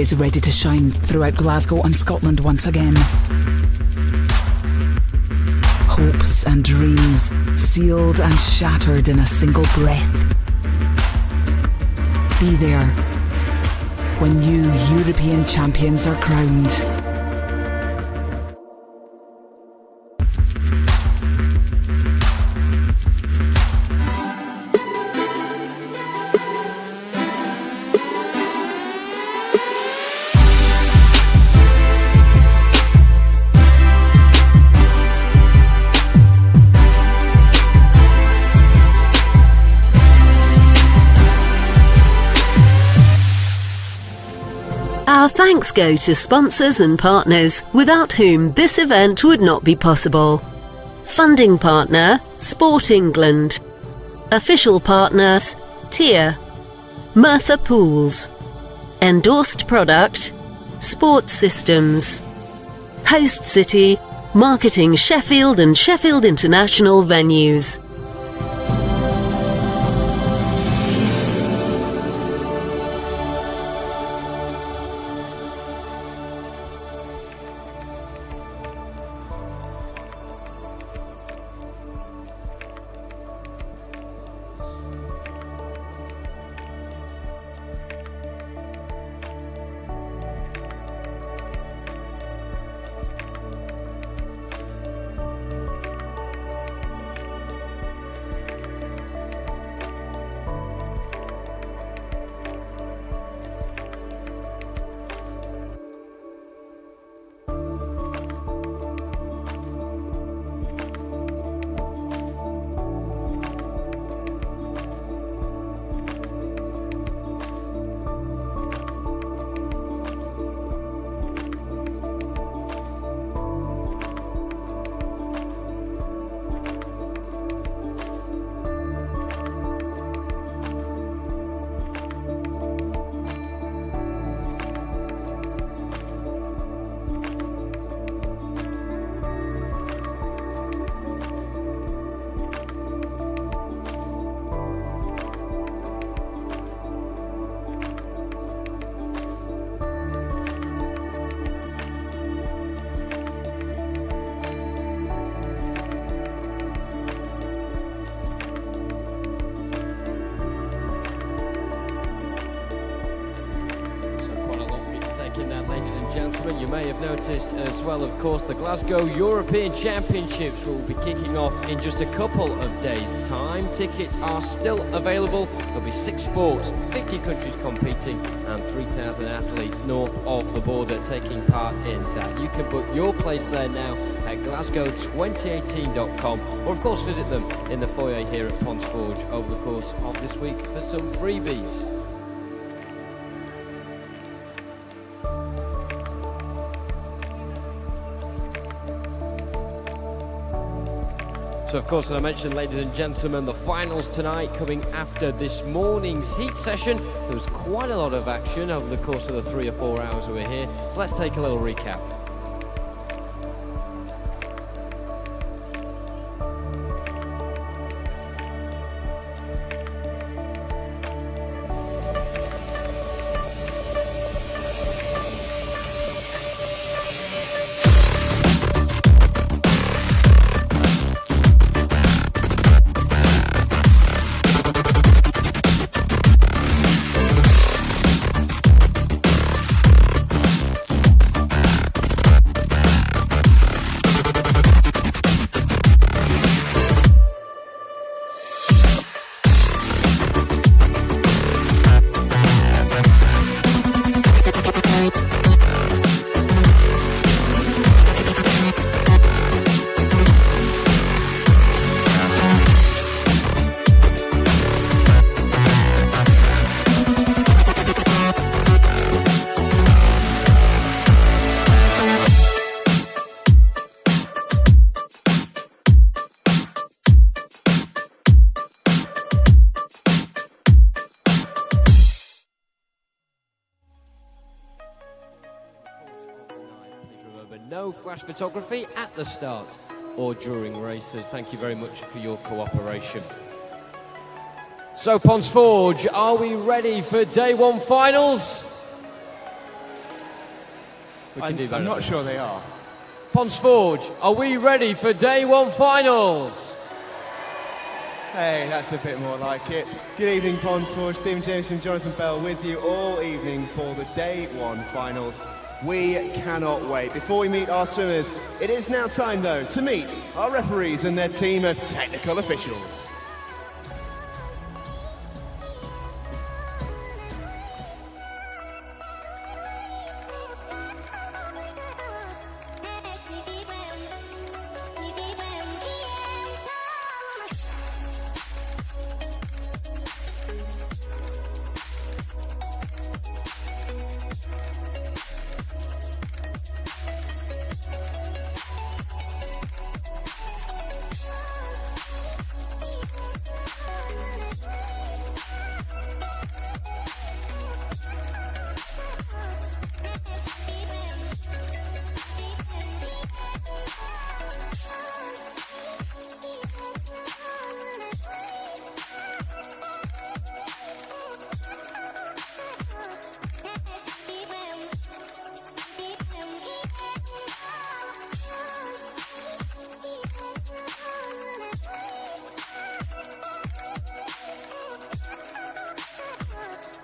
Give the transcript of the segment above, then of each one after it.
is ready to shine throughout Glasgow and Scotland once again. Hopes and dreams sealed and shattered in a single breath. Be there when new European champions are crowned. Our thanks go to sponsors and partners without whom this event would not be possible. Funding partner, Sport England. Official partners, Tier, Merthyr Pools. Endorsed product, Sports Systems. Host city, marketing Sheffield and Sheffield International venues. Ladies and gentlemen, you may have noticed as well, of course, the Glasgow European Championships will be kicking off in just a couple of days' time. Tickets are still available. There'll be 6 sports, 50 countries competing, and 3,000 athletes north of the border taking part in that. You can book your place there now at glasgow2018.com, or of course visit them in the foyer here at Ponds Forge over the course of this week for some freebies. So of course, as I mentioned, ladies and gentlemen, the finals tonight coming after this morning's heat session. There was quite a lot of action over the course of the 3 or 4 hours we were here. So let's take a little recap. No flash photography at the start or during races. Thank you very much for your cooperation. So Ponds Forge, are we ready for day 1 finals? We can do better. I'm not sure they are. Pons Forge, are we ready for day one finals? Hey, that's a bit more like it. Good evening, Pons Forge. Stephen Jameson, Jonathan Bell with you all evening for the day one finals. We cannot wait. Before we meet our swimmers, it is now time, though, to meet our referees and their team of technical officials.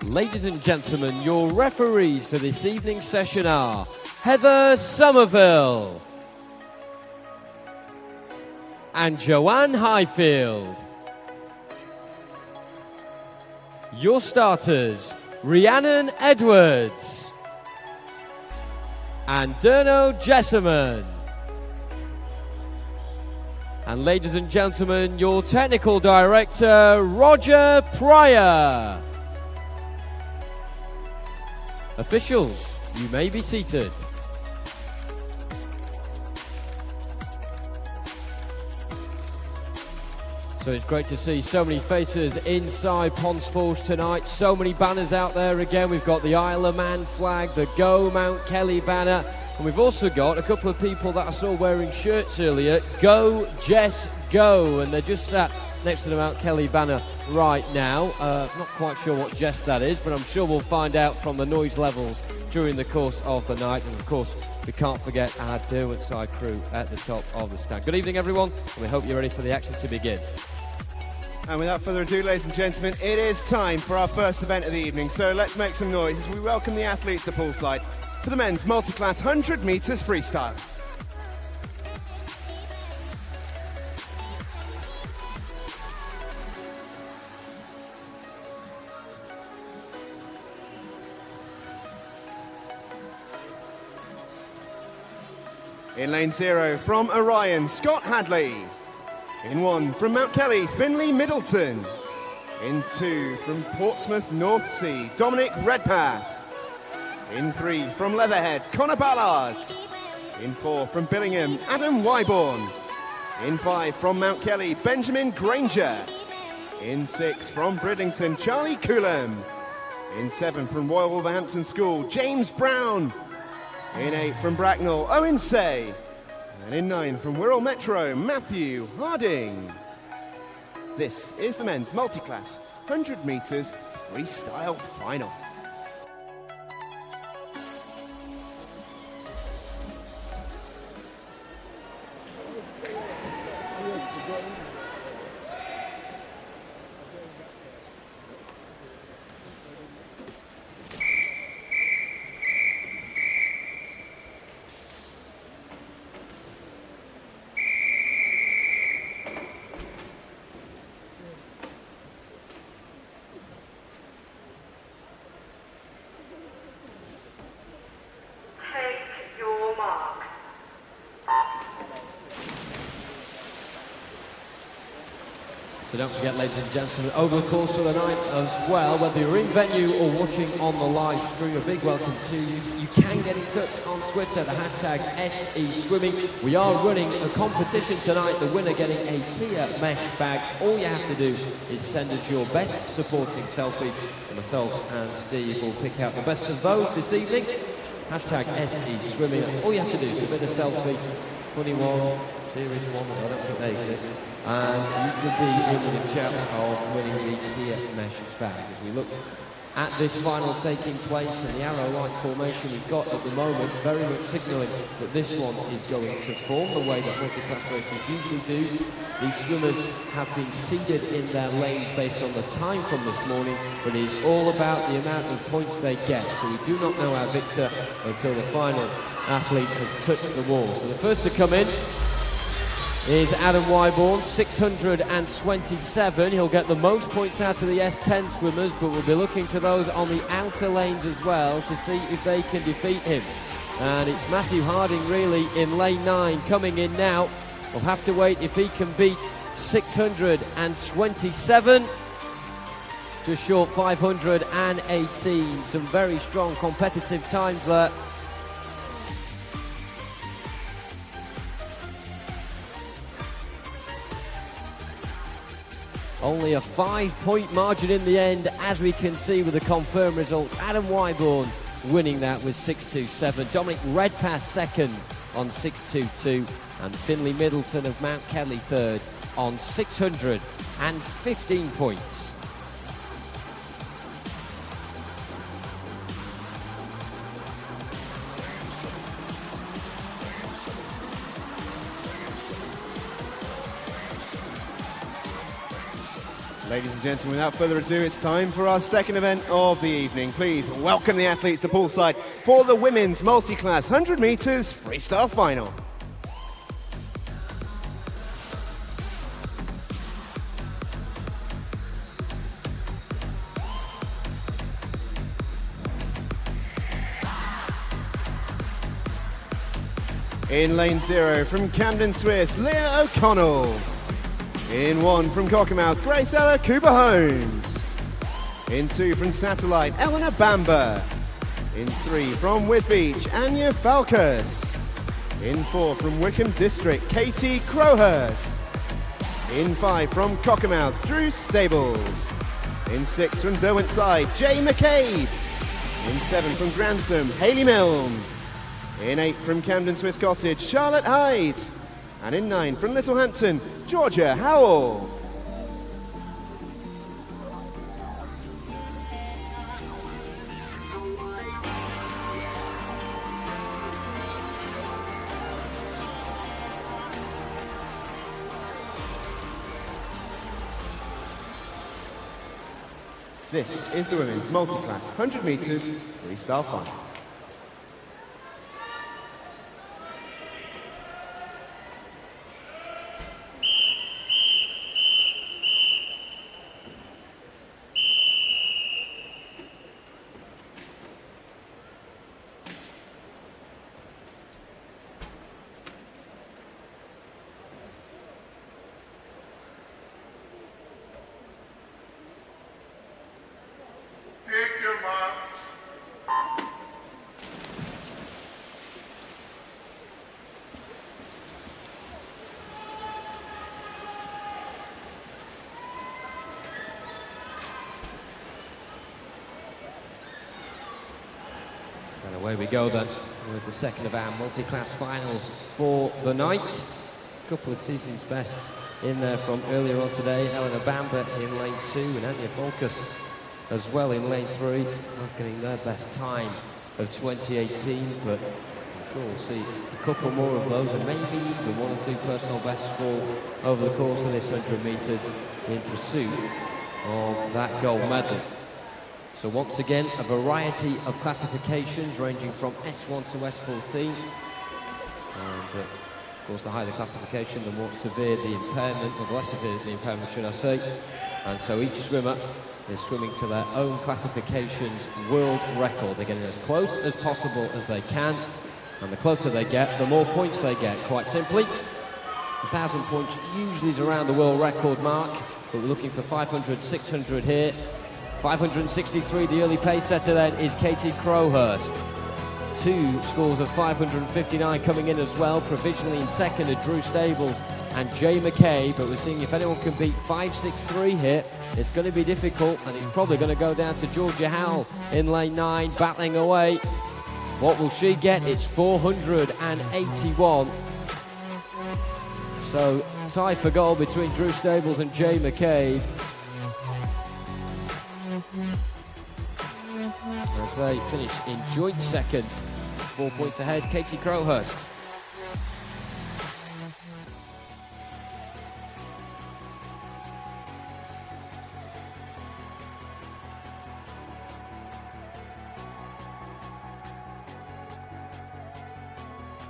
Ladies and gentlemen, your referees for this evening's session are Heather Somerville and Joanne Highfield. Your starters, Rhiannon Edwards and Durno Jesserman. And ladies and gentlemen, your technical director, Roger Pryor. Officials, you may be seated. So it's great to see so many faces inside Pons Forge tonight. So many banners out there again. We've got the Isle of Man flag, the Go Mount Kelly banner, and we've also got a couple of people that I saw wearing shirts earlier. Go Jess Go, and they're just sat next to the Mount Kelly banner right now. Not quite sure what Jess that is, but I'm sure we'll find out from the noise levels during the course of the night. And of course, we can't forget our Derwent side crew at the top of the stand. Good evening, everyone, and we hope you're ready for the action to begin. And without further ado, ladies and gentlemen, it is time for our first event of the evening. So let's make some noise as we welcome the athletes to poolside for the men's multi-class 100 metres freestyle. In lane 0 from Orion, Scott Hadley. In 1 from Mount Kelly, Finley Middleton. In 2 from Portsmouth North Sea, Dominic Redpath. In 3 from Leatherhead, Connor Ballard. In 4 from Billingham, Adam Wyborn. In 5 from Mount Kelly, Benjamin Granger. In 6 from Bridlington, Charlie Coulomb. In 7 from Royal Wolverhampton School, James Brown. In 8 from Bracknell, Owen Say. And in 9 from Wirral Metro, Matthew Harding. This is the men's multi-class 100 metres freestyle final. So don't forget, ladies and gentlemen, over the course of the night as well, whether you're in venue or watching on the live stream, a big welcome to you. You can get in touch on Twitter, the hashtag SESwimming. We are running a competition tonight, the winner getting a tier mesh bag. All you have to do is send us your best supporting selfies, and myself and Steve will pick out the best of those this evening. Hashtag SESwimming, that's all you have to do, submit a selfie, funny one, serious one, I don't think they exist. And you could be in the chat of winning the tier mesh bag as we look at this final taking place, and the arrow-like formation we've got at the moment very much signalling that this one is going to form the way that multi-class races usually do. These swimmers have been seeded in their lanes based on the time from this morning, but it is all about the amount of points they get. So we do not know our victor until the final athlete has touched the wall. So the first to come in is Adam Wyborn, 627. He'll get the most points out of the S10 swimmers, but we'll be looking to those on the outer lanes as well to see if they can defeat him. And it's Matthew Harding really in lane 9 coming in now. We'll have to wait if he can beat 627. Just short 518. Some very strong competitive times there. Only a 5-point margin in the end, as we can see with the confirmed results. Adam Wyborn winning that with 627. Dominic Redpath second on 622. And Finlay Middleton of Mount Kelly third on 615 points. Ladies and gentlemen, without further ado, it's time for our second event of the evening. Please welcome the athletes to poolside for the women's multi-class 100 metres freestyle final. In lane 0 from Camden, Swiss, Leah O'Connell. In 1 from Cockermouth, Grace Ella Cooper-Holmes. In 2 from Satellite, Eleanor Bamber. In 3 from Wisbech, Anya Falkus. In 4 from Wickham District, Katie Crowhurst. In 5 from Cockermouth, Drew Stables. In 6 from Derwentside, Jay McCabe. In 7 from Grantham, Hayley Milne. In 8 from Camden Swiss Cottage, Charlotte Hyde. And in 9 from Littlehampton, Georgia Howell. This is the women's multi-class 100 metres freestyle final. And away we go then with the second of our multi-class finals for the night. A couple of seasons best in there from earlier on today. Eleanor Bamber in lane 2 and Anya Falkus as well in lane 3. Both getting their best time of 2018, but I'm sure we'll see a couple more of those and maybe even 1 or 2 personal bests fall over the course of this 100 metres in pursuit of that gold medal. So once again, a variety of classifications ranging from S1 to S14. And of course, the higher the classification, the more severe the impairment, or the less severe the impairment, should I say. And so each swimmer is swimming to their own classification's world record. They're getting as close as possible as they can. And the closer they get, the more points they get. Quite simply, 1,000 points usually is around the world record mark, but we're looking for 500, 600 here. 563, the early pace setter then is Katie Crowhurst. 2 scores of 559 coming in as well. Provisionally in second are Drew Stables and Jay McKay, but we're seeing if anyone can beat 563 here, it's going to be difficult, and it's probably going to go down to Georgia Howell in lane 9, battling away. What will she get? It's 481. So tie for goal between Drew Stables and Jay McCabe. as they finish in joint second. 4 points ahead, Katie Crowhurst.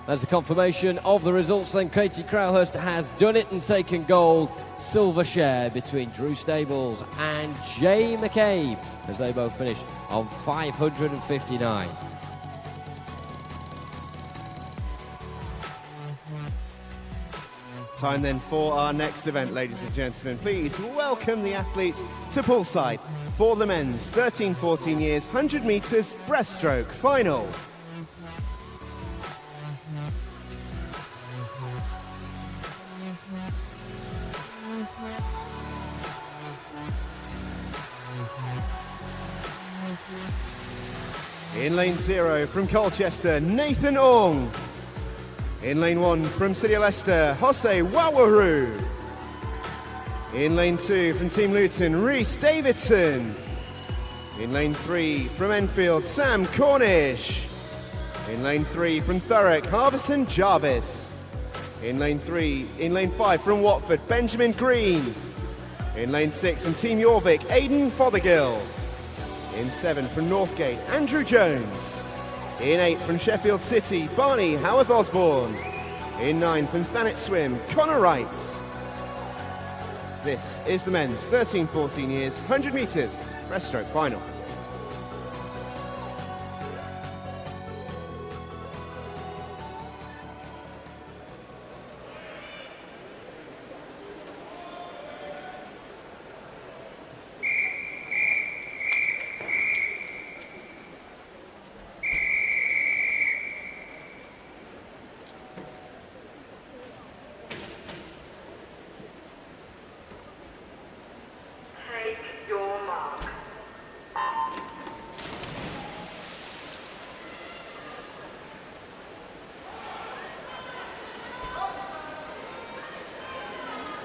There's a confirmation of the results then. Katie Crowhurst has done it and taken gold. Silver share between Drew Stables and Jay McCabe as they both finish on 559. Time then for our next event, ladies and gentlemen. Please welcome the athletes to poolside for the men's 13-14 years 100 metres breaststroke final. In lane 0 from Colchester, Nathan Ong. In lane 1 from City of Leicester, Jose Wawaru. In lane 2 from Team Luton, Rhys Davidson. In lane 3 from Enfield, Sam Cornish. In lane 3 from Thurrock, Harbison Jarvis. In lane 5 from Watford, Benjamin Green. In lane 6 from Team Jorvik, Aidan Fothergill. In 7 from Northgate, Andrew Jones. In 8 from Sheffield City, Barney Howarth Osborne. In 9 from Thanet Swim, Connor Wright. This is the men's 13-14 years 100 metres breaststroke final.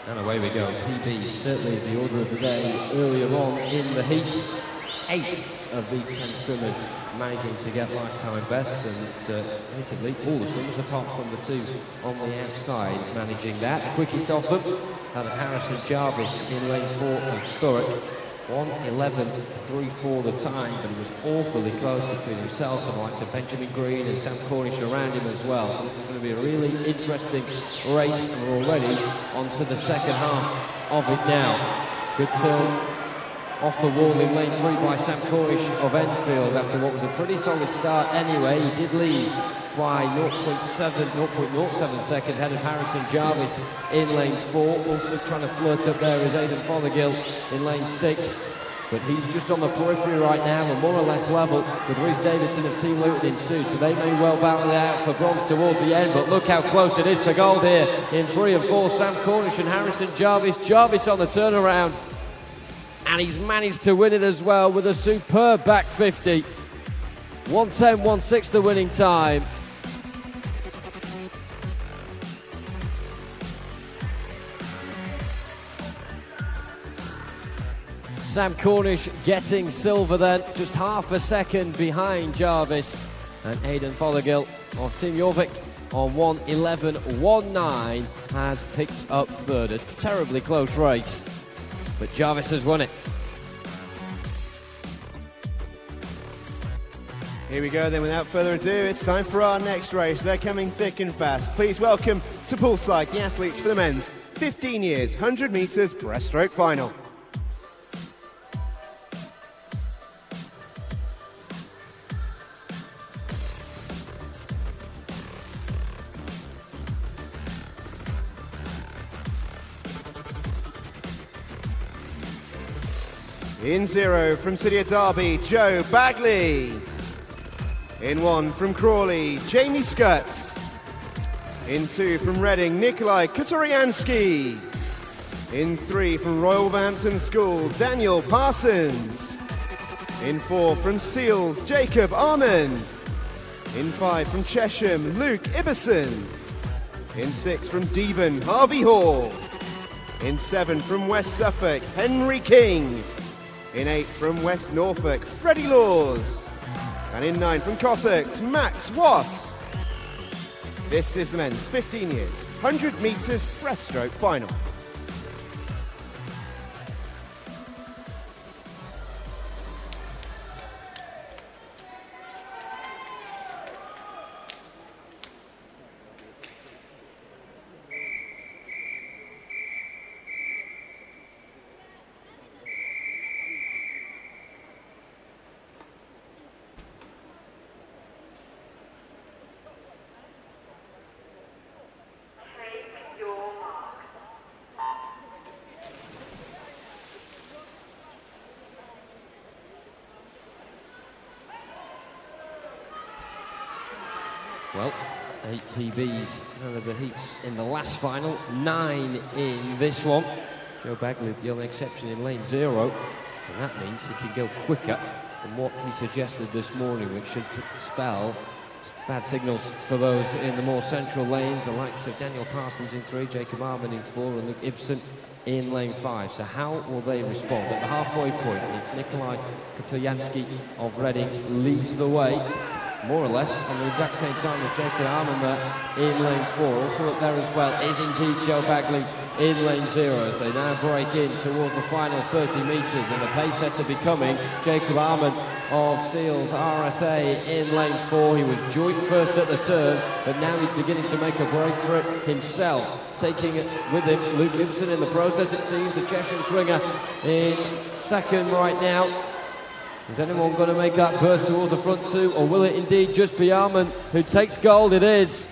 And away we go. PB certainly the order of the day earlier on in the heats. 8 of these 10 swimmers managing to get lifetime bests, and basically all the swimmers apart from the 2 on the outside managing that. The quickest of them, that of Harrison Jarvis in lane 4 of Thurrock. 1:11.34 the time, but he was awfully close between himself and the likes of Benjamin Green and Sam Cornish around him as well. So this is going to be a really interesting race, and we're already onto the second half of it now. Good turn off the wall in lane 3 by Sam Cornish of Enfield after what was a pretty solid start anyway. He did lead by 0.07 seconds ahead of Harrison Jarvis in lane 4. Also trying to flirt up there is Aidan Fothergill in lane 6. But he's just on the periphery right now and more or less level with Rhys Davidson and Team Luton in 2. So they may well battle it out for bronze towards the end. But look how close it is for gold here in 3 and 4. Sam Cornish and Harrison Jarvis. Jarvis on the turnaround. And he's managed to win it as well with a superb back 50. 1:10.16 the winning time. Sam Cornish getting silver then, just half a second behind Jarvis. And Aidan Fothergill of Team Jorvik on 1:11.19 has picked up third. A terribly close race, but Jarvis has won it. Here we go then, without further ado, it's time for our next race. They're coming thick and fast. Please welcome to poolside the athletes for the men's 15 years 100 metres breaststroke final. In 0 from City of Derby, Joe Bagley. In 1 from Crawley, Jamie Scott. In 2 from Reading, Nikolai Kutoriansky. In 3 from Royal Wolverhampton School, Daniel Parsons. In 4 from Seals, Jacob Arman. In 5 from Chesham, Luke Ibbison. In 6 from Devon, Harvey Hall. In 7 from West Suffolk, Henry King. In 8 from West Norfolk, Freddie Laws. And in 9 from Cossacks, Max Was. This is the men's 15 years, 100 metres breaststroke final. Well, 8 PBs out of the heats in the last final, 9 in this one. Joe Bagley, the only exception in lane 0, and that means he can go quicker than what he suggested this morning, which should spell bad signals for those in the more central lanes, the likes of Daniel Parsons in 3, Jacob Arman in 4, and Luke Ibsen in lane 5. So how will they respond? At the halfway point, it's Nikolai Kotoyansky of Reading leads the way, more or less on the exact same time as Jacob Arman there in lane 4. Also up there as well is indeed Joe Bagley in lane 0 as they now break in towards the final 30 metres, and the pace setter becoming Jacob Arman of Seals RSA in lane 4. He was joint first at the turn, but now he's beginning to make a break for it himself, taking it with him. Luke Ibsen in the process, it seems. A Cheshire swinger in second right now. Is anyone going to make that burst towards the front two, or will it indeed just be Arman who takes gold? It is.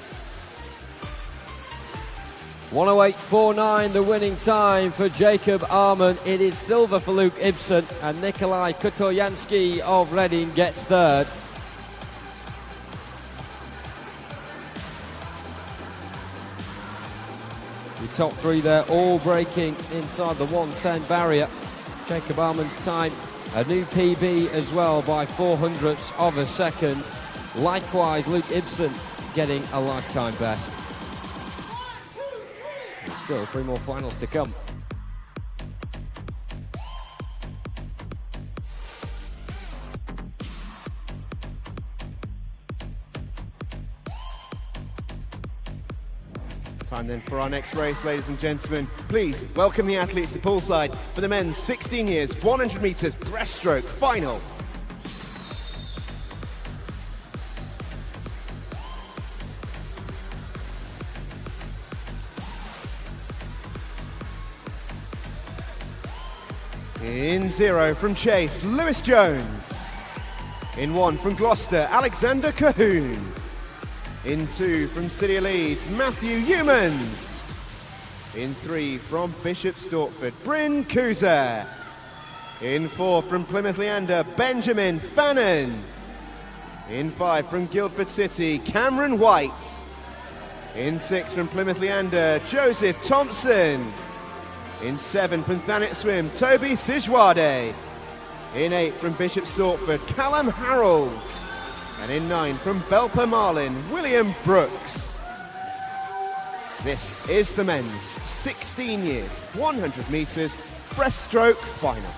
1:08.49, the winning time for Jacob Arman. It is silver for Luke Ibsen, and Nikolai Kotoyansky of Reading gets third. The top 3 there all breaking inside the 1:10 barrier. Jacob Arman's time, a new PB as well by 0.04 of a second. Likewise, Luke Ibsen getting a lifetime best. And still 3 more finals to come. Time then for our next race, ladies and gentlemen. Please welcome the athletes to poolside for the men's 16 years, 100 metres breaststroke final. In 0 from Chase, Lewis Jones. In 1 from Gloucester, Alexander Cahoon. In 2 from City of Leeds, Matthew Humans. In 3 from Bishop Stortford, Bryn Kuzer. In 4 from Plymouth Leander, Benjamin Fannin. In 5 from Guildford City, Cameron White. In 6 from Plymouth Leander, Joseph Thompson. In 7 from Thanet Swim, Toby Sijwade. In 8 from Bishop Stortford, Callum Harold. And in 9 from Belper Marlin, William Brooks. This is the men's 16 years, 100 metres breaststroke final.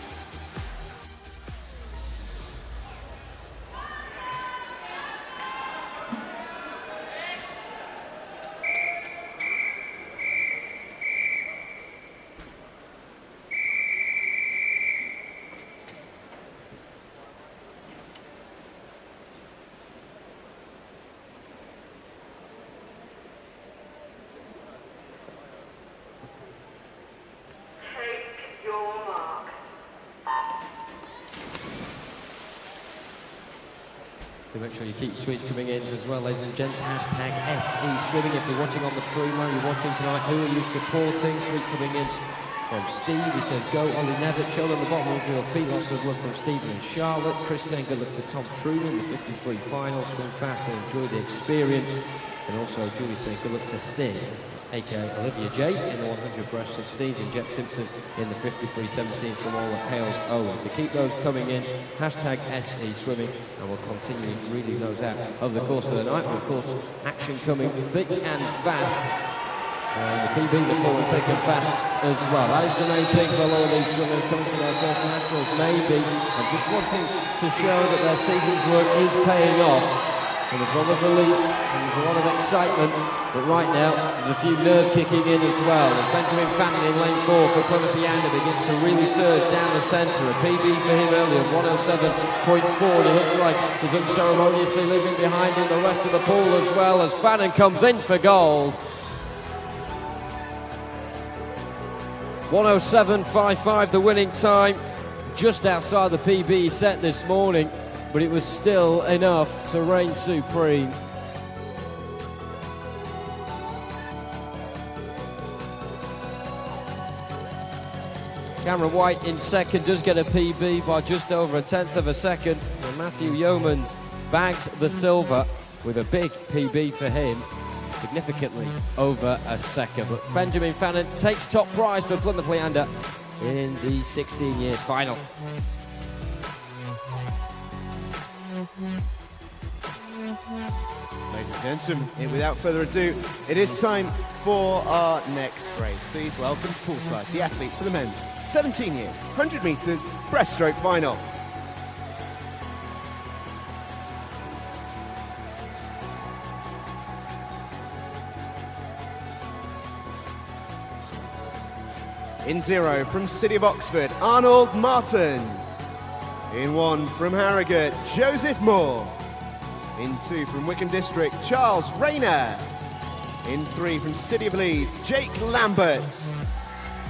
Do make sure you keep your tweets coming in as well, ladies and gents. Hashtag SE Swimming. If you're watching on the stream, or you're watching tonight, who are you supporting? Tweet coming in from Steve. He says, go Ollie Nevitt. Show them the bottom of your feet. Lots of love from Stephen and Charlotte. Chris saying good luck to Tom Truman, the 53 final. Swim fast and enjoy the experience. And also Julie saying good luck to Sting, aka Olivia J, in the 100 breast 16s, and Jeff Simpson in the 53 17s from all at Hales Owen. So keep those coming in. Hashtag SE Swimming, and we'll continue reading those out over the course of the night. And of course, action coming thick and fast And the PBs are falling thick and fast as well. That is the main thing for a lot of these swimmers coming to their first nationals, maybe, and just wanting to show that their season's work is paying off. And there's a lot of relief and there's a lot of excitement, but right now there's a few nerves kicking in as well. As Benjamin Fannin in lane 4 for Plymouth Leander begins to really surge down the centre. A PB for him earlier of 107.4, and it looks like he's unceremoniously leaving behind him the rest of the pool as well as Fannin comes in for gold. 107.55 the winning time, just outside the PB set this morning, but it was still enough to reign supreme. Cameron White in second does get a PB by just over 1/10 of a second, and Matthew Yeomans bags the silver with a big PB for him, significantly over a second. But Benjamin Fannin takes top prize for Plymouth Leander in the 16 years final. Ladies and gentlemen, without further ado, it is time for our next race. Please welcome to poolside the athletes for the men's 17 years, 100 metres breaststroke final. In 0 from City of Oxford, Arnold Martin. In 1 from Harrogate, Joseph Moore. In 2 from Wickham District, Charles Rayner. In 3 from City of Leeds, Jake Lambert.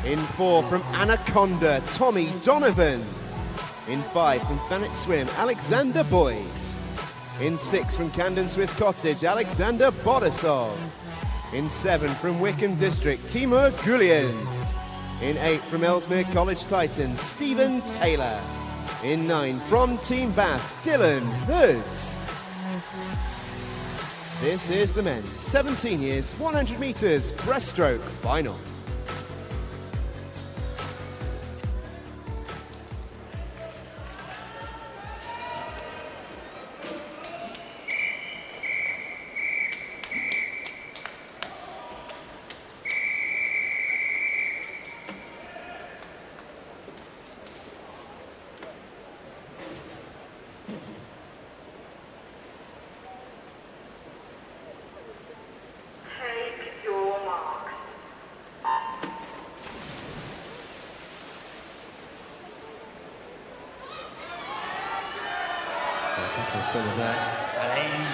In 4 from Anaconda, Tommy Donovan. In 5 from Thanet Swim, Alexander Boyd. In 6 from Camden Swiss Cottage, Alexander Bodasov. In 7 from Wickham District, Timur Gulian. In 8 from Ellesmere College Titans, Stephen Taylor. In 9 from Team Bath, Dylan Hood. This is the men's 17 years, 100 metres breaststroke final.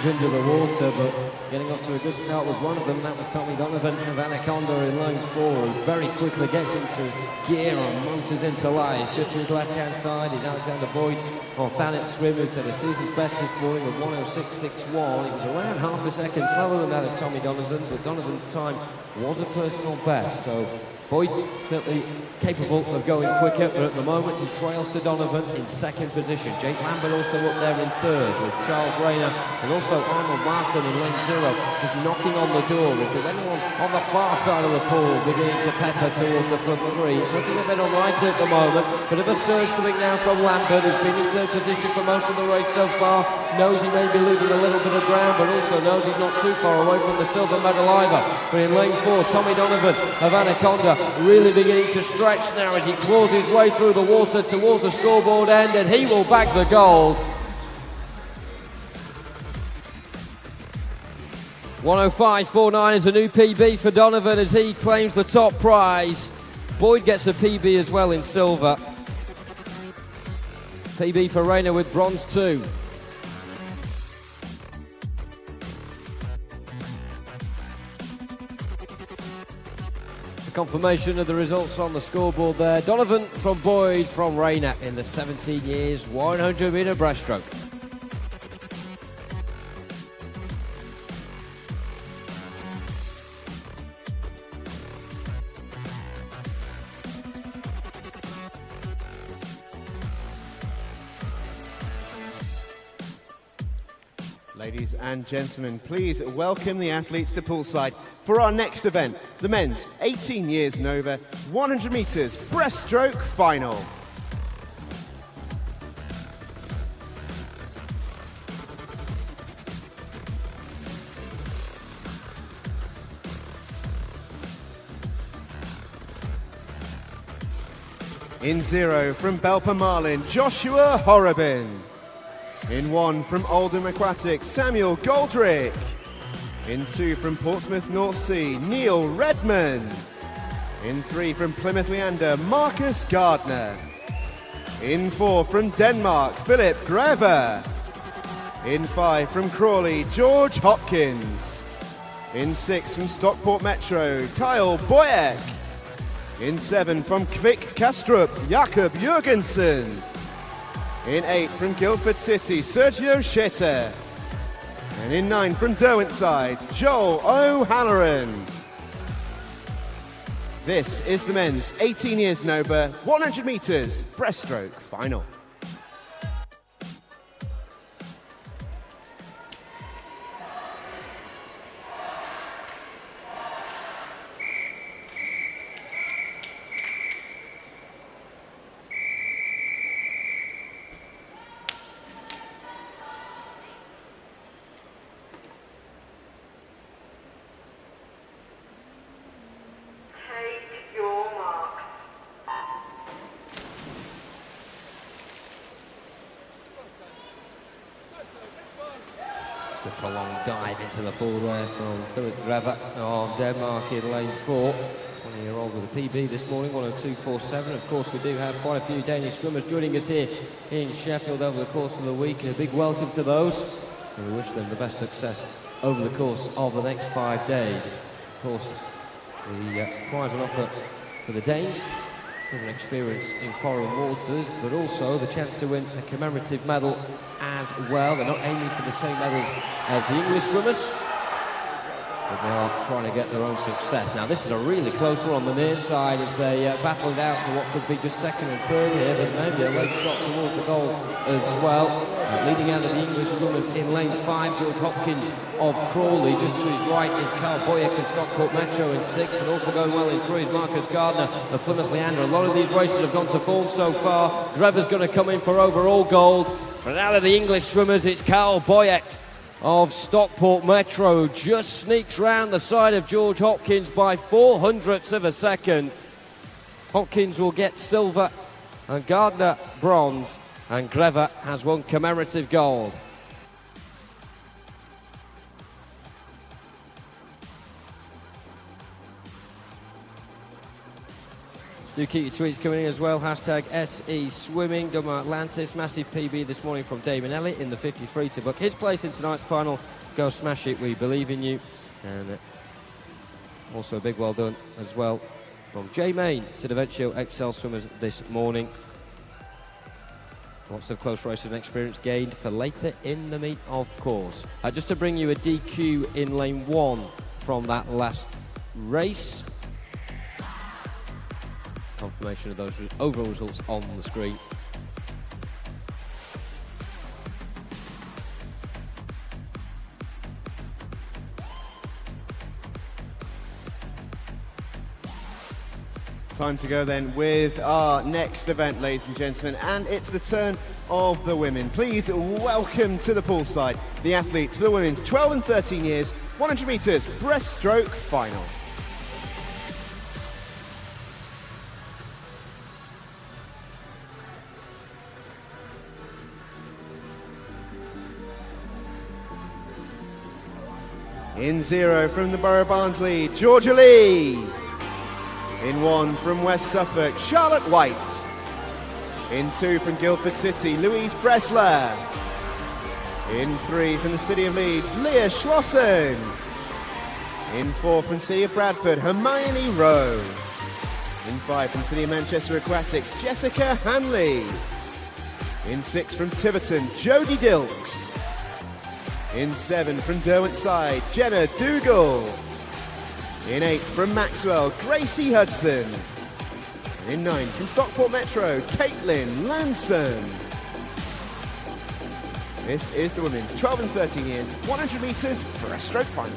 Under the water, but getting off to a good start was one of them. That was Tommy Donovan of Anaconda in lane 4, who very quickly gets into gear and motors into life. Just to his left-hand side is Alexander Boyd of Thanet Swim, who set a season's best this morning of 106.61. It was around half a second slower than that of Tommy Donovan, but Donovan's time was a personal best, so Boyd certainly capable of going quicker, but at the moment he trails to Donovan in second position. Jake Lambert also up there in third, with Charles Rayner and also Arnold Martin in lane 0, just knocking on the door. Is there anyone on the far side of the pool beginning to pepper towards the front 3? It's looking a bit unlikely at the moment. Bit of a surge coming now from Lambert, who's been in third position for most of the race so far. Knows he may be losing a little bit of ground, but also knows he's not too far away from the silver medal either. But in lane 4, Tommy Donovan of Anaconda really beginning to stretch now as he claws his way through the water towards the scoreboard end, and he will bag the gold. 105.49 is a new PB for Donovan as he claims the top prize. Boyd gets a PB as well in silver. PB for Rayner with bronze 2. Confirmation of the results on the scoreboard there. Donovan from Boyd from Rayner in the 17 years 100 metre breaststroke. Ladies and gentlemen, please welcome the athletes to poolside for our next event, the men's 18 years and over 100 metres breaststroke final. In 0 from Belper Marlin, Joshua Horrobin. In 1 from Oldham Aquatics, Samuel Goldrick. In 2 from Portsmouth North Sea, Neil Redmond. In 3 from Plymouth Leander, Marcus Gardner. In 4 from Denmark, Philip Greve. In 5 from Crawley, George Hopkins. In 6 from Stockport Metro, Kyle Boyek. In 7 from Kvik Kastrup, Jakob Jurgensen. In 8 from Guildford City, Sergio Schetter. And in 9 from Derwentside, Joel O'Halloran. This is the men's 18 years and over 100 metres breaststroke final. The prolonged dive into the pool there from Philip Greve of Denmark in lane 4. 20-year-old with a PB this morning, 1:02.47. Of course, we do have quite a few Danish swimmers joining us here in Sheffield over the course of the week. A big welcome to those, and we wish them the best success over the course of the next 5 days. Of course, the prize on offer for the Danes, with an experience in foreign waters, but also the chance to win a commemorative medal as well. They're not aiming for the same medals as the English swimmers, but they are trying to get their own success. Now, this is a really close one on the near side as they battle it out for what could be just second and third here, but maybe a late shot towards the goal as well. Leading out of the English swimmers in lane 5, George Hopkins of Crawley. Just to his right is Carl Boyek of Stockport Metro in 6, and also going well in 3 is Marcus Gardner of Plymouth Leander. A lot of these races have gone to form so far. Greve's going to come in for overall gold. But out of the English swimmers, it's Carl Boyek of Stockport Metro. Just sneaks round the side of George Hopkins by 0.04 of a second. Hopkins will get silver and Gardner bronze, and Greve has won commemorative gold. Do keep your tweets coming in as well. Hashtag SE Swimming. Dummer Atlantis. Massive PB this morning from Damon Elliott in the 53 to book his place in tonight's final. Go smash it, we believe in you. And also a big well done as well from Jay Main to the Ventio XL swimmers this morning. Lots of close races and experience gained for later in the meet, of course. Just to bring you a DQ in lane 1 from that last race. Confirmation of those overall results on the screen. Time to go then with our next event, ladies and gentlemen, and it's the turn of the women. Please welcome to the poolside the athletes for the women's 12 and 13 years 100 metres breaststroke final. In 0 from the Borough Barnsley, Georgia Lee. In 1 from West Suffolk, Charlotte White. In 2 from Guildford City, Louise Bressler. In 3 from the City of Leeds, Leah Schlossen. In 4 from City of Bradford, Hermione Rowe. In 5 from City of Manchester Aquatics, Jessica Hanley. In 6 from Tiverton, Jodie Dilks. In 7 from Derwentside, Jenna Dougal. In 8 from Maxwell, Gracie Hudson. And in 9 from Stockport Metro, Caitlin Lanson. This is the women's 12 and 13 years, 100 metres breaststroke final.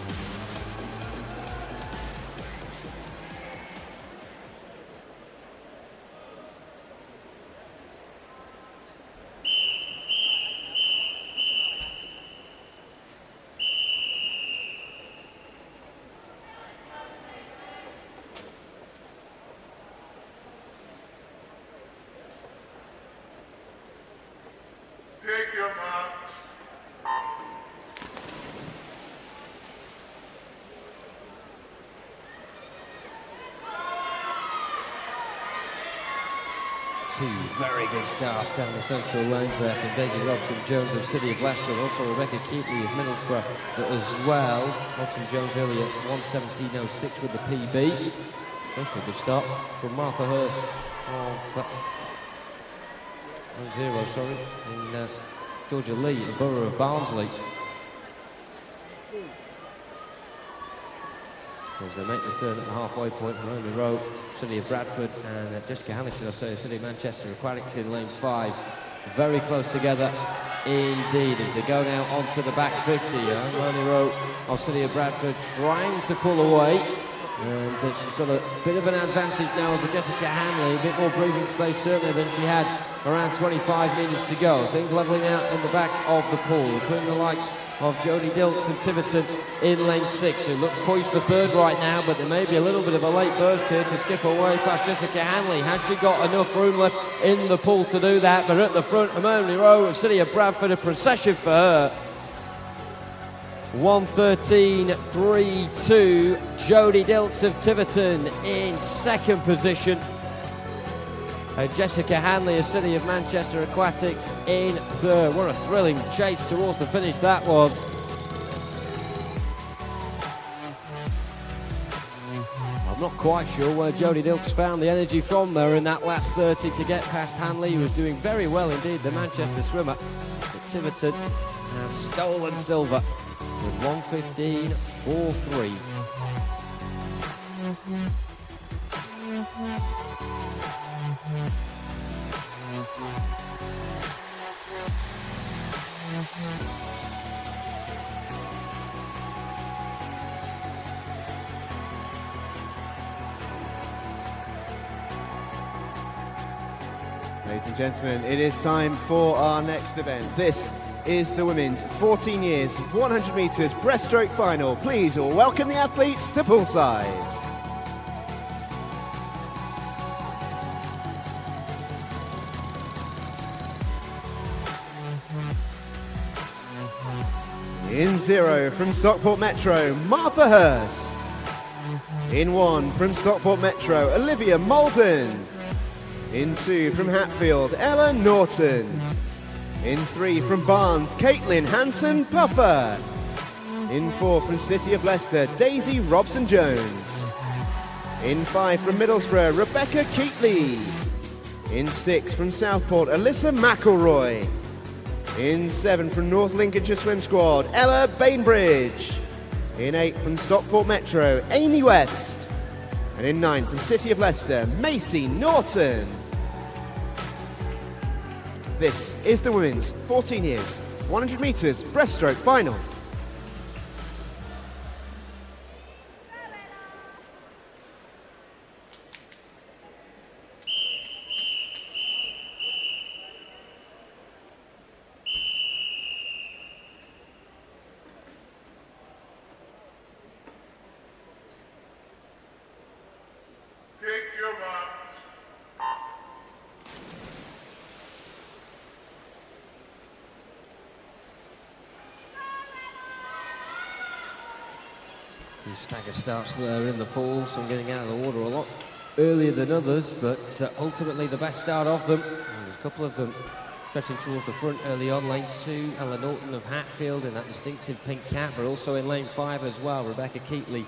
Two very good starts down the central lanes there from Daisy Robson-Jones of City of Leicester, and also Rebecca Keatley of Middlesbrough as well. Robson-Jones earlier at 1:17.06 with the PB. Also a good start from Martha Hurst of 1-0, sorry, in Georgia Lee, the borough of Barnsley. As they make the turn at the halfway point, Naomi Rowe, City of Bradford, and Jessica Hanley, should I say, City of Manchester Aquatics in lane 5. Very close together indeed as they go now onto the back 50. Naomi Rowe of City of Bradford trying to pull away, and she's got a bit of an advantage now over Jessica Hanley, a bit more breathing space certainly than she had around 25 metres to go. Things levelling out in the back of the pool, including the likes of Jodie Dilks of Tiverton in lane 6, who looks poised for third right now, but there may be a little bit of a late burst here to skip away past Jessica Hanley. Has she got enough room left in the pool to do that? But at the front, Hermione Rowe of City of Bradford, a procession for her. 1:13.32, Jodie Dilks of Tiverton in second position. Jessica Hanley of City of Manchester Aquatics in third. What a thrilling chase towards the finish that was. I'm not quite sure where Jodie Dilks found the energy from there in that last 30 to get past Hanley, who was doing very well indeed, the Manchester swimmer. But Tiverton have stolen silver with 1:15.43. Ladies and gentlemen, it is time for our next event. This is the women's 14 years 100 metres breaststroke final. Please all welcome the athletes to poolside. In 0 from Stockport Metro, Martha Hurst. In 1 from Stockport Metro, Olivia Malden. In 2 from Hatfield, Ella Norton. In 3 from Barnes, Caitlin Hanson-Puffer. In 4 from City of Leicester, Daisy Robson-Jones. In 5 from Middlesbrough, Rebecca Keatley. In 6 from Southport, Alyssa McElroy. In 7 from North Lincolnshire Swim Squad, Ella Bainbridge. In 8 from Stockport Metro, Amy West. And in 9 from City of Leicester, Macy Norton. This is the women's 14 years 100 metres breaststroke final. Stagger starts there in the pool, some getting out of the water a lot earlier than others, but ultimately the best start of them. And there's a couple of them stretching towards the front early on. Lane 2, Ella Norton of Hatfield in that distinctive pink cap, but also in lane 5 as well, Rebecca Keatley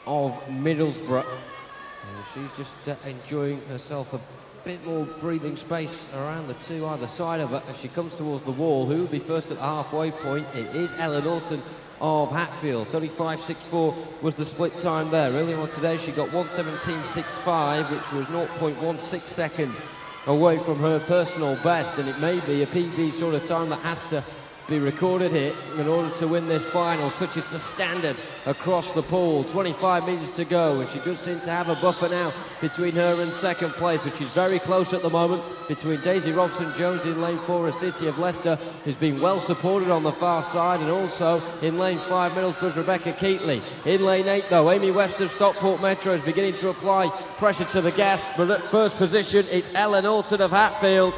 of Middlesbrough. And she's just enjoying herself a bit more breathing space around the two either side of her as she comes towards the wall. Who will be first at the halfway point? It is Ella Norton of Hatfield. 35.64 was the split time there. Earlier on today she got 1:17.65, which was 0.16 seconds away from her personal best, and it may be a PB sort of time that has to be recorded here in order to win this final. Such is the standard across the pool. 25 metres to go, and she does seem to have a buffer now between her and second place, which is very close at the moment, between Daisy Robson-Jones in lane 4 of City of Leicester, who's been well supported on the far side, and also in lane 5 Middlesbrough's Rebecca Keatley. In lane 8 though, Amy West of Stockport Metro is beginning to apply pressure to the gas, but at first position it's Ella Norton of Hatfield.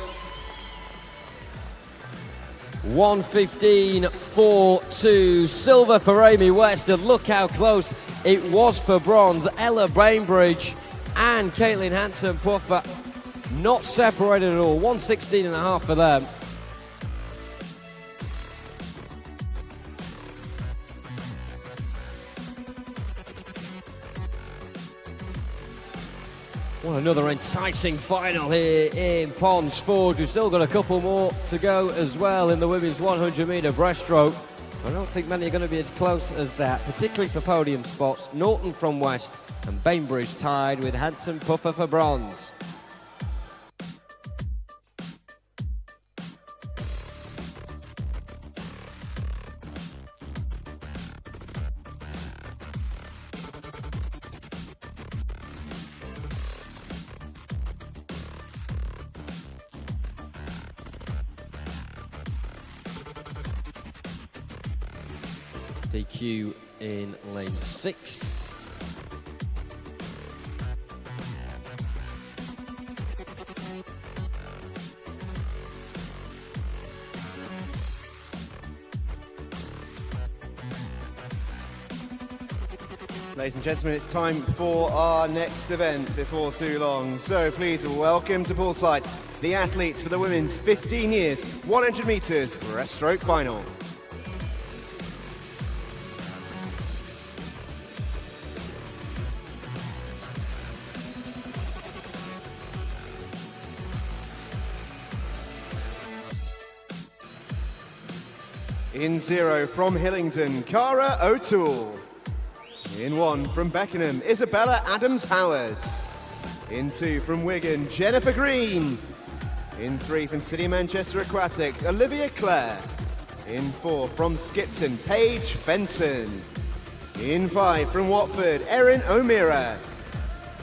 1:15.42, silver for Amy West, and look how close it was for bronze. Ella Bainbridge and Caitlin Hanson-Puffer not separated at all. 1:16.5 for them. Well, another enticing final here in Ponds Forge. We've still got a couple more to go as well in the women's 100-metre breaststroke. I don't think many are going to be as close as that, particularly for podium spots. Norton from West and Bainbridge tied with Hanson Puffer for bronze. DQ in lane 6. Ladies and gentlemen, it's time for our next event before too long. So please welcome to poolside the athletes for the women's 15 years 100 metres breaststroke final. In 0 from Hillingdon, Cara O'Toole. In 1 from Beckenham, Isabella Adams-Howard. In 2 from Wigan, Jennifer Green. In 3 from City Manchester Aquatics, Olivia Clare. In 4 from Skipton, Paige Fenton. In 5 from Watford, Erin O'Meara.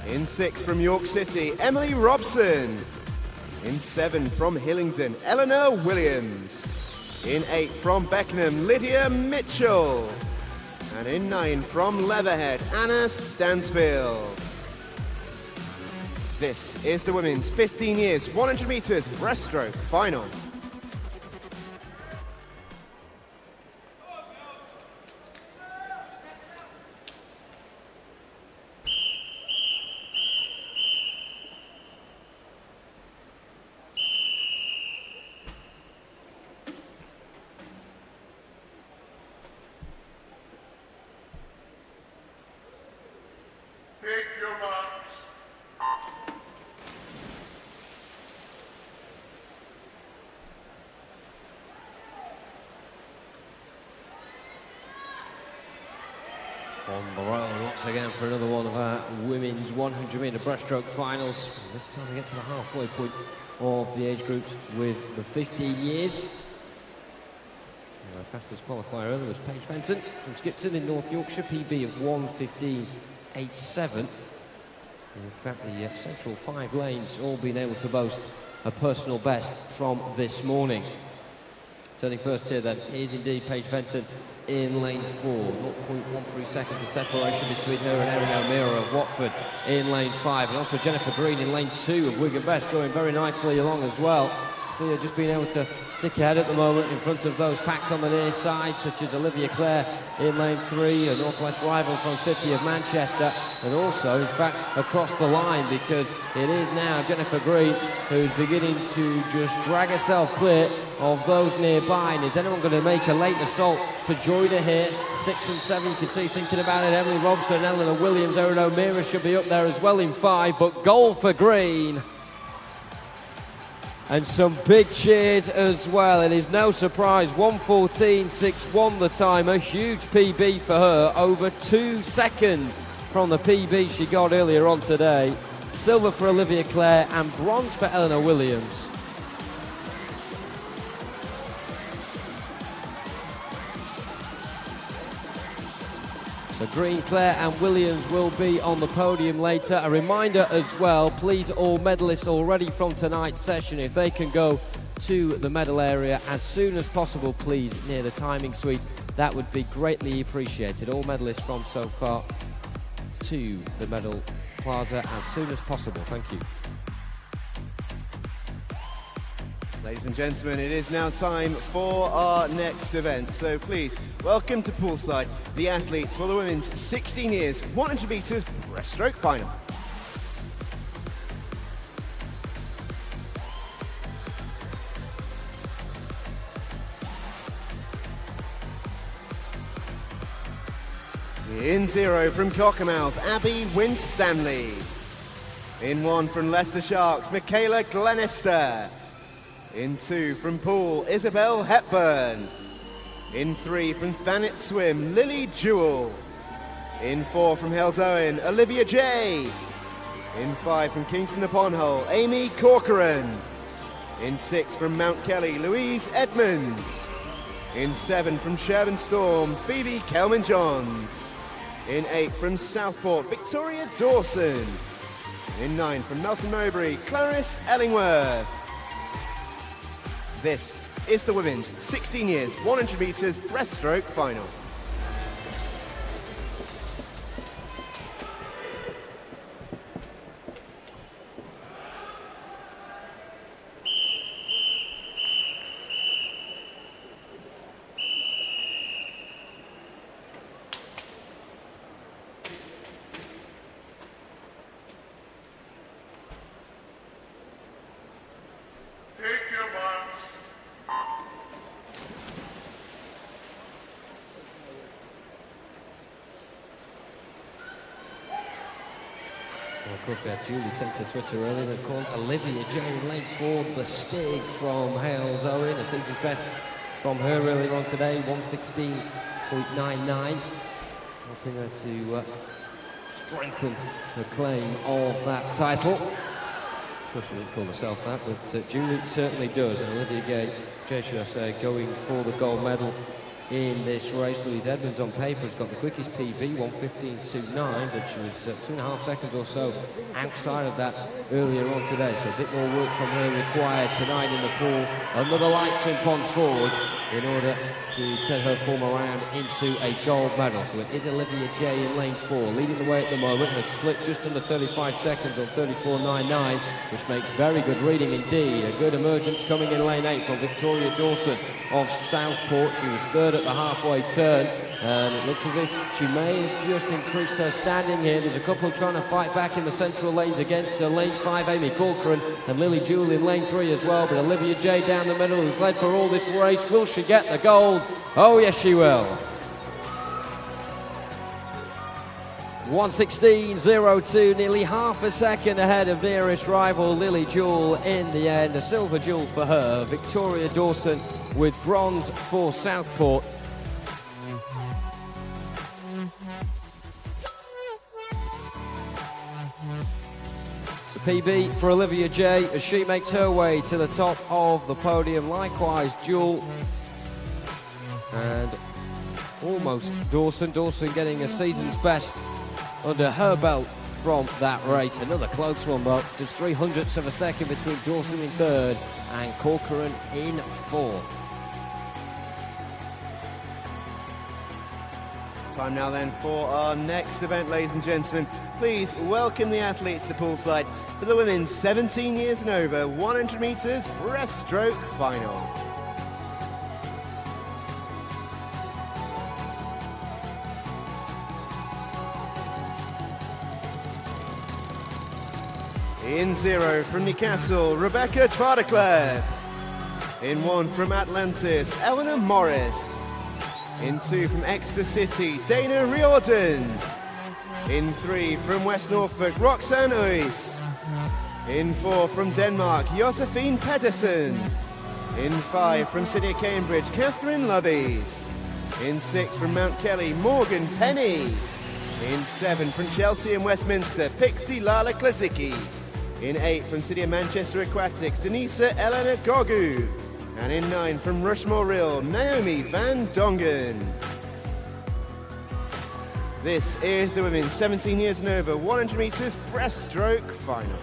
In 6 from York City, Emily Robson. In 7 from Hillingdon, Eleanor Williams. In 8 from Beckenham, Lydia Mitchell. And in 9 from Leatherhead, Anna Stansfield. This is the women's 15 years 100 metres breaststroke final. On the road once again for another one of our women's 100-metre breaststroke finals. This time we get to the halfway point of the age groups with the 15 years. Our fastest qualifier earlier was Paige Fenton from Skipton in North Yorkshire, PB of 1:15.87. In fact, the central 5 lanes all been able to boast a personal best from this morning. Turning first here then is indeed Paige Fenton in lane 4. 0.13 seconds of separation between her and Erin O'Meara of Watford in lane 5. And also Jennifer Green in lane 2 of Wigan Best going very nicely along as well. So you're just being able to stick ahead at the moment in front of those packs on the near side, such as Olivia Clare in lane 3, a Northwest rival from City of Manchester, and also, in fact, across the line, because it is now Jennifer Green who's beginning to just drag herself clear of those nearby. And is anyone going to make a late assault to join her here? 6 and 7, you can see thinking about it. Emily Robson, Eleanor Williams, Erin O'Meara should be up there as well in 5, but goal for Green. And some big cheers as well. It is no surprise, 1:14.61 the time, a huge PB for her, over 2 seconds from the PB she got earlier on today. Silver for Olivia Clare and bronze for Eleanor Williams. So Green, Clare and Williams will be on the podium later. A reminder as well, please all medalists already from tonight's session, if they can go to the medal area as soon as possible, please, near the timing suite, that would be greatly appreciated. All medalists from so far to the medal plaza as soon as possible. Thank you. Ladies and gentlemen, it is now time for our next event. So please, welcome to poolside the athletes for the women's 16 years 100 metres breaststroke final. In 0 from Cockermouth, Abby Winstanley. In 1 from Leicester Sharks, Michaela Glenister. In 2 from Poole, Isabel Hepburn. In 3 from Thanet Swim, Lily Jewell. In 4 from Hales Owen, Olivia J. In 5 from Kingston upon Hull, Amy Corcoran. In 6 from Mount Kelly, Louise Edmonds. In 7 from Sherburn Storm, Phoebe Kelman-Johns. In 8 from Southport, Victoria Dawson. In 9 from Melton Mowbray, Clarice Ellingworth. This is the women's 16 years 100 metres breaststroke final. Of course, we had Julie take to Twitter earlier and called Olivia J. late for the Stig from Hales Owen, a season's best from her earlier on today, 1:16.99. Helping her to strengthen the claim of that title. I'm sure she didn't call herself that, but Julie certainly does. And Olivia J, should I say, going for the gold medal in this race. Louise Edmonds on paper has got the quickest PB, 1:15.29, but she was 2.5 seconds or so outside of that earlier on today. So a bit more work from her required tonight in the pool. Another light St Pons forward in order to turn her form around into a gold medal. So it is Olivia J in lane 4, leading the way at the moment. Her split just under 35 seconds on 34.99, which makes very good reading indeed. A good emergence coming in lane 8 from Victoria Dawson of Southport. She was third at the halfway turn, and it looks as if she may have just increased her standing here. There's a couple trying to fight back in the central lanes against her. Lane 5, Amy Corcoran, and Lily Jewell in lane 3 as well, but Olivia J down the middle, who's led for all this race. Will she get the gold? Oh yes, she will. 1:16.02, nearly half a second ahead of nearest rival Lily Jewell in the end. A silver jewel for her. Victoria Dawson with bronze for Southport. It's a PB for Olivia J as she makes her way to the top of the podium. Likewise, Jewell and almost Dawson. Dawson getting a season's best under her belt from that race. Another close one, but just 0.03 of a second between Dawson in third and Corcoran in fourth. Time now then for our next event, ladies and gentlemen. Please welcome the athletes to the poolside for the women's 17 years and over 100 metres breaststroke final. In 0 from Newcastle, Rebecca Tradeclair. In 1 from Atlantis, Eleanor Morris. In 2 from Exeter City, Dana Riordan. In 3 from West Norfolk, Roxanne Uys. In 4 from Denmark, Josephine Pedersen. In 5 from Sydney Cambridge, Catherine Lovies. In 6 from Mount Kelly, Morgan Penny. In 7 from Chelsea and Westminster, Pixie Lala Klasicki. In 8 from City of Manchester Aquatics, Denisa Eleanor Gogu. And in 9 from Rushmore Rill, Naomi Van Dongen. This is the women's 17 years and over 100 metres breaststroke final.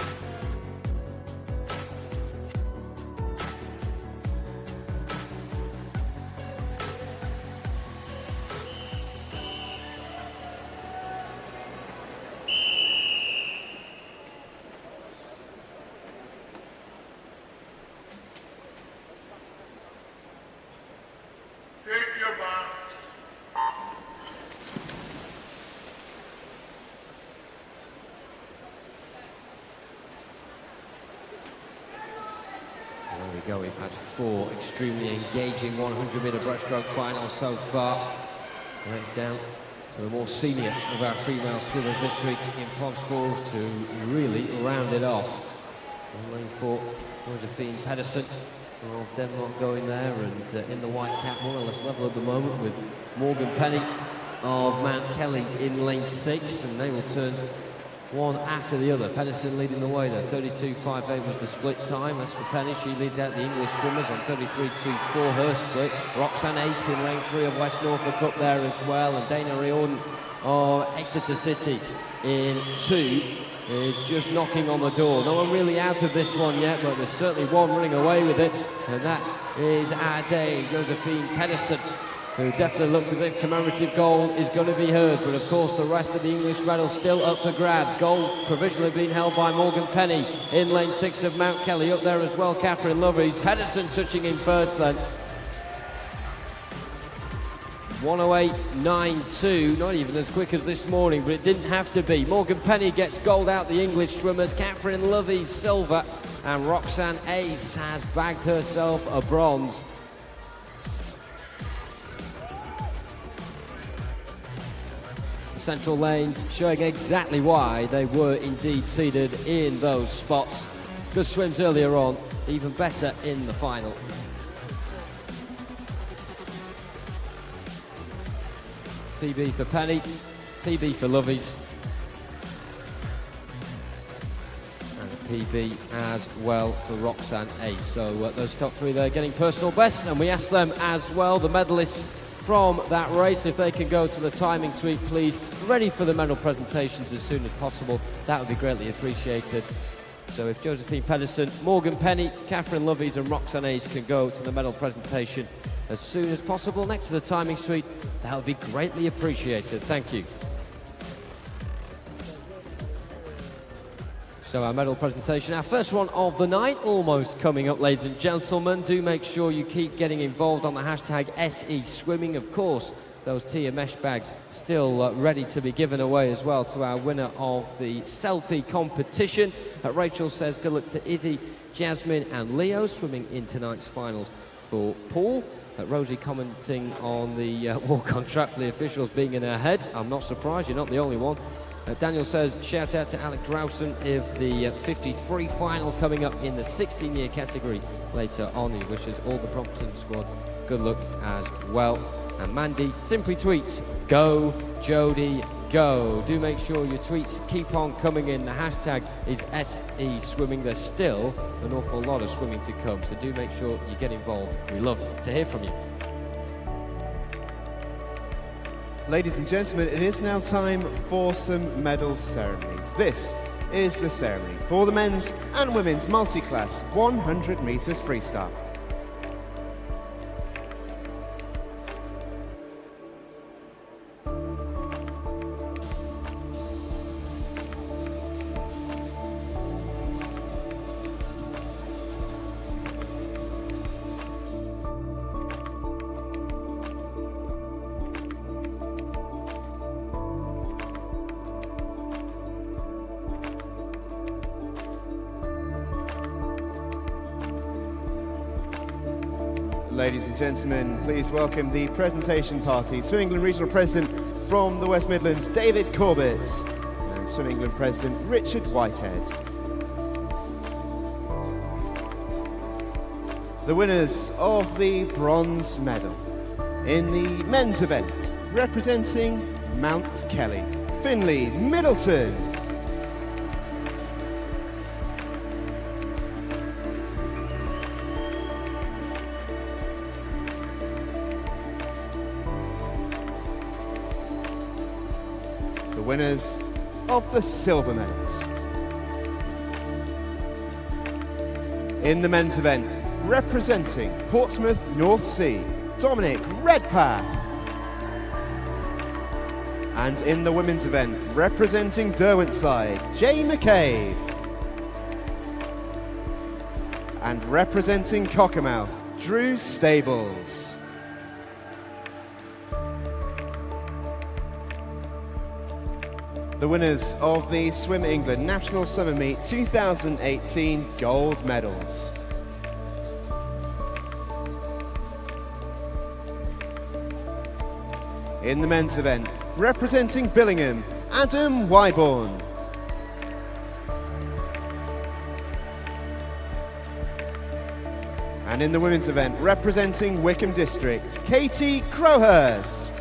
We've had 4 extremely engaging 100-metre breaststroke finals so far. Now it's down to the more senior of our female swimmers this week in Ponds Falls to really round it off. Lane 4, Josephine Pedersen of Denmark going there, and in the white cap, more or less level at the moment with Morgan Penny of Mount Kelly in lane 6, and they will turn one after the other. Pedersen leading the way there. 32.58 was the split time. As for Penny, she leads out the English swimmers on 33.24 her split. Roxanne Ace in lane 3 of West Norfolk up there as well, and Dana Riordan of Exeter City in 2 is just knocking on the door. No one really out of this one yet, but there's certainly one running away with it, and that is our Dane, Josephine Pedersen, who definitely looks as if commemorative gold is going to be hers. But of course the rest of the English medals still up for grabs. Gold provisionally being held by Morgan Penny in lane 6 of Mount Kelly. Up there as well, Catherine Lovey's. Pedersen touching in first then. 108.92, not even as quick as this morning, but it didn't have to be. Morgan Penny gets gold out the English swimmers. Catherine Lovey silver, and Roxanne Ace has bagged herself a bronze. Central lanes showing exactly why they were indeed seeded in those spots. Good swims earlier on, even better in the final. PB for Penny, PB for Loveys, and a PB as well for Roxanne Ace. So those top 3 there getting personal bests, and we asked them as well, the medalists from that race, if they can go to the timing suite, please, ready for the medal presentations as soon as possible. That would be greatly appreciated. So if Josephine Pedersen, Morgan Penny, Catherine Loveys and Roxanne Ace can go to the medal presentation as soon as possible next to the timing suite, that would be greatly appreciated. Thank you. So our medal presentation, our first one of the night, almost coming up, ladies and gentlemen. Do make sure you keep getting involved on the hashtag SE Swimming. Of course, those Tia mesh bags still ready to be given away as well to our winner of the selfie competition. Rachel says good luck to Izzy, Jasmine and Leo swimming in tonight's finals for Paul. Rosie commenting on the walk-on track for the officials being in her head. I'm not surprised, you're not the only one. Daniel says, shout out to Alec Drowson of the 53 final coming up in the 16-year category later on. He wishes all the Brompton squad good luck as well. And Mandy simply tweets, go Jodie, go. Do make sure your tweets keep on coming in. The hashtag is SE Swimming. There's still an awful lot of swimming to come, so do make sure you get involved. We love to hear from you. Ladies and gentlemen, it is now time for some medal ceremonies. This is the ceremony for the men's and women's multi-class 100 metres freestyle. Ladies and gentlemen, please welcome the presentation party. Swim England Regional President from the West Midlands, David Corbett, and Swim England President, Richard Whitehead. The winners of the bronze medal in the men's event, representing Mount Kelly, Finley Middleton. Winners of the silver medals. In the men's event, representing Portsmouth North Sea, Dominic Redpath. And in the women's event, representing Derwentside, Jay McCabe. And representing Cockermouth, Drew Stables. The winners of the Swim England National Summer Meet 2018 gold medals. In the men's event, representing Billingham, Adam Wyborn. And in the women's event, representing Wickham District, Katie Crowhurst.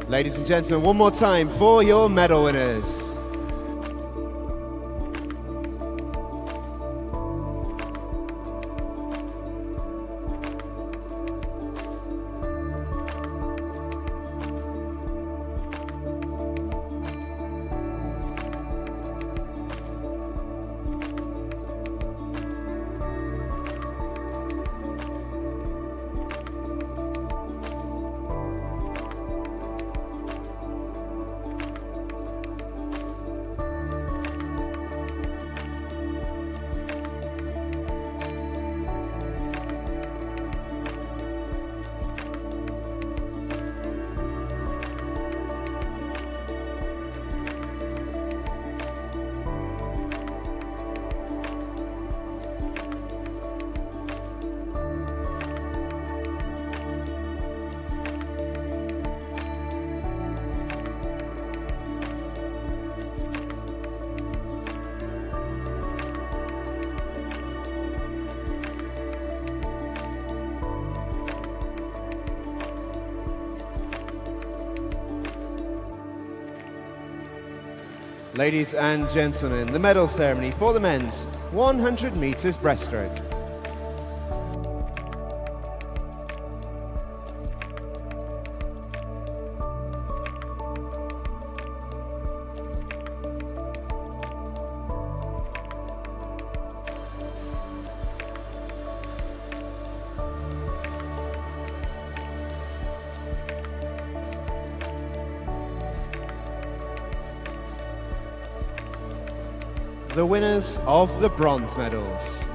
Ladies and gentlemen, one more time for your medal winners. Ladies and gentlemen, the medal ceremony for the men's 100 metres breaststroke. The winners of the bronze medals.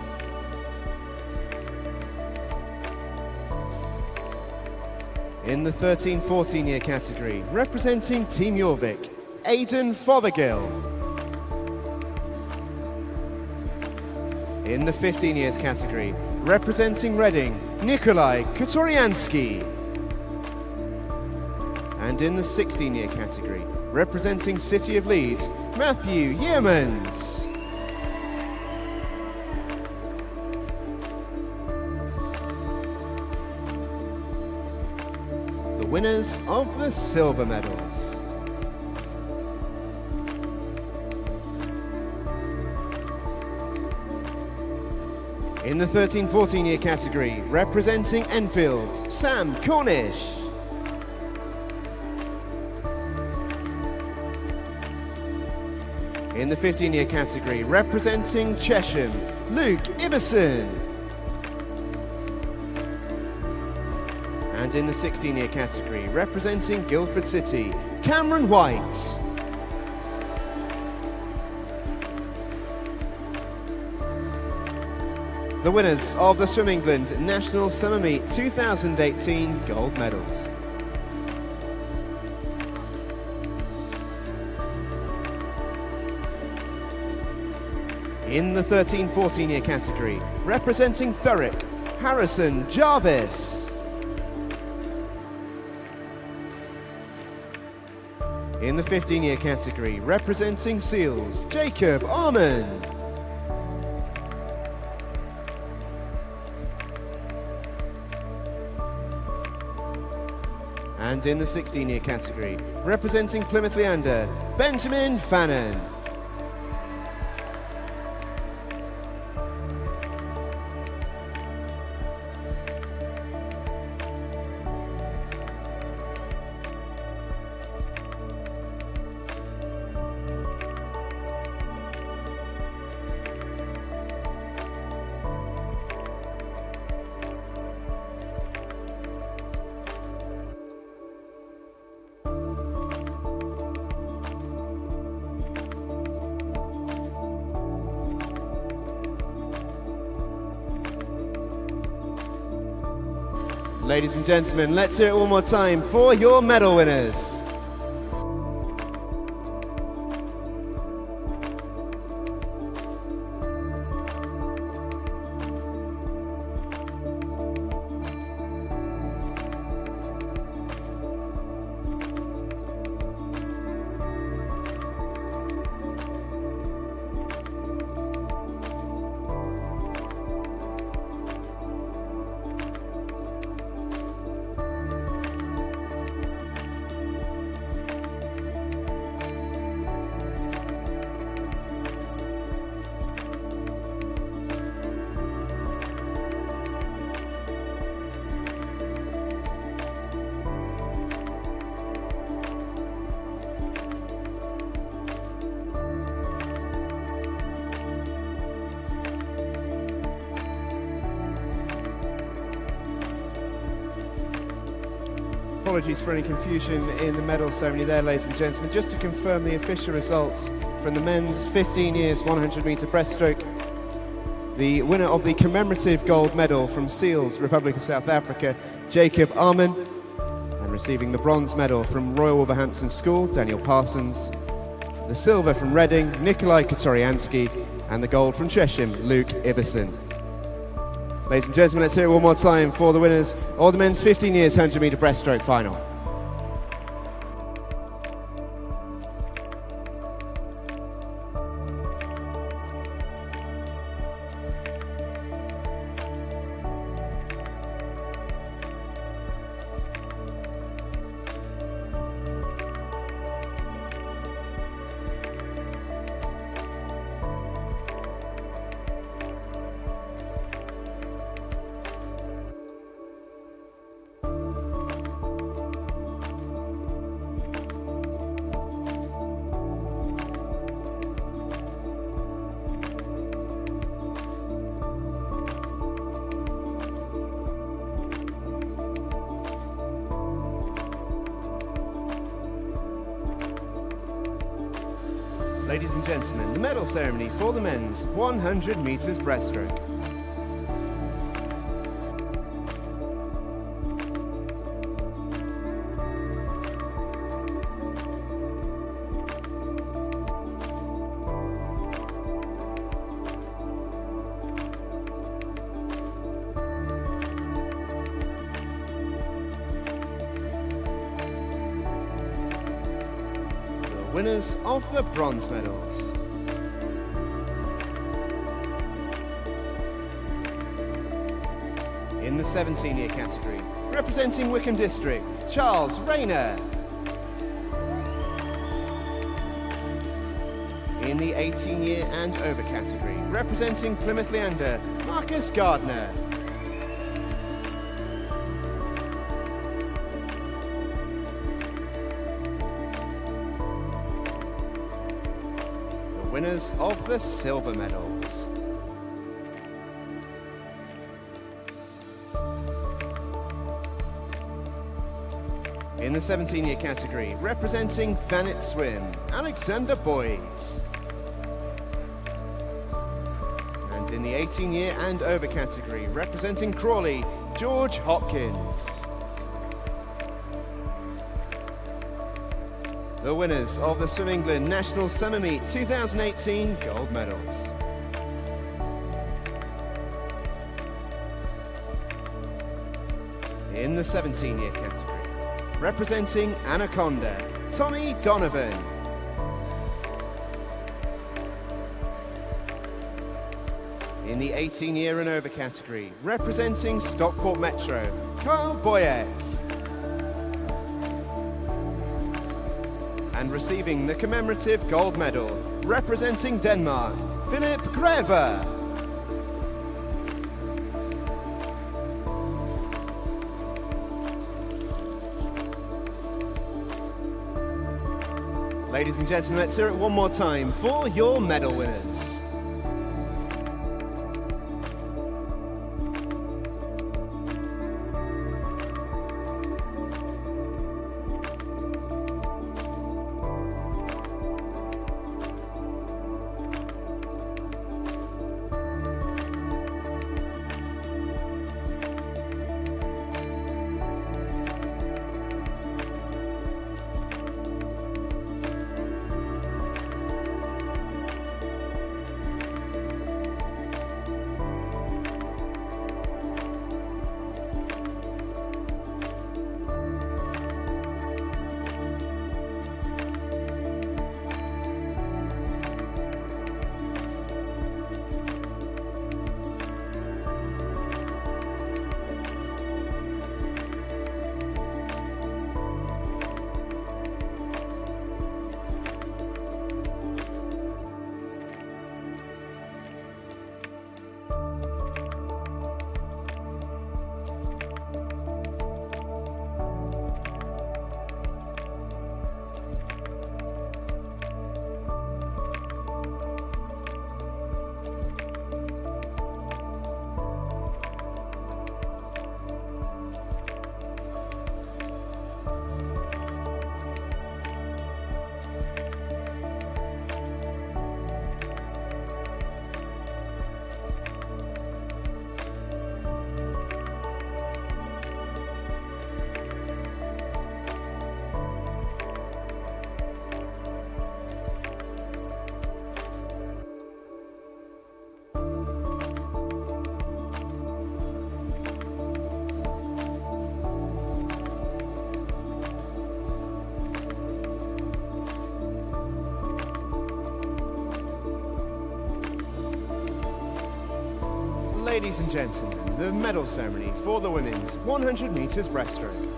In the 13-14 year category, representing Team Jorvik, Aidan Fothergill. In the 15 years category, representing Reading, Nikolai Kotoriansky. And in the 16 year category, representing City of Leeds, Matthew Yeomans. The winners of the silver medals. In the 13-14 year category, representing Enfield, Sam Cornish. In the 15 year category, representing Chesham, Luke Iverson. And in the 16 year category, representing Guildford City, Cameron White. The winners of the Swim England National Summer Meet 2018 gold medals. In the 13-14 year category, representing Thurrock, Harrison Jarvis. In the 15 year category, representing Seals, Jacob Armand. And in the 16 year category, representing Plymouth Leander, Benjamin Fannon. Ladies and gentlemen, let's hear it one more time for your medal winners. Apologies for any confusion in the medal ceremony there, ladies and gentlemen. Just to confirm the official results from the men's 15 years 100 metre breaststroke, the winner of the commemorative gold medal from Seals, Republic of South Africa, Jacob Arman, and receiving the bronze medal from Royal Wolverhampton School, Daniel Parsons, the silver from Reading, Nikolai Katoriansky, and the gold from Chesham, Luke Ibbison. Ladies and gentlemen, let's hear it one more time for the winners of the men's 15 years 100 metre breaststroke final. Ladies and gentlemen, the medal ceremony for the men's 100 metres breaststroke. Winners of the bronze medals. In the 17-year category, representing Wickham District, Charles Rayner. In the 18-year and over category, representing Plymouth Leander, Marcus Gardner. Winners of the silver medals. In the 17-year category, representing Thanet Swim, Alexander Boyd. And in the 18-year and over category, representing Crawley, George Hopkins. The winners of the Swim England National Summer Meet 2018 gold medals. In the 17-year category, representing Anaconda, Tommy Donovan. In the 18-year and over category, representing Stockport Metro, Carl Boyek. And receiving the commemorative gold medal, representing Denmark, Philip Greve. Ladies and gentlemen, let's hear it one more time for your medal winners. Ladies and gentlemen, the medal ceremony for the women's 100 metres breaststroke.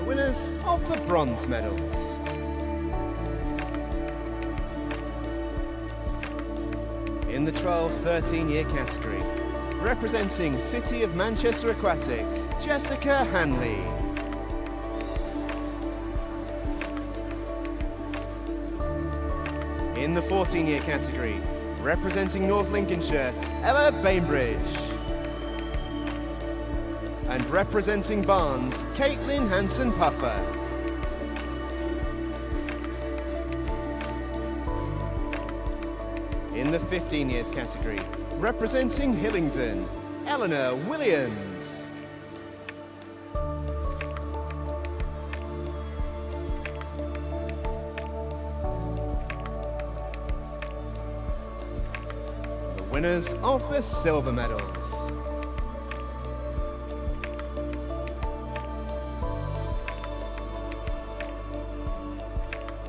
Winners of the bronze medals. In the 12-13 year category, representing City of Manchester Aquatics, Jessica Hanley. In the 14 year category, representing North Lincolnshire, Ella Bainbridge. And representing Barnes, Caitlin Hanson-Puffer. In the 15 years category, representing Hillingdon, Eleanor Williams. The winners of the silver medals.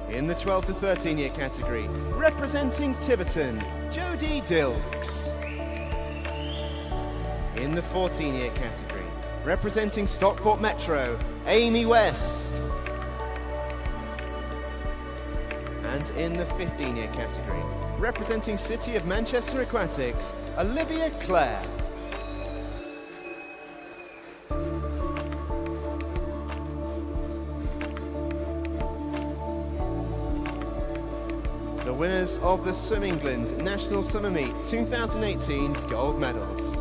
In the 12 to 13 year category, representing Tiverton, Jodie Dilks. In the 14 year category, representing Stockport Metro, Amy West. And in the 15 year category, representing City of Manchester Aquatics, Olivia Clare. The winners of the Swim England National Summer Meet 2018 gold medals.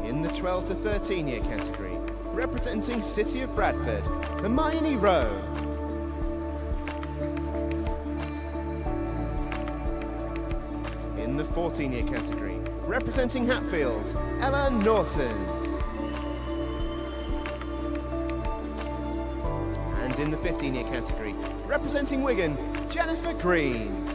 In the 12 to 13 year category, representing City of Bradford, Hermione Rowe. In the 14 year category, representing Hatfield, Ella Norton. And in the 15 year category, representing Wigan, Jennifer Green.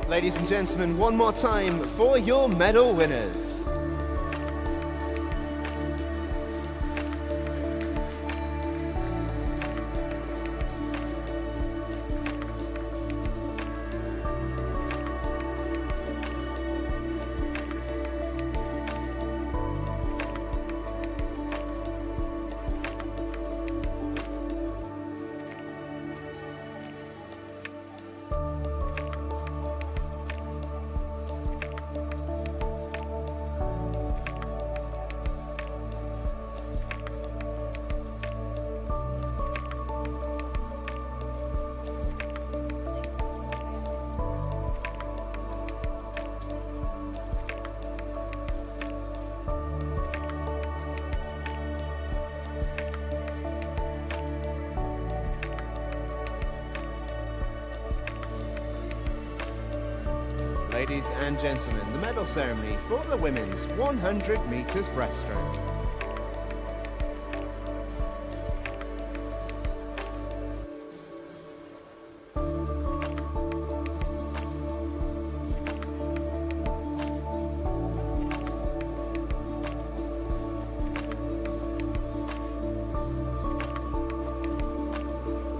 Ladies and gentlemen, one more time for your medal winners. Ladies and gentlemen, the medal ceremony for the women's 100 metres breaststroke.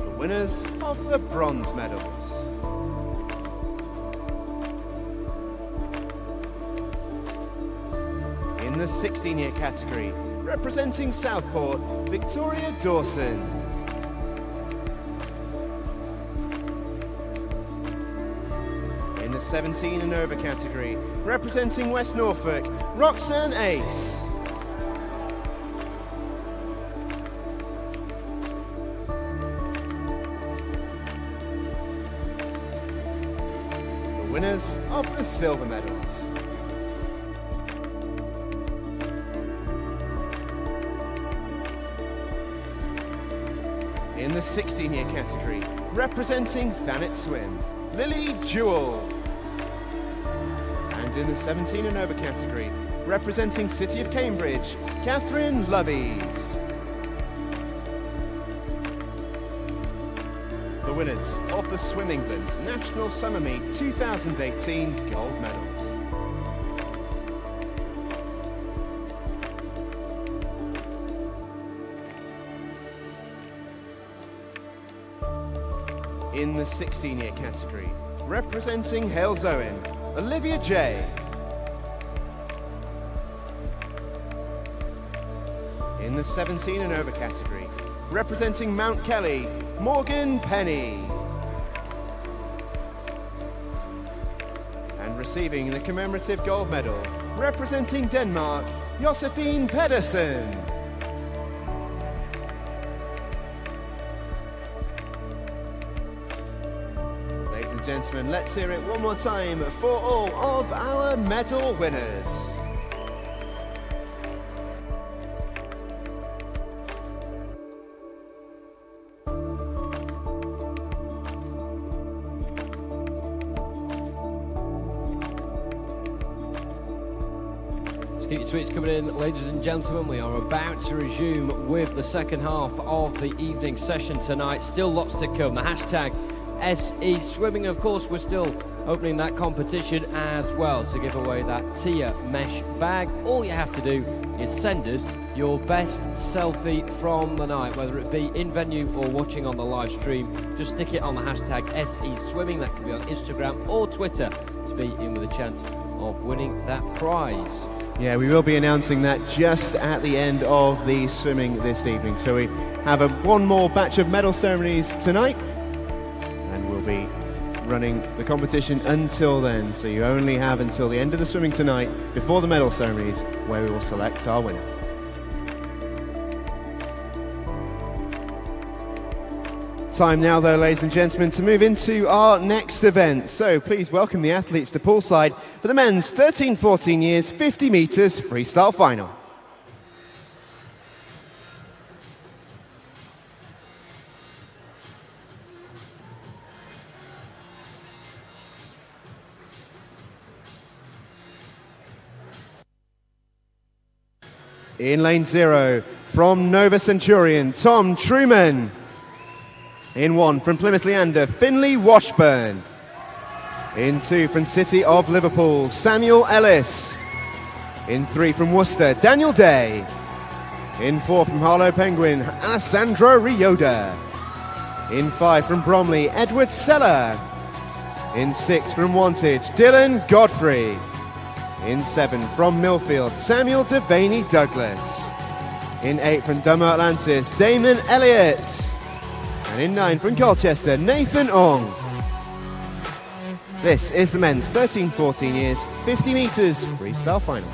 The winners of the bronze medals. In the 16 year category, representing Southport, Victoria Dawson. In the 17 and over category, representing West Norfolk, Roxanne Ace. The winners of the silver medals. In the 16-year category, representing Thanet Swim, Lily Jewell. And in the 17 and over category, representing City of Cambridge, Catherine Lovies. The winners of the Swim England National Summer Meet 2018 gold medals. In the 16-year category, representing Hales Owen, Olivia J. In the 17 and over category, representing Mount Kelly, Morgan Penny. And receiving the commemorative gold medal, representing Denmark, Josephine Pedersen. Ladies and gentlemen, let's hear it one more time for all of our medal winners. Keep your tweets coming in, ladies and gentlemen. We are about to resume with the second half of the evening session tonight. Still lots to come. The hashtag SE Swimming, of course, we're still opening that competition as well to give away that Tia mesh bag. All you have to do is send us your best selfie from the night, whether it be in venue or watching on the live stream. Just stick it on the hashtag SE Swimming. That can be on Instagram or Twitter to be in with a chance of winning that prize. Yeah, we will be announcing that just at the end of the swimming this evening. So we have one more batch of medal ceremonies tonight, and we'll be running the competition until then. So you only have until the end of the swimming tonight, before the medal ceremonies, where we will select our winner. Time now, though, ladies and gentlemen, to move into our next event. So please welcome the athletes to poolside for the men's 13-14 years 50 metres freestyle final. In lane 0, from Nova Centurion, Tom Truman. In 1, from Plymouth Leander, Finley Washburn. In 2, from City of Liverpool, Samuel Ellis. In 3, from Worcester, Daniel Day. In 4, from Harlow Penguin, Alessandro Rioda. In 5, from Bromley, Edward Seller. In 6, from Wantage, Dylan Godfrey. In 7, from Millfield, Samuel Devaney Douglas. In 8, from Dummer Atlantis, Damon Elliott. And in 9, from Colchester, Nathan Ong. This is the men's 13-14 years 50 metres freestyle final.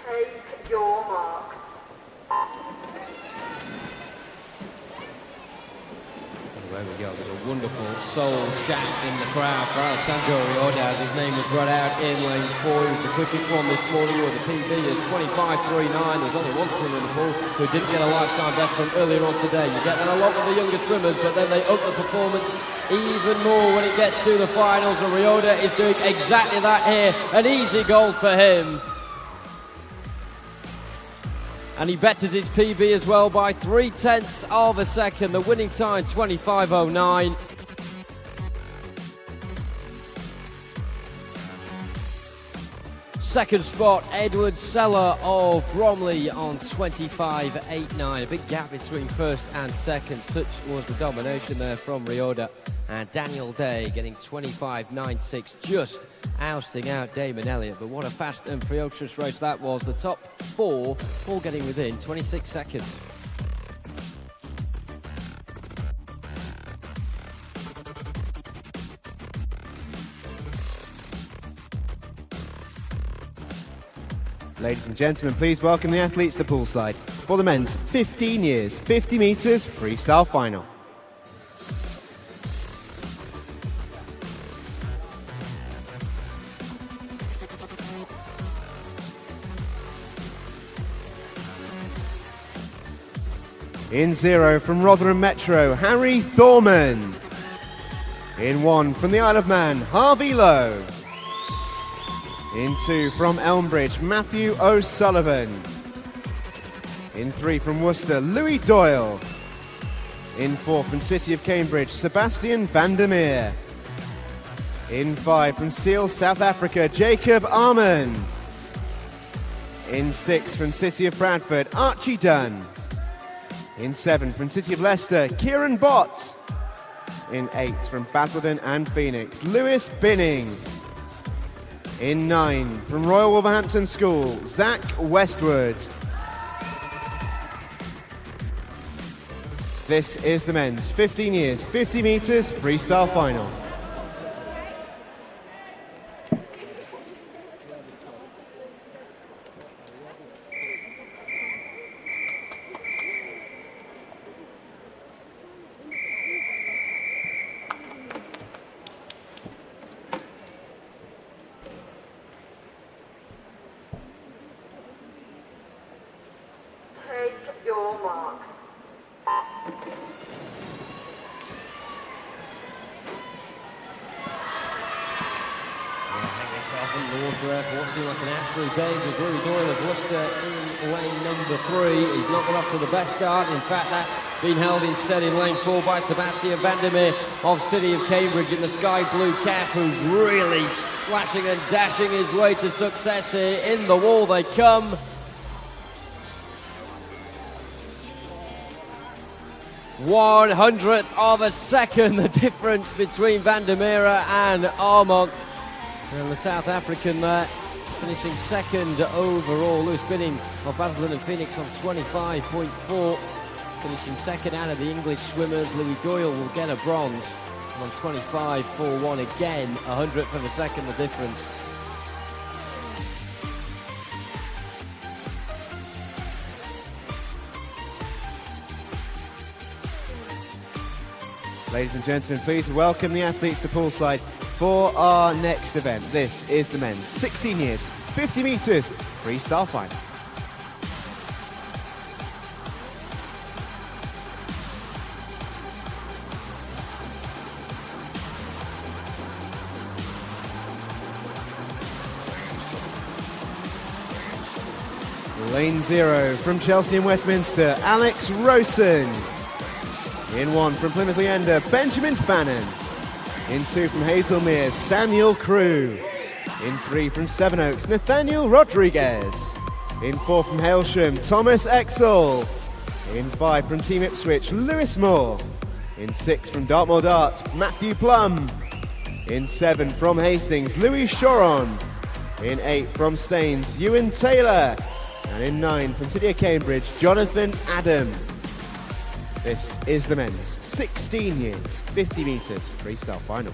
Take your mark. There we go. There's a wonderful soul shout in the crowd for Alessandro Rioda as his name was read out in lane 4. He was the quickest one this morning with a PB of 25.39. There's only one swimmer in the pool who didn't get a lifetime best from earlier on today. You get that a lot with the younger swimmers, but then they up the performance even more when it gets to the finals. And Rioda is doing exactly that here. An easy gold for him. And he betters his PB as well by 0.3 of a second. The winning time, 25.09. Second spot, Edward Seller of Bromley on 25.89. A big gap between first and second. Such was the domination there from Rioda. And Daniel Day getting 25.96, just ousting out Damon Elliott. But what a fast and ferocious race that was. The top 4 all getting within 26 seconds. Ladies and gentlemen, please welcome the athletes to poolside for the men's 15 years, 50 metres freestyle final. In 0 from Rotherham Metro, Harry Thorman. In 1 from the Isle of Man, Harvey Lowe. In 2 from Elmbridge, Matthew O'Sullivan. In 3 from Worcester, Louis Doyle. In 4 from City of Cambridge, Sebastian Vandermeer. In 5 from Seal, South Africa, Jacob Arman. In 6 from City of Bradford, Archie Dunn. In 7 from City of Leicester, Kieran Bott. In 8 from Basildon and Phoenix, Lewis Binning. In 9 from Royal Wolverhampton School, Zach Westwood. This is the men's 15 years, 50 metres freestyle final. Your marks. Hang himself in the water there for what seemed like an absolute dangerous Louis Doyle of Worcester in lane number 3. He's not got off to the best start. In fact, that's been held instead in lane 4 by Sebastian Vandermeer of City of Cambridge in the sky blue cap, who's really splashing and dashing his way to success here. In the wall they come. 100th of a second, the difference between Vandermeer and Armand. And the South African there finishing second overall. Lewis Binning of Basildon and Phoenix on 25.4. Finishing second out of the English swimmers. Louis Doyle will get a bronze on 25.41 again. 100th of a second, the difference. Ladies and gentlemen, please welcome the athletes to poolside for our next event. This is the men's 16 years, 50 metres freestyle final. Lane 0 from Chelsea and Westminster, Alex Rosen. In 1 from Plymouth Leander, Benjamin Fannin. In 2 from Hazelmere, Samuel Crew. In 3 from Sevenoaks, Nathaniel Rodriguez. In 4 from Hailsham, Thomas Exel. In 5 from Team Ipswich, Lewis Moore. In 6 from Dartmoor Darts, Matthew Plum. In 7 from Hastings, Louis Choron. In 8 from Staines, Ewan Taylor. And in 9 from City of Cambridge, Jonathan Adam. This is the men's 16 years, 50 metres freestyle final.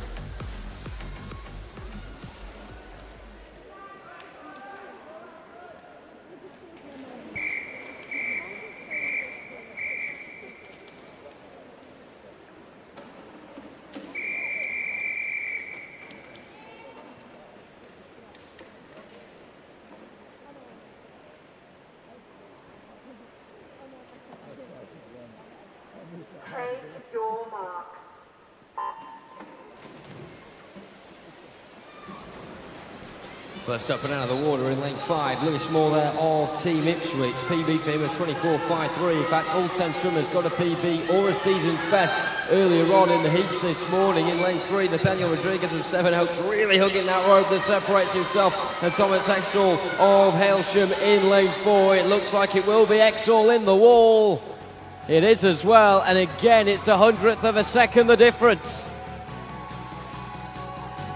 Take your marks. First up and out of the water in lane 5, Lewis Moore there of Team Ipswich. PB for him of 24.53. In fact, all 10 swimmers got a PB or a season's best earlier on in the heats this morning. In lane 3, Nathaniel Rodriguez of Sevenoaks really hugging that rope that separates himself and Thomas Exel of Hailsham in lane 4. It looks like it will be Exel in the wall. It is as well, and again it's 100th of a second the difference.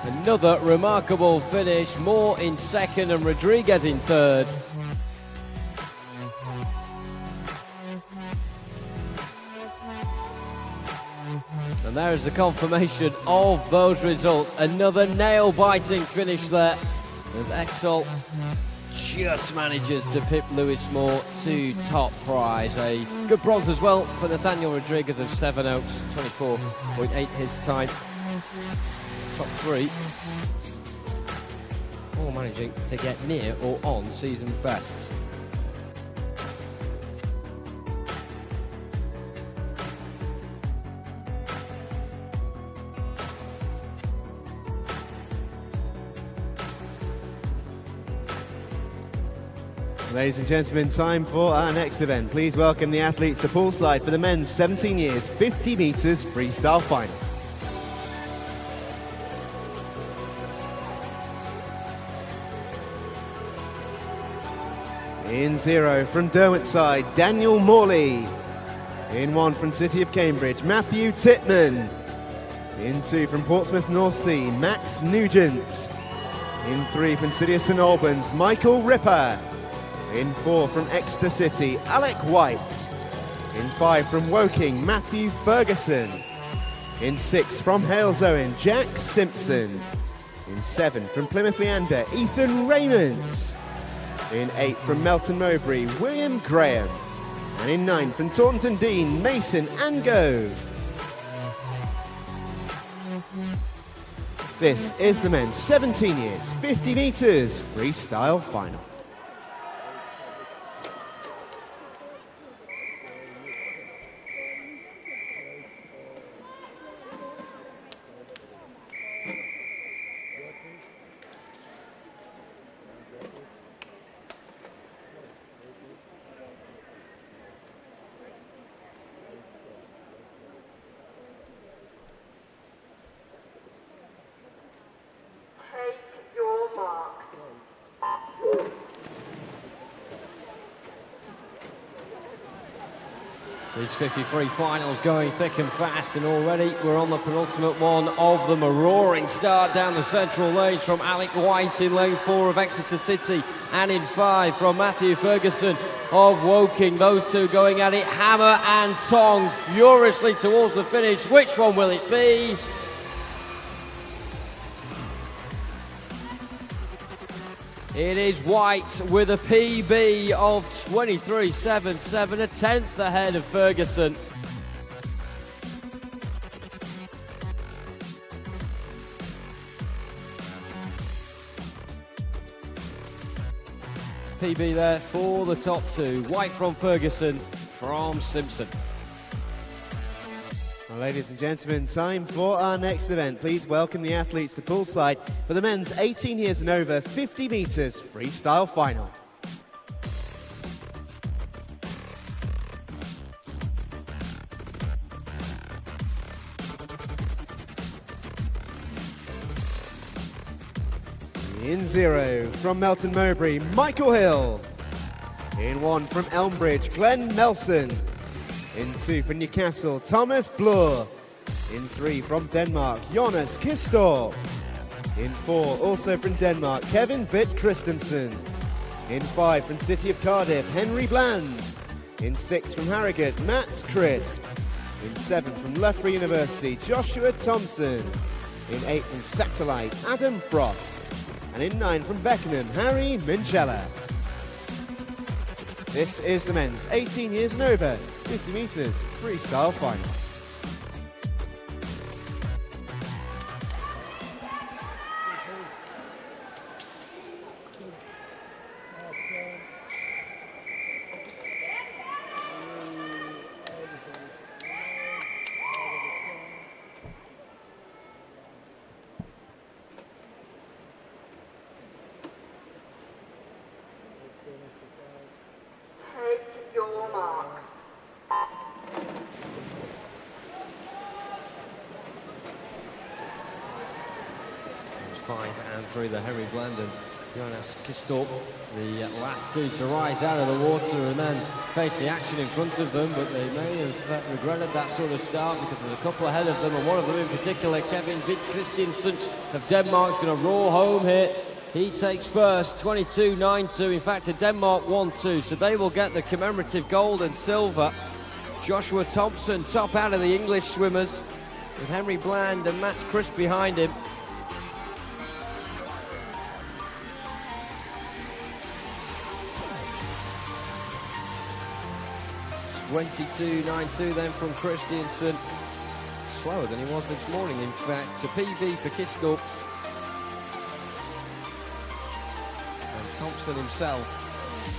Another remarkable finish, Moore in second and Rodriguez in third. And there is the confirmation of those results. Another nail-biting finish there as Exel just manages to pip Lewis Moore to top prize. A good bronze as well for Nathaniel Rodriguez of Seven Oaks, 24.8 his time. Top three, all managing to get near or on season's bests. Ladies and gentlemen, time for our next event. Please welcome the athletes to poolside for the men's 17 years 50 metres freestyle final. In 0 from Derwent side, Daniel Morley. In 1 from City of Cambridge, Matthew Titman. In 2 from Portsmouth North Sea, Max Nugent. In 3 from City of St Albans, Michael Ripper. In 4 from Exeter City, Alec White. In 5 from Woking, Matthew Ferguson. In 6 from Halesowen, Jack Simpson. In 7 from Plymouth Leander, Ethan Raymond. In 8 from Melton Mowbray, William Graham. And in 9 from Taunton Dean, Mason Angove. This is the men's 17 years, 50 metres freestyle final. Take your marks. These 53 finals going thick and fast, and already we're on the penultimate one of them. A roaring start down the central lanes from Alec White in lane 4 of Exeter City, and in 5 from Matthew Ferguson of Woking. Those two going at it hammer and tong furiously towards the finish. Which one will it be? It is White with a PB of 23.77, a tenth ahead of Ferguson. PB there for the top two. White from Ferguson, from Simpson. Well, ladies and gentlemen, time for our next event. Please welcome the athletes to poolside for the men's 18 years and over 50 metres freestyle final. In 0 from Melton Mowbray, Michael Hill. In 1 from Elmbridge, Glenn Nelson. In 2 from Newcastle, Thomas Bloor. In 3 from Denmark, Jonas Kistor. In 4, also from Denmark, Kevin Vitt Christensen. In 5 from City of Cardiff, Henry Bland. In 6 from Harrogate, Matt Crisp. In 7 from Loughborough University, Joshua Thompson. In 8 from Satellite, Adam Frost. And in 9 from Beckenham, Harry Minchella. This is the men's 18 years and over 50 metres freestyle final. Take your marks. 5 and 3, the Henry Bland and Jonas Kistorp, the last two to rise out of the water and then face the action in front of them, but they may have regretted that sort of start because there's a couple ahead of them, and one of them in particular, Kevin Vitt Christensen of Denmark, is going to roar home here. He takes first, 22.92. In fact, Denmark 1-2, so they will get the commemorative gold and silver. Joshua Thompson top out of the English swimmers with Henry Bland and Matt Crisp behind him. 22.92 then from Christiansen. Slower than he was this morning, in fact. To PB for Kistel. And Thompson himself,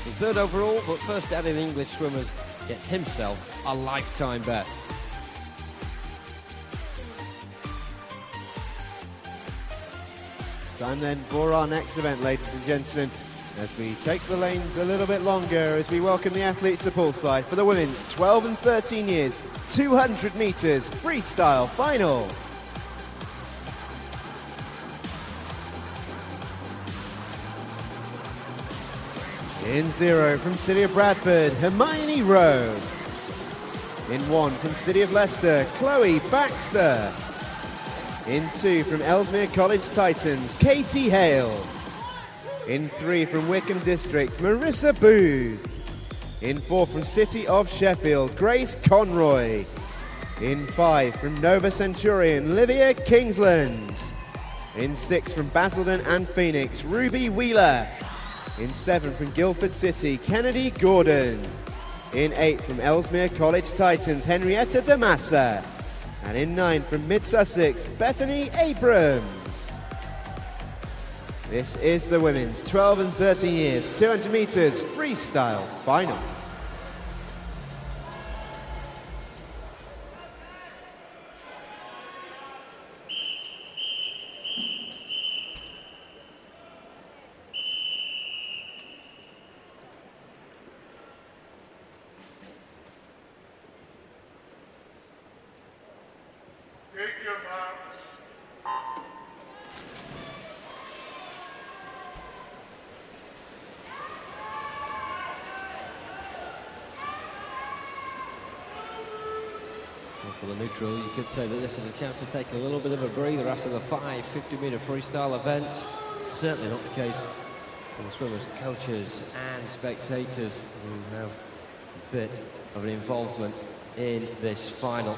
the third overall, but first out of the English swimmers, gets himself a lifetime best. Time then for our next event, ladies and gentlemen, as we take the lanes a little bit longer as we welcome the athletes to poolside for the women's 12 and 13 years 200 metres freestyle final. In 0 from City of Bradford, Hermione Rowe. In 1 from City of Leicester, Chloe Baxter. In 2 from Ellesmere College Titans, Katie Hale. In 3 from Wickham District, Marissa Booth. In 4 from City of Sheffield, Grace Conroy. In 5 from Nova Centurion, Livia Kingsland. In 6 from Basildon and Phoenix, Ruby Wheeler. In 7 from Guildford City, Kennedy Gordon. In 8 from Ellesmere College Titans, Henrietta Damassa. And in 9 from Mid-Sussex, Bethany Abrams. This is the women's 12 and 13 years 200 metres freestyle final. For the neutral, you could say that this is a chance to take a little bit of a breather after the 5 50-metre freestyle events. Certainly not the case for the swimmers, coaches and spectators who have a bit of an involvement in this final.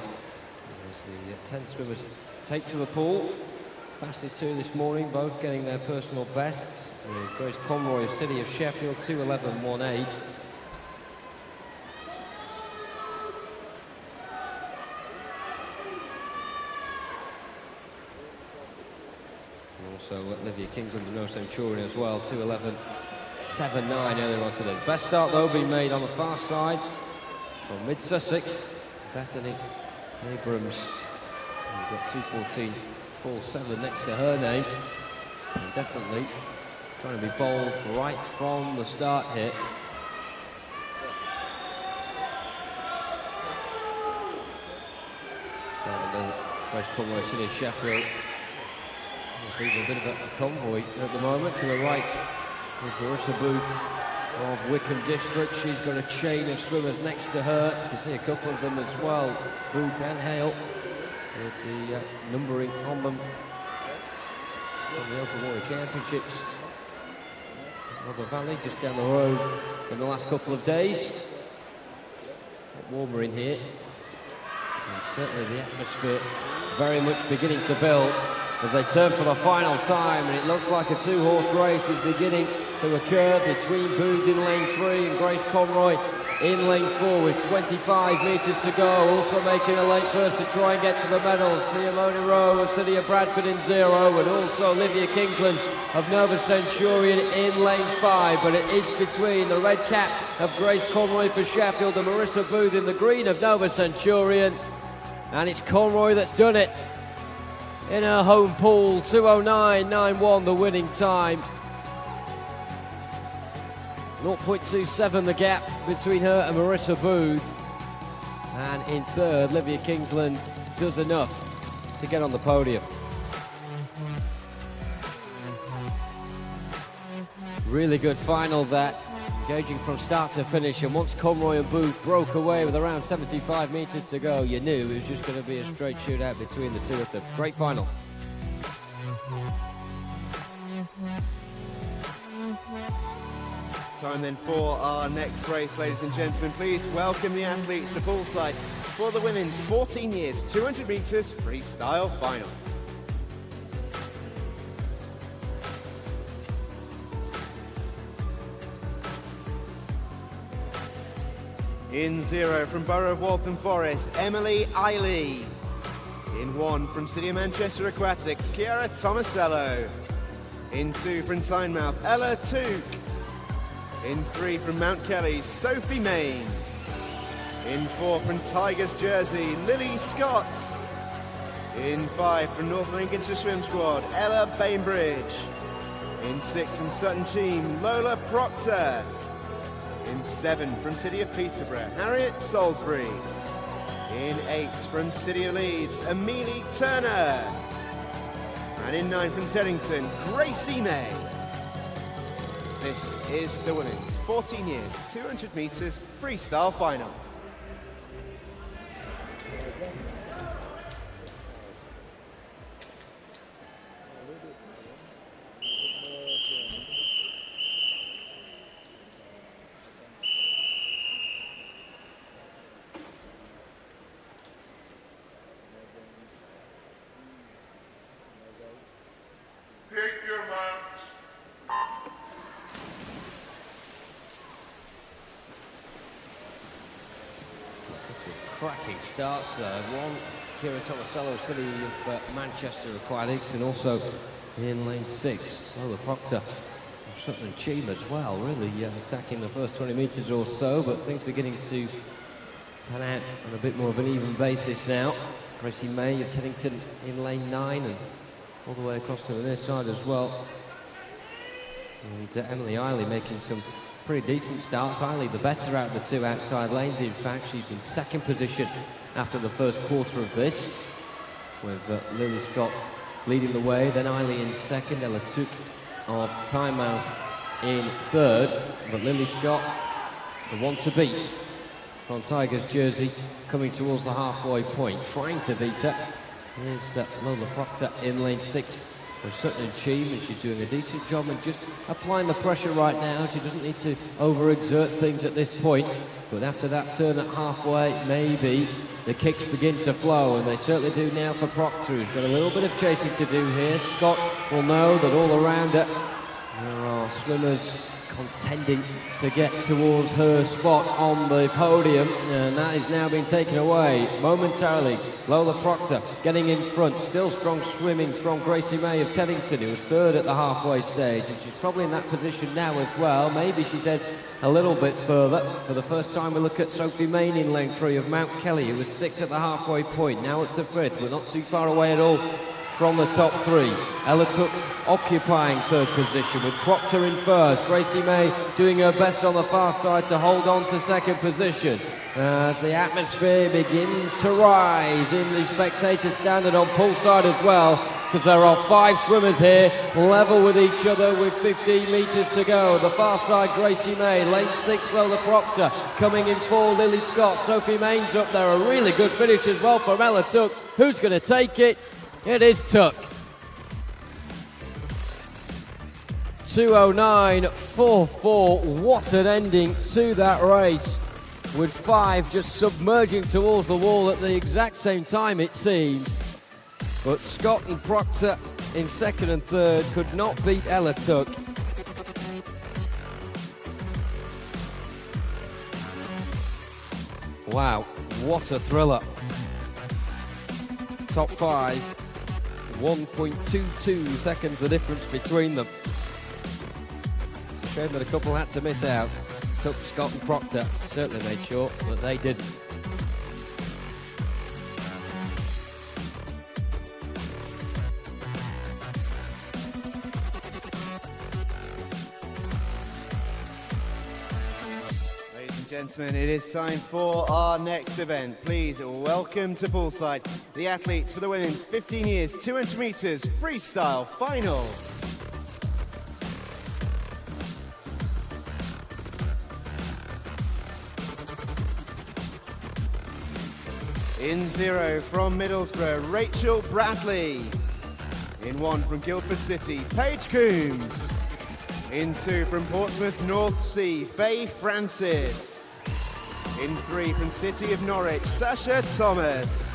As the 10 swimmers take to the pool. Fastest 2 this morning, both getting their personal bests. With Grace Conroy of City of Sheffield, 2:11.18. Also Olivia Kingsland of Nova Centurion as well, 2:11.79 earlier on today. Best start though being made on the far side from Mid-Sussex, Bethany Abrams. We've got 2:14.47 next to her name. And definitely trying to be bold right from the start here. Down Grace Conroy, City of Sheffield. Leaving a bit of a convoy at the moment. To her right is Marissa Booth of Wickham District. She's got a chain of swimmers next to her. You can see a couple of them as well, Booth and Hale, with the numbering on them from the Open Water Championships. Rother Valley just down the road in the last couple of days. A bit warmer in here. And certainly the atmosphere very much beginning to build as they turn for the final time, and it looks like a 2-horse race is beginning to occur between Booth in lane 3 and Grace Conroy in lane 4 with 25 metres to go. Also making a late burst to try and get to the medals, Hermione Rowe of City of Bradford in 0, and also Olivia Kingsland of Nova Centurion in lane 5, but it is between the red cap of Grace Conroy for Sheffield and Marissa Booth in the green of Nova Centurion, and it's Conroy that's done it in her home pool. 2:09.91 the winning time. 0.27 the gap between her and Marissa Booth. And in third, Olivia Kingsland does enough to get on the podium. Really good final that, engaging from start to finish, and once Conroy and Booth broke away with around 75 metres to go, you knew it was just going to be a straight shootout between the two of them. Great final. Time then for our next race, ladies and gentlemen. Please welcome the athletes to poolside for the women's 14 years 200 metres freestyle final. In 0 from Borough of Waltham Forest, Emily Eiley. In 1 from City of Manchester Aquatics, Chiara Tomasello. In 2 from Tynemouth, Ella Took. In 3 from Mount Kelly, Sophie Main. In 4 from Tigers Jersey, Lily Scott. In 5 from North Lincolnshire Swim Squad, Ella Bainbridge. In 6 from Sutton Cheam, Lola Proctor. In 7 from City of Peterborough, Harriet Salisbury. In 8 from City of Leeds, Amelie Turner. And in 9 from Teddington, Gracie May. This is the women's 14 years, 200 metres freestyle final. Take your marks. Cracking starts there. One, Chiara Tomasello, City of Manchester Aquatics, and also in lane 6, Lola Proctor of Sutton Cheam as well, really attacking the first 20 metres or so, but things beginning to pan out on a bit more of an even basis now. Gracie May of Teddington in lane 9 and all the way across to the near side as well. And Emily Eiley making some pretty decent starts. Eiley the better out of the two outside lanes. In fact, she's in second position after the first quarter of this, with Lily Scott leading the way, then Eiley in second, Ella Took of Tynemouth in third, but Lily Scott, the one to beat from Tigers Jersey, coming towards the halfway point. Trying to beat her is Lola Proctor in lane 6 for Sutton Cheam, and she's doing a decent job and just applying the pressure right now. She doesn't need to overexert things at this point, but after that turn at halfway, maybe the kicks begin to flow, and they certainly do now for Proctor, who's got a little bit of chasing to do here. Scott will know that all around her there are swimmers contending to get towards her spot on the podium, and that is now being taken away momentarily. Lola Proctor getting in front, still strong swimming from Gracie May of Teddington, who was third at the halfway stage, and she's probably in that position now as well. Maybe she's head a little bit further. For the first time we look at Sophie Main in lane 3 of Mount Kelly, who was 6th at the halfway point, now up to 5th. We're not too far away at all from the top 3. Ella Took occupying third position with Proctor in first. Gracie May doing her best on the far side to hold on to second position as the atmosphere begins to rise in the spectator standard on poolside as well, because there are 5 swimmers here level with each other with 15 metres to go. The far side, Gracie May, lane 6, Lola Proctor, coming in 4, Lily Scott. Sophie Main's up there, a really good finish as well from Ella Took. Who's going to take it? It is Took. 2:09.44. What an ending to that race, with 5 just submerging towards the wall at the exact same time, it seems. But Scott and Proctor in second and third could not beat Ella Took. Wow, what a thriller. Top 5, 1.22 seconds the difference between them. It's a shame that a couple had to miss out. Took, Scott and Proctor certainly made sure that they didn't. Gentlemen, it is time for our next event. Please welcome to poolside the athletes for the women's 15 years 200 metres freestyle final. In 0 from Middlesbrough, Rachel Bradley. In 1 from Guildford City, Paige Coombs. In 2 from Portsmouth North Sea, Faye Francis. In 3 from City of Norwich, Sasha Thomas.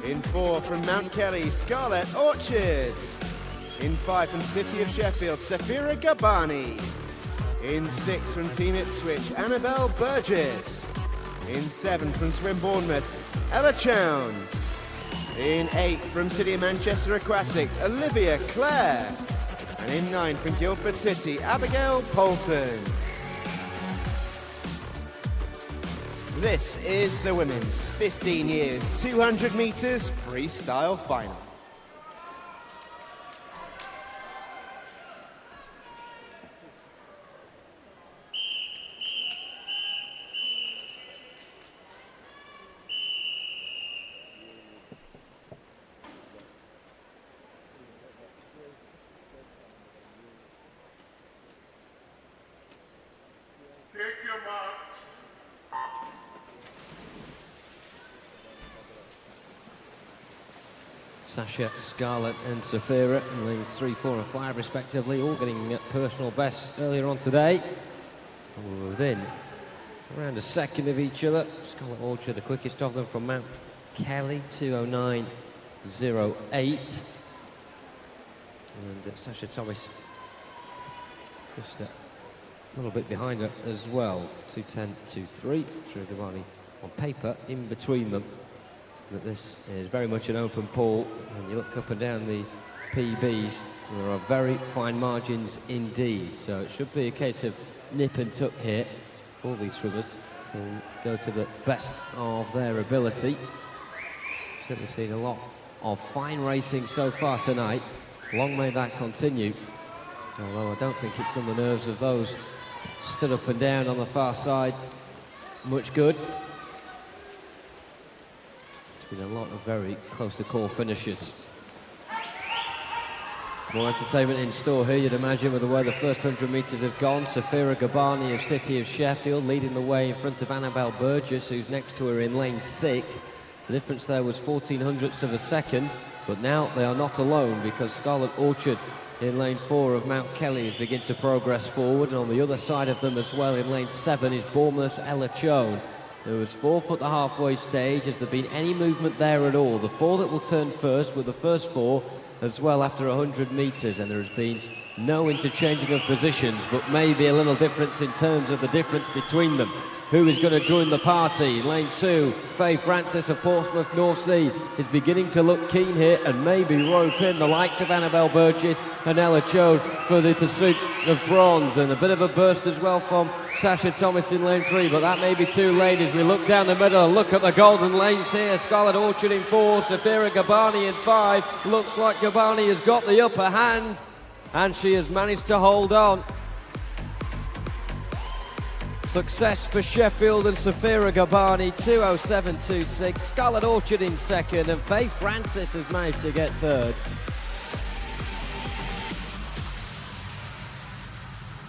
In 4 from Mount Kelly, Scarlett Orchard. In 5 from City of Sheffield, Safira Gabani. In 6 from Team Ipswich, Annabelle Burgess. In 7 from Swim Bournemouth, Ella Chown. In 8 from City of Manchester Aquatics, Olivia Clare. And in 9 from Guildford City, Abigail Poulton. This is the women's 15 years, 200 metres freestyle final. Take your mark. Sasha, Scarlett and Safira in lanes 3, 4 and 5 respectively, all getting personal bests earlier on today. And we're within around a second of each other. Scarlett Orchard, the quickest of them from Mount Kelly, 2:09.08. And Sasha Thomas just a little bit behind her as well, 2:10.23. Through Gabani on paper in between them. But this is very much an open pool. When you look up and down the PBs, there are very fine margins indeed. So it should be a case of nip and tuck here. All these swimmers can go to the best of their ability. Certainly seen a lot of fine racing so far tonight. Long may that continue. Although I don't think it's done the nerves of those stood up and down on the far side much good. Been a lot of very close to call finishes. More entertainment in store here, you'd imagine, with the way the first 100 metres have gone. Safira Gabani of City of Sheffield leading the way in front of Annabelle Burgess, who's next to her in lane 6. The difference there was 1400ths of a second, but now they are not alone because Scarlett Orchard in lane 4 of Mount Kelly is beginning to progress forward, and on the other side of them as well in lane 7 is Bournemouth's Ella Choan, who is 4th at the halfway stage. Has there been any movement there at all? The 4 that will turn first with the first 4 as well after 100 metres, and there has been no interchanging of positions, but maybe a little difference in terms of the difference between them. Who is going to join the party? Lane 2, Faye Francis of Portsmouth North Sea is beginning to look keen here and maybe rope in the likes of Annabelle Burgess and Ella Choan for the pursuit of bronze. And a bit of a burst as well from Sasha Thomas in lane 3, but that may be too late as we look down the middle. Look at the golden lanes here. Scarlett Orchard in 4, Safira Gabani in 5. Looks like Gabani has got the upper hand, and she has managed to hold on. Success for Sheffield and Safira Gabani, 2:07.26. Scarlett Orchard in second, and Faye Francis has managed to get third.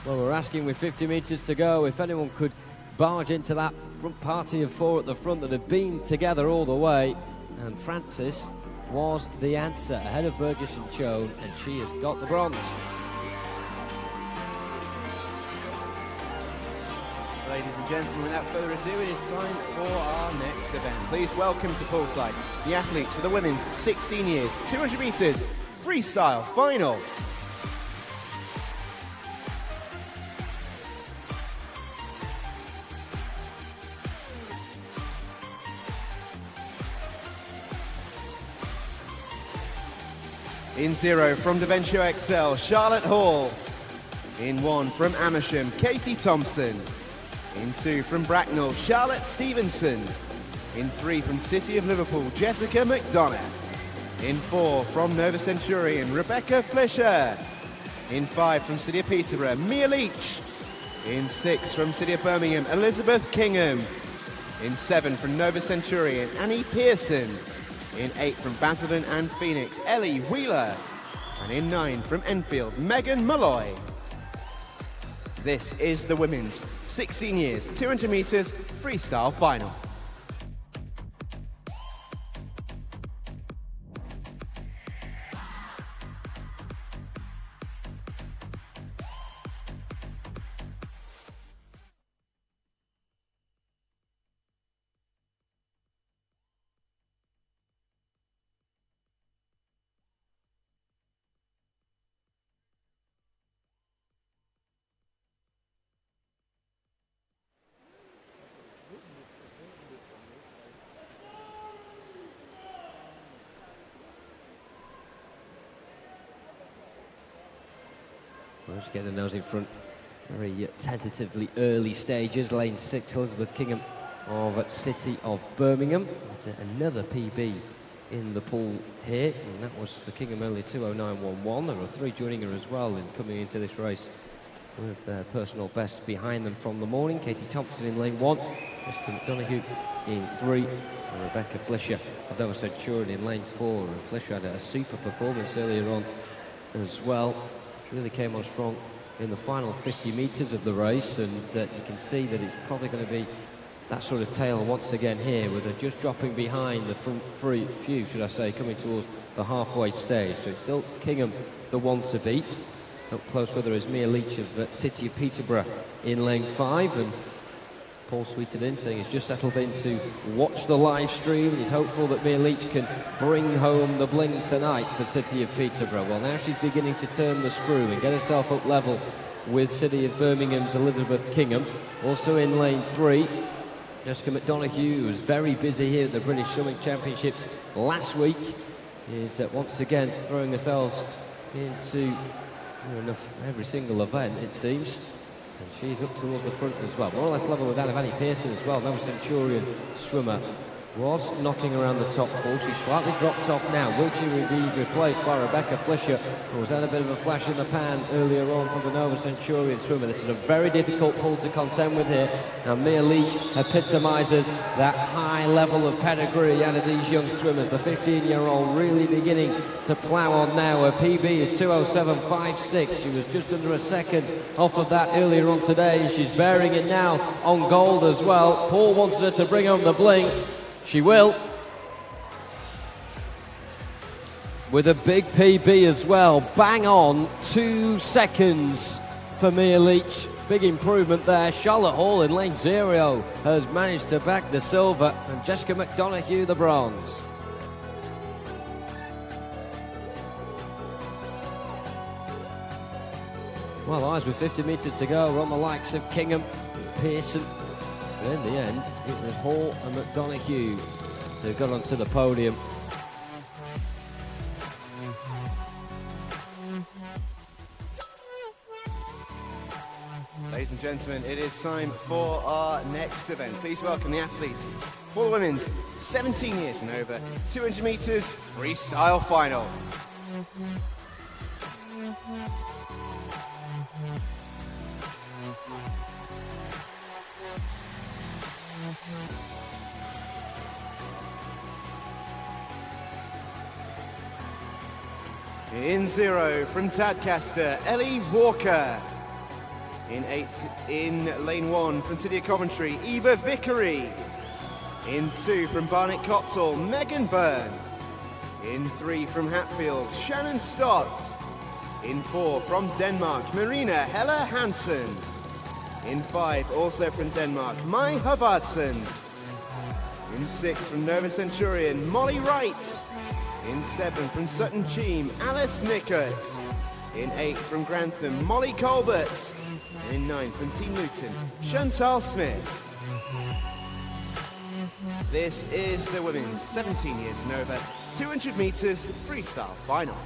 Well, we're asking with 50 metres to go if anyone could barge into that front party of 4 at the front that had been together all the way, and Francis was the answer, ahead of Burgess and Choan, and she has got the bronze. Ladies and gentlemen, without further ado, it is time for our next event. Please welcome to poolside the athletes for the women's 16 years, 200 metres freestyle final. In 0 from Devonshire XL, Charlotte Hall. In 1 from Amersham, Katie Thompson. In 2 from Bracknell, Charlotte Stevenson. In 3 from City of Liverpool, Jessica McDonough. In 4 from Nova Centurion, Rebecca Fleischer. In 5 from City of Peterborough, Mia Leach. In 6 from City of Birmingham, Elizabeth Kingham. In 7 from Nova Centurion, Annie Pearson. In 8 from Basildon and Phoenix, Ellie Wheeler. And in 9 from Enfield, Megan Malloy. This is the women's 16 years, 200 metres freestyle final. Once you get the nose in front, very tentatively early stages. Lane 6, Elizabeth Kingham of City of Birmingham. It's another PB in the pool here, and that was for Kingham only 2:09.11. There are 3 joining her as well in coming into this race with their personal best behind them from the morning. Katie Thompson in lane 1, Jessica McDonoghue in 3, and Rebecca Flisher of Nova Centurion in lane 4. And Flisher had a super performance earlier on as well, which really came on strong in the final 50 metres of the race, and you can see that it's probably going to be that sort of tail once again here, with her just dropping behind the front few, should I say, coming towards the halfway stage. So it's still Kingham the one to beat. Up close with her is Mia Leach of City of Peterborough in lane 5, and Paul tweeted in saying he's just settled in to watch the live stream. He's hopeful that Mia Leach can bring home the bling tonight for City of Peterborough. Well, now she's beginning to turn the screw and get herself up level with City of Birmingham's Elizabeth Kingham. Also in lane 3, Jessica McDonoghue, who was very busy here at the British Swimming Championships last week, is once again throwing herself into every single event, it seems. And she's up towards the front as well. More or less level with that of Annie Pearson as well. Nova Centurion swimmer was knocking around the top 4. She's slightly dropped off now. Will she be replaced by Rebecca Flisher, who was had a bit of a flash in the pan earlier on from the Nova Centurion swimmer? This is a very difficult pool to contend with here. Now Mia Leach epitomises that high level of pedigree out of these young swimmers. The 15-year-old really beginning to plough on now. Her PB is 2:07.56. She was just under a second off of that earlier on today. She's bearing it now on gold as well. Paul wants her to bring home the bling. She will, with a big PB as well. Bang on 2 seconds for Mia Leach. Big improvement there. Charlotte Hall in lane 0 has managed to back the silver, and Jessica McDonoghue the bronze. Well, eyes with 50 metres to go. We're on the likes of Kingham, Pearson. And in the end, it was Hall and McDonoghue who got onto the podium. Ladies and gentlemen, it is time for our next event. Please welcome the athletes for the women's 17 years and over 200 metres freestyle final. In 0 from Tadcaster, Ellie Walker. In 8, in lane 1 from City of Coventry, Eva Vickery. In 2 from Barnet Copsall, Megan Byrne. In 3 from Hatfield, Shannon Stott. In 4 from Denmark, Marina Hella Hansen. In 5, also from Denmark, Mai Havardsen. In 6 from Nova Centurion, Molly Wright. In 7 from Sutton Cheam, Alice Nickert. In 8 from Grantham, Molly Colbert. And in 9 from Team Luton, Chantal Smith. This is the women's 17 years and over 200 metres freestyle final.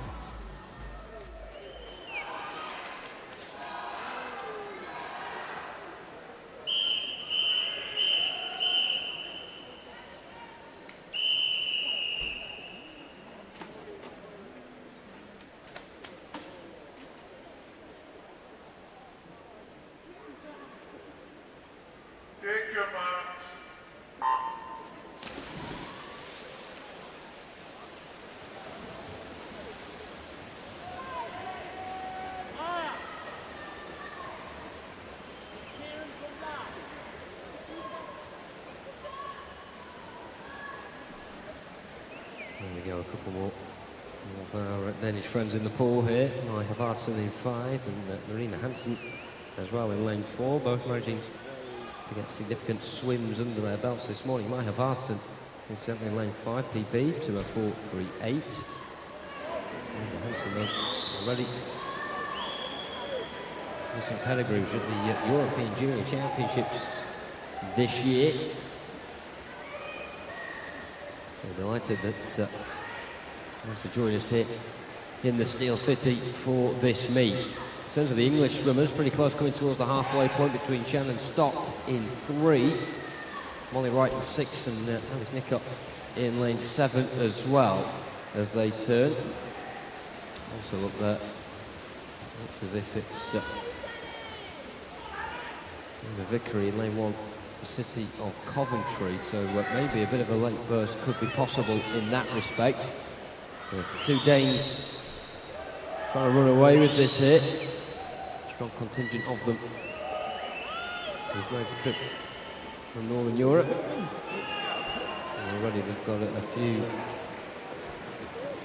Take your marks. There we go, a couple more of our Danish friends in the pool here. Mai Havardsen in 5 and Marina Hansen as well in lane 4, both managing to get significant swims under their belts this morning. Mai Havardsen is certainly in lane 5, PB to a 4:38. Marina Hansen though already with some pedigrees at the European Junior Championships this year. I'm delighted that wants to join us here in the Steel City for this meet. terms of the English swimmers, pretty close coming towards the halfway point between Shannon Stott in 3, Molly Wright in 6, and Alice Nickott in lane 7 as well as they turn. Also look there, looks as if it's the Vickery in lane 1, the City of Coventry, so maybe a bit of a late burst could be possible in that respect. There's the two Danes trying to run away with this here. Strong contingent of them who've made the trip from Northern Europe. And already they've got a few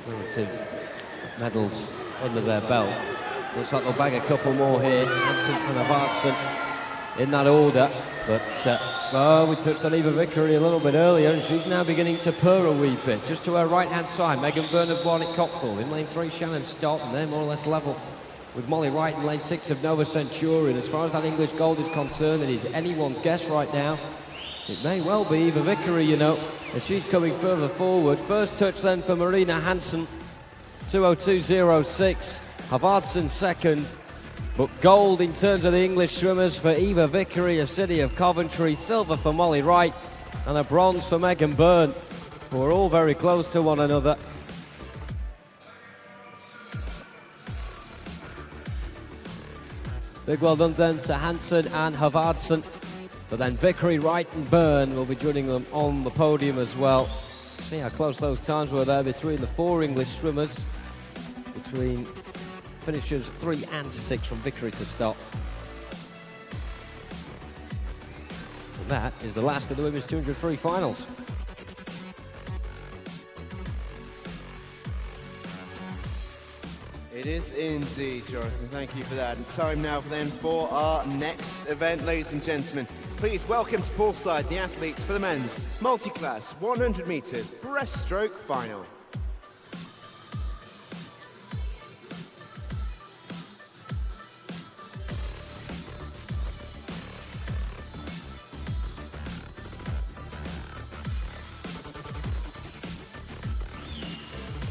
relative medals under their belt. Looks like they'll bag a couple more here. Hansen and Avardsen in that order. But we touched on Eva Vickery a little bit earlier, and she's now beginning to purr a wee bit. Just to her right-hand side, Megan Byrne of Barnet Cockfield. In lane 3, Shannon Stott, and they're more or less level with Molly Wright in lane 6 of Nova Centurion. As far as that English gold is concerned, it is anyone's guess right now. It may well be Eva Vickery, you know, as she's coming further forward. First touch then for Marina Hansen, 2:02.06. Havardsen second, but gold in terms of the English swimmers for Eva Vickery of City of Coventry, silver for Molly Wright, and a bronze for Megan Byrne, who are all very close to one another. Big well done then to Hansen and Havardsen. But then Vickery, Wright and Byrne will be joining them on the podium as well. See how close those times were there between the 4 English swimmers, between finishers 3 and 6 from Vickery to Stott. And that is the last of the women's 200 free finals. It is indeed, Jonathan. Thank you for that. And time now for our next event, ladies and gentlemen. Please welcome to poolside the athletes for the men's multi-class 100 metres breaststroke final.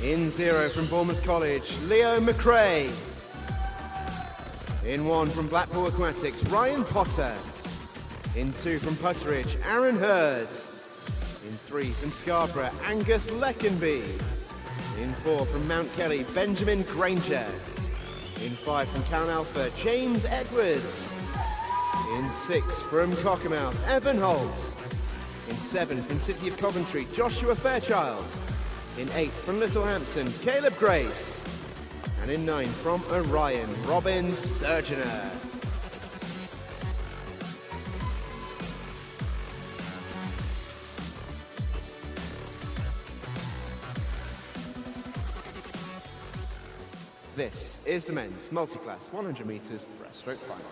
In 0 from Bournemouth College, Leo McRae. In 1 from Blackpool Aquatics, Ryan Potter. In 2 from Putteridge, Aaron Hurd. In 3 from Scarborough, Angus Leckenby. In 4 from Mount Kelly, Benjamin Granger. In 5 from Callan Alpha, James Edwards. In 6 from Cockermouth, Evan Holt. In 7 from City of Coventry, Joshua Fairchild. In 8 from Littlehampton, Caleb Grace. And in 9 from Orion, Robin Surgener. This is the men's multi-class 100 metres breaststroke final.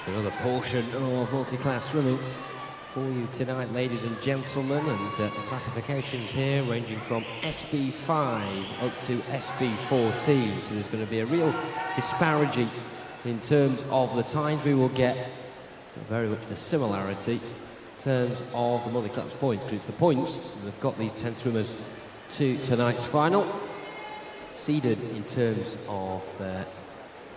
Another portion of multi-class swimming for you tonight, ladies and gentlemen, and the classifications here ranging from SB5 up to SB14, so there's going to be a real disparity in terms of the times we will get, very much a similarity in terms of the multi-class points, because it's the points that have got these 10 swimmers to tonight's final, seeded in terms of their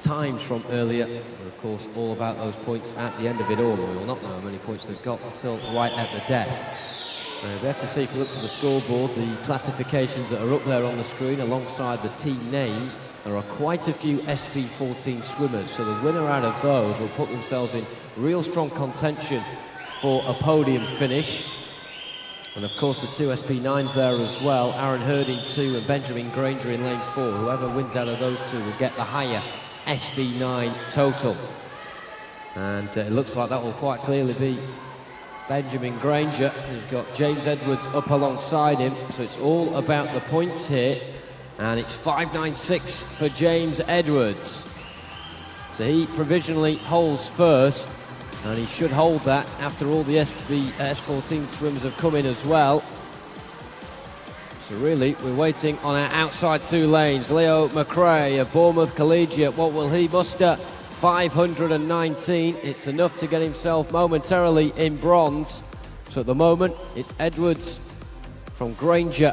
times from earlier. We're of course all about those points at the end of it all. We will not know how many points they've got until right at the death. We have to see, if we look to the scoreboard, the classifications that are up there on the screen alongside the team names. There are quite a few SB14 swimmers, so the winner out of those will put themselves in real strong contention for a podium finish. And of course the 2 SB9s there as well, Aaron Hurd in 2 and Benjamin Granger in lane 4. Whoever wins out of those two will get the higher SB9 total. And it looks like that will quite clearly be Benjamin Granger, who's got James Edwards up alongside him. So it's all about the points here. And it's 5.96 for James Edwards. So he provisionally holds first, and he should hold that after all the S14 swimmers have come in as well. So really, we're waiting on our outside two lanes. Leo McRae of Bournemouth Collegiate, what will he muster? 519. It's enough to get himself momentarily in bronze. So at the moment, it's Edwards from Granger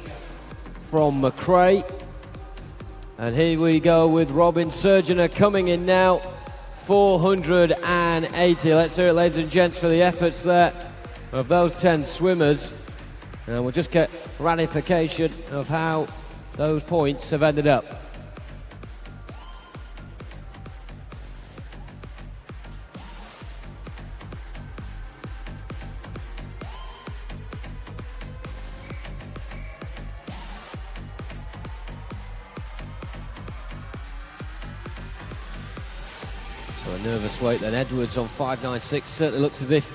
from McRae. And here we go with Robin Surgener coming in now. 480. Let's hear it, ladies and gents, for the efforts there of those 10 swimmers. And we'll just get ratification of how those points have ended up. So a nervous wait then. Edwards on 5.96. Certainly looks as if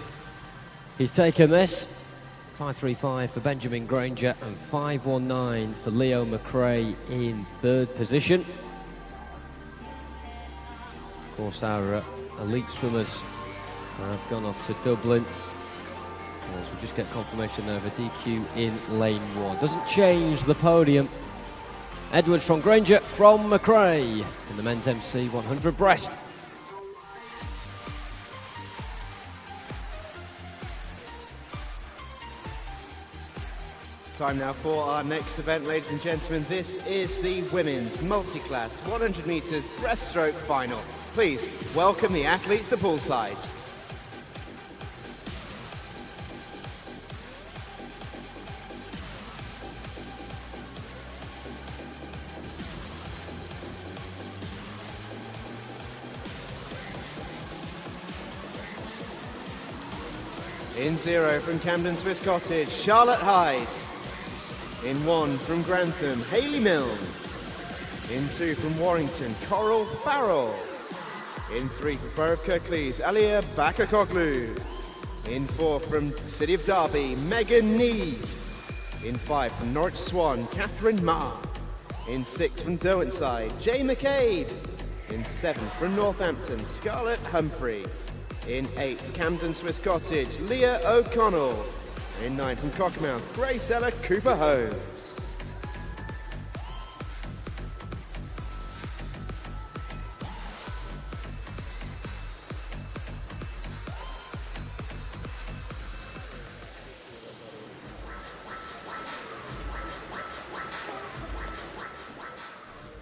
he's taken this. 5.35 for Benjamin Granger and 5.19 for Leo McRae in third position. Of course, our elite swimmers have gone off to Dublin. As we just get confirmation there of a DQ in lane 1. Doesn't change the podium. Edwards from Granger from McRae in the men's MC 100 breast. Time now for our next event, ladies and gentlemen. This is the women's multi-class 100 metres breaststroke final. Please welcome the athletes to poolside. In 0 from Camden Swiss Cottage, Charlotte Hyde. In 1 from Grantham, Hayley Milne. In 2 from Warrington, Coral Farrell. In 3 from Borough of Kirklees, Alia Bakakoglu. In 4 from City of Derby, Megan Neve. In 5 from Norwich Swan, Catherine Marr. In 6 from Derwentside, Jay McCabe. In 7 from Northampton, Scarlett Humphrey. In 8, Camden Swiss Cottage, Leah O'Connell. In 9 from Cockermouth, Grace Ella Cooper Holmes.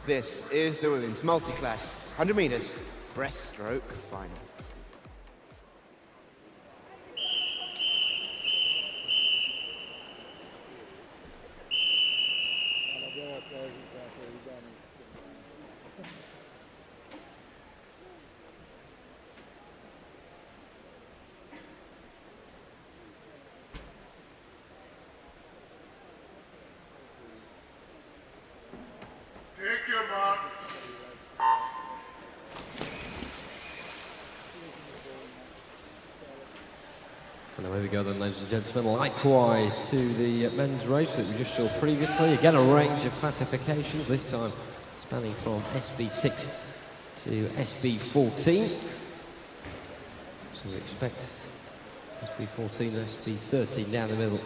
This is the women's multi-class 100 metres breaststroke final. Take your mark. And away we go then, ladies and gentlemen. Likewise to the men's race that we just saw previously. Again, a range of classifications, this time spanning from SB6 to SB14. So we expect SB14 and SB13 down the middle.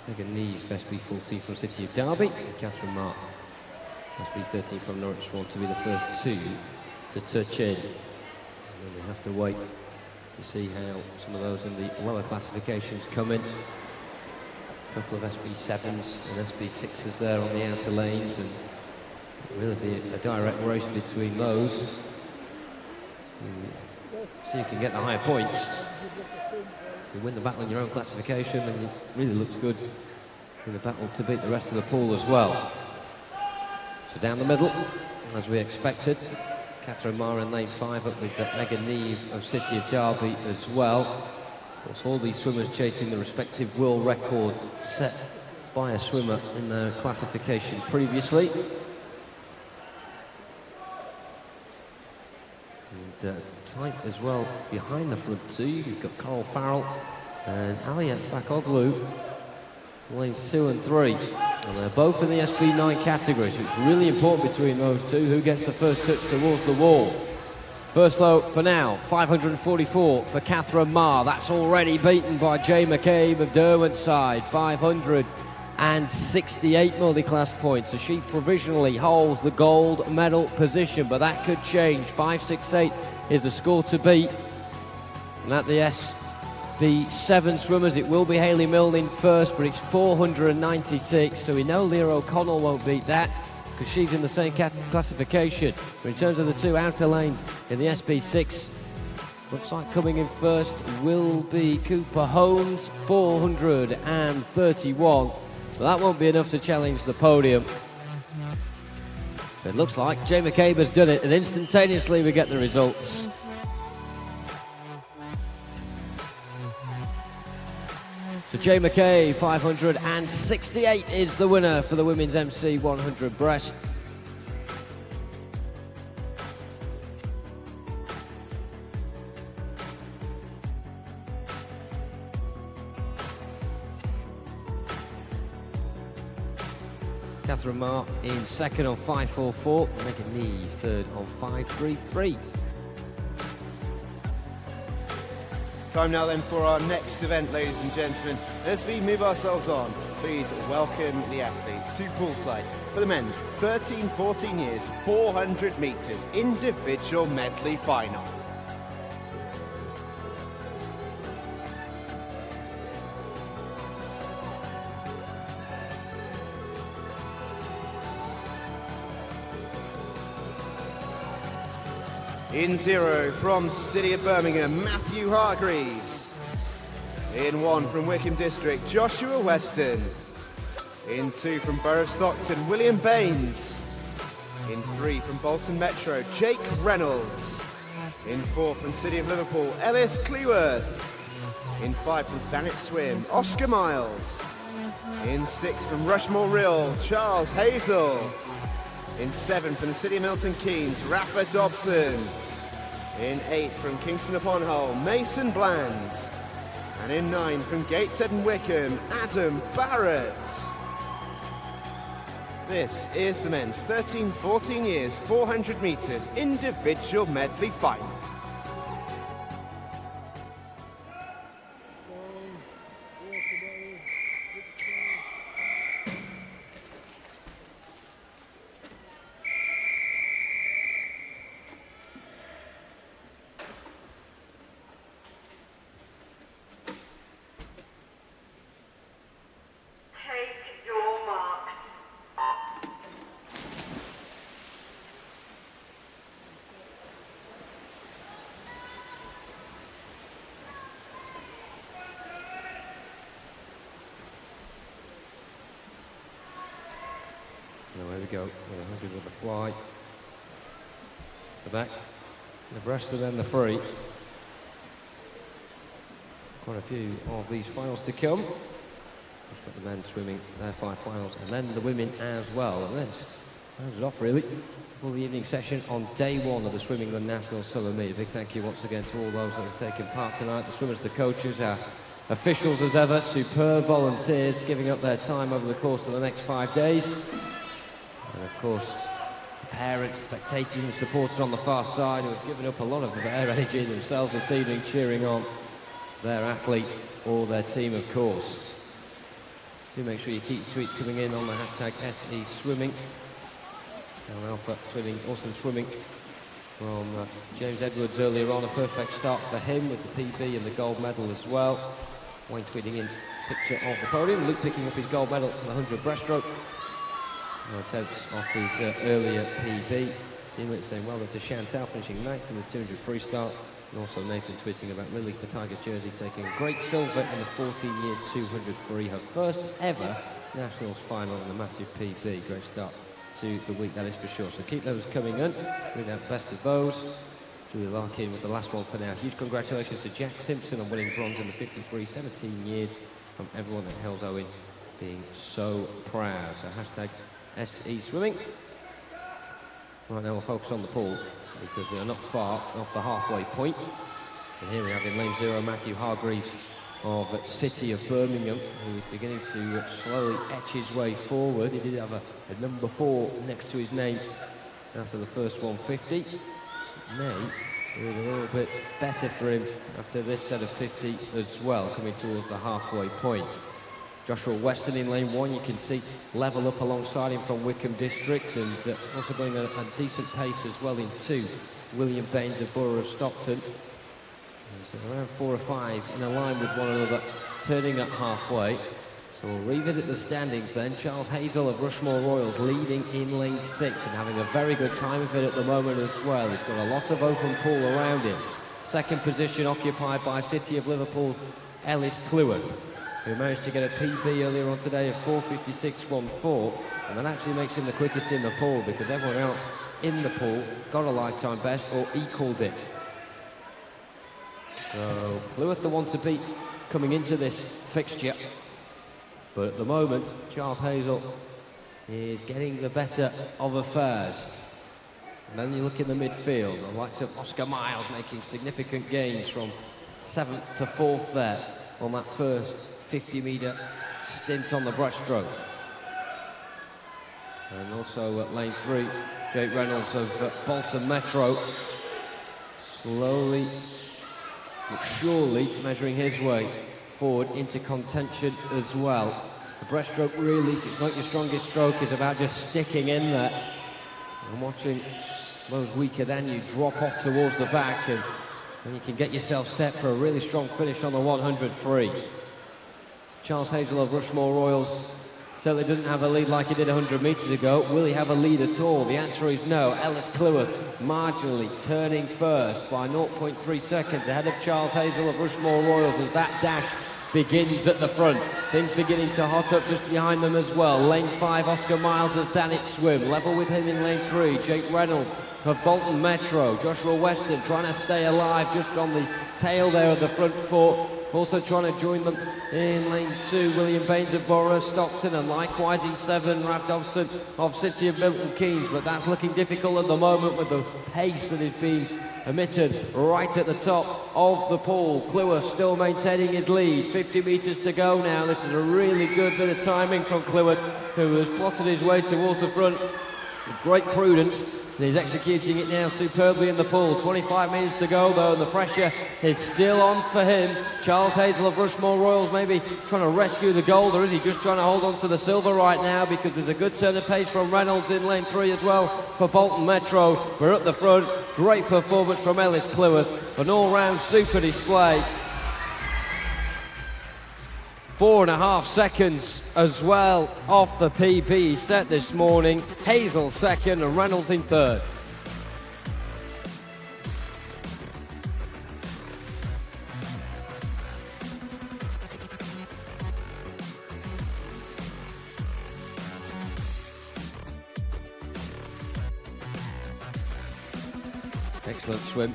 Megan Neve, SB14 from City of Derby, and Catherine Marr, SB13 from Norwich Swan, to be the first two to touch in. And then we have to wait to see how some of those in the lower classifications come in. A couple of SB7s and SB6s there on the outer lanes, and it'll really be a direct race between those. So you can get the higher points. If you win the battle in your own classification, then it really looks good in the battle to beat the rest of the pool as well. So down the middle, as we expected, Catherine Marr in lane 5, up with Megan Neve of City of Derby as well. Of course, all these swimmers chasing the respective world record set by a swimmer in their classification previously. And tight as well behind the front two. You've got Coral Farrell and Alia Bakoglu, lanes 2 and 3. And they're both in the SB9 category, so it's really important between those two who gets the first touch towards the wall. First though, for now, 544 for Catherine Marr. That's already beaten by Jay McCabe of Derwent's side, 568 multi-class points. So she provisionally holds the gold medal position, but that could change. 568 is the score to beat. And at the SB7 swimmers, it will be Hayley Milne first, but it's 496, so we know Leah O'Connell won't beat that, because she's in the same classification. But in terms of the two outer lanes in the SB6, looks like coming in first will be Cooper Holmes, 431. So that won't be enough to challenge the podium. It looks like Jay McCabe has done it, and instantaneously we get the results. So Jay McCabe, 568 is the winner for the women's MC 100 breast. Catherine Marr in second on 5.44, Megan Neve third on 5.33. Time now then for our next event, ladies and gentlemen. As we move ourselves on, please welcome the athletes to poolside for the men's 13-14 years 400 metres individual medley final. In 0 from City of Birmingham, Matthew Hargreaves. In 1 from Wickham District, Joshua Weston. In 2 from Borough of Stockton, William Baines. In 3 from Bolton Metro, Jake Reynolds. In 4 from City of Liverpool, Ellis Cleworth. In 5 from Thanet Swim, Oscar Miles. In 6 from Rushmore Rill, Charles Hazel. In 7 from the City of Milton Keynes, Rafa Dobson. In 8 from Kingston upon Hull, Mason Bland. And in 9 from Gateshead and Wickham, Adam Barrett. This is the men's 13-14 years 400 metres individual medley final. There we go, with 100 with the fly. The back, the breast, and then the free. Quite a few of these finals to come. We've got the men swimming their 5 finals, and then the women as well. And this rounds it off really for the evening session on day 1 of the Swim England National Summer Meet. A big thank you once again to all those that have taken part tonight, the swimmers, the coaches, our officials as ever, superb volunteers giving up their time over the course of the next 5 days. And of course, parents, spectators and supporters on the far side who have given up a lot of their energy themselves this evening, cheering on their athlete or their team, of course. Do make sure you keep tweets coming in on the hashtag SE Swimming. And Alpha Swimming, awesome swimming from James Edwards earlier on. A perfect start for him with the PB and the gold medal as well. Wayne tweeting in picture of the podium. Luke picking up his gold medal for the 100 breaststroke. No attempts off his earlier PB. Teammates saying well done to Chantal, finishing 9th in the 200 freestyle. And also Nathan tweeting about Lily for Tigers jersey, taking a great silver in the 14 years 200 free. Her first ever Nationals final and a massive PB. Great start to the week, that is for sure. So keep those coming in. Read out best of those. Julie Larkin with the last one for now. Huge congratulations to Jack Simpson on winning bronze in the 53, 17 years from everyone at Hell's Owen, being so proud. So hashtag SE Swimming. Right now we'll focus on the pool because we are not far off the halfway point. And here we have in lane 0 Matthew Hargreaves of City of Birmingham, who is beginning to slowly etch his way forward. He did have a number 4 next to his name after the first 150. May do a little bit better for him after this set of 50 as well, coming towards the halfway point. Joshua Weston in lane 1, you can see level up alongside him from Wickham District, and also going at a decent pace as well in 2. William Baines of Borough of Stockton. So around 4 or 5 in a line with one another, turning up halfway. So we'll revisit the standings then. Charles Hazel of Rushmore Royals leading in lane 6 and having a very good time of it at the moment as well. He's got a lot of open pool around him. Second position occupied by City of Liverpool's Ellis Cleworth, who managed to get a PB earlier on today of 4:56.14, and that actually makes him the quickest in the pool, because everyone else in the pool got a lifetime best or equalled it. So Cleworth the one to beat coming into this fixture, but at the moment Charles Hazel is getting the better of affairs. And then you look in the midfield, the likes of Oscar Miles making significant gains from 7th to 4th there on that first 50-metre stint on the breaststroke. And also at lane 3, Jake Reynolds of Bolton Metro, slowly but surely measuring his way forward into contention as well. The breaststroke really, if it's not your strongest stroke, is about just sticking in there and watching those weaker than you drop off towards the back, and you can get yourself set for a really strong finish on the 100 free. Charles Hazel of Rushmore Royals certainly didn't have a lead like he did 100 metres ago. Will he have a lead at all? The answer is no. Ellis Cleworth marginally turning first by 0.3 seconds ahead of Charles Hazel of Rushmore Royals as that dash begins at the front. Things beginning to hot up just behind them as well. Lane 5, Oscar Miles has done it swim. Level with him in lane 3, Jake Reynolds of Bolton Metro. Joshua Weston trying to stay alive just on the tail there of the front 4. Also trying to join them in lane 2, William Baines of Borough Stockton, and likewise in 7, Ralph Dobson of City of Milton Keynes. But that's looking difficult at the moment with the pace that is being emitted right at the top of the pool. Cleworth still maintaining his lead. 50 metres to go now. This is a really good bit of timing from Cleworth, who has plotted his way towards the front with great prudence. And he's executing it now superbly in the pool. 25 minutes to go though, and the pressure is still on for him. Charles Hazel of Rushmore Royals maybe trying to rescue the gold, or is he just trying to hold on to the silver right now, because there's a good turn of pace from Reynolds in lane 3 as well for Bolton Metro. We're at the front. Great performance from Ellis Cleworth. An all-round super display. 4.5 seconds as well off the PB set this morning. Hazel second and Reynolds in third. Excellent swim.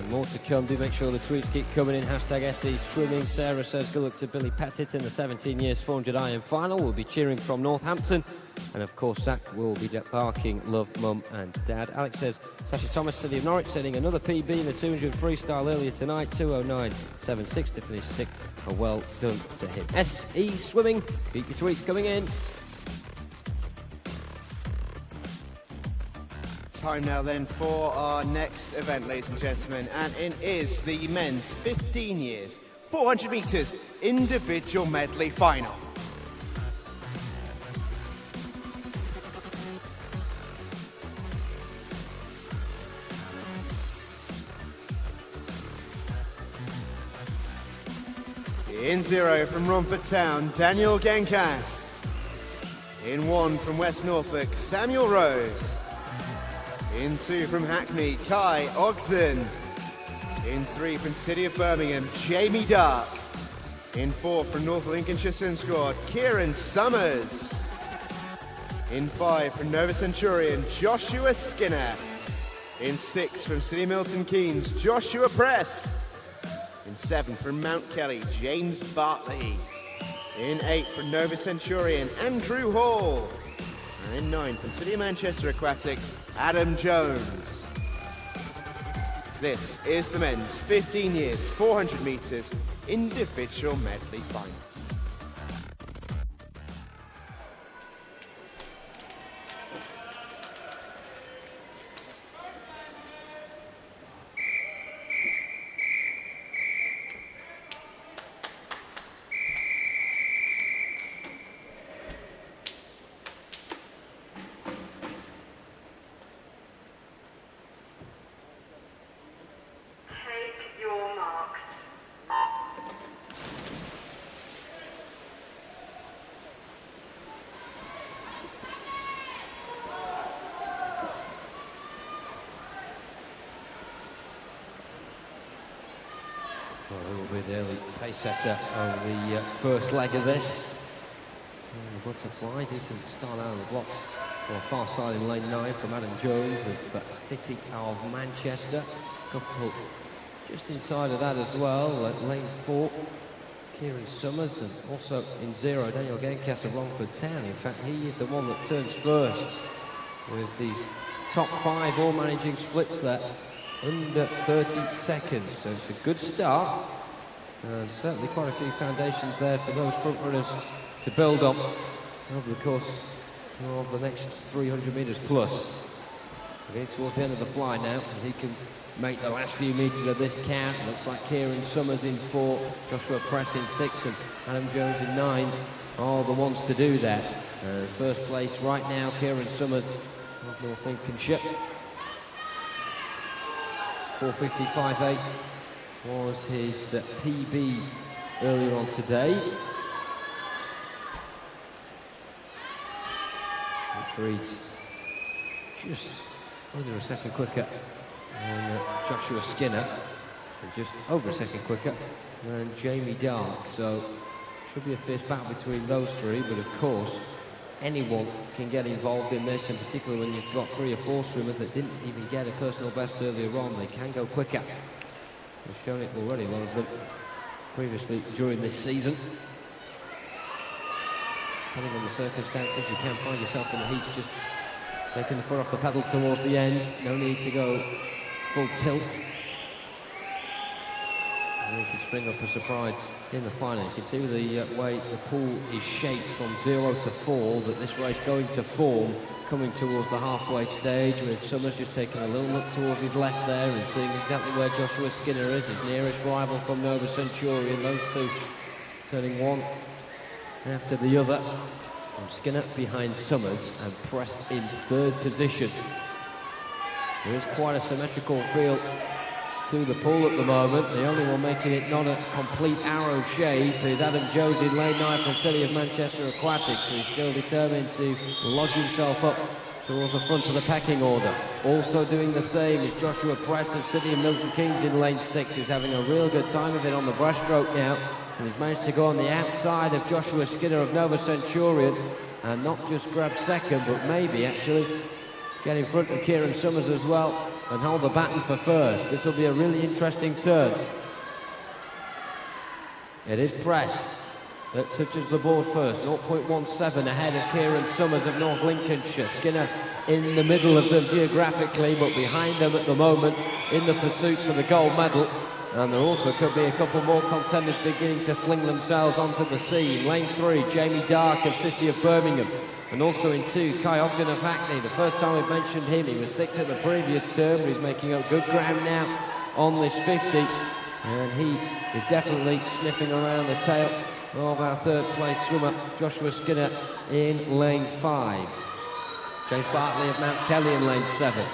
More to come. Do make sure the tweets keep coming in. Hashtag SE Swimming. Sarah says good luck to Billy Pettit in the 17 years 400 iron final. We'll be cheering from Northampton. And of course, Zach will be barking love, mum and dad. Alex says Sasha Thomas, City of Norwich, setting another PB in the 200 freestyle earlier tonight. 2:09.76 to finish 6th. A well done to him. SE Swimming. Keep your tweets coming in. Time now then for our next event, ladies and gentlemen, and it is the men's 15 years 400 metres individual medley final. In 0 from Romford Town, Daniel Genkas. In 1 from West Norfolk, Samuel Rose. In 2 from Hackney, Kai Ogden. In 3 from City of Birmingham, Jamie Dark. In 4 from North Lincolnshire Swim Squad, Kieran Summers. In 5 from Nova Centurion, Joshua Skinner. In 6 from City Milton Keynes, Joshua Press. In 7 from Mount Kelly, James Bartley. In 8 from Nova Centurion, Andrew Hall. And in 9 from City of Manchester Aquatics, Adam Jones. This is the men's 15 years 400 metres individual medley final. Well, who will be the early pace setter on the first leg of this? Butterfly, decent start out of the blocks on the far side in lane 9 from Adam Jones of City of Manchester. Couple just inside of that as well at lane 4. Kieran Summers, and also in 0, Daniel Genkas of Romford Town. In fact, he is the one that turns first with the top 5 all managing splits there. Under 30 seconds, so it's a good start, and certainly quite a few foundations there for those front runners to build up over the course of the next 300 metres plus. We're getting towards the end of the fly now, and he can make the last few metres of this count. Looks like Kieran Summers in 4, Joshua Press in 6, and Adam Jones in 9 are the ones to do that. First place right now, Kieran Summers of North Lincolnshire. 4:55.8 was his PB earlier on today, which reads just under a second quicker than Joshua Skinner, and just over a second quicker than Jamie Dark. So should be a fierce battle between those three, but of course anyone can get involved in this, and particularly when you've got 3 or 4 swimmers that didn't even get a personal best earlier on, they can go quicker. They've shown it already, a lot of them, previously during this season. Depending on the circumstances, you can find yourself in the heat just taking the foot off the pedal towards the end. No need to go full tilt. And you can spring up a surprise in the final. You can see with the way the pool is shaped from 0 to 4 that this race going to form coming towards the halfway stage, with Summers just taking a little look towards his left there and seeing exactly where Joshua Skinner is, his nearest rival from Nova Centurion. Those two turning one after the other. From Skinner behind Summers and Press in 3rd position. There is quite a symmetrical feel to the pool at the moment. The only one making it not a complete arrow shape is Adam Jones in lane 9 from City of Manchester Aquatics, so he's still determined to lodge himself up towards the front of the pecking order. Also doing the same is Joshua Press of City of Milton Keynes in lane 6, who's having a real good time of it on the breaststroke now, and he's managed to go on the outside of Joshua Skinner of Nova Centurion and not just grab second, but maybe actually get in front of Kieran Summers as well and hold the baton for first. This will be a really interesting turn. It is Press that touches the board first, 0.17 ahead of Kieran Summers of North Lincolnshire. Skinner in the middle of them geographically, but behind them at the moment in the pursuit for the gold medal. And there also could be a couple more contenders beginning to fling themselves onto the scene. Lane 3, Jamie Dark of City of Birmingham. And also in 2, Kai Ogden of Hackney. The first time we've mentioned him, he was 6th at the previous term, but he's making up good ground now on this 50. And he is definitely sniffing around the tail of our 3rd place swimmer, Joshua Skinner, in lane 5. James Bartley of Mount Kelly in lane 7.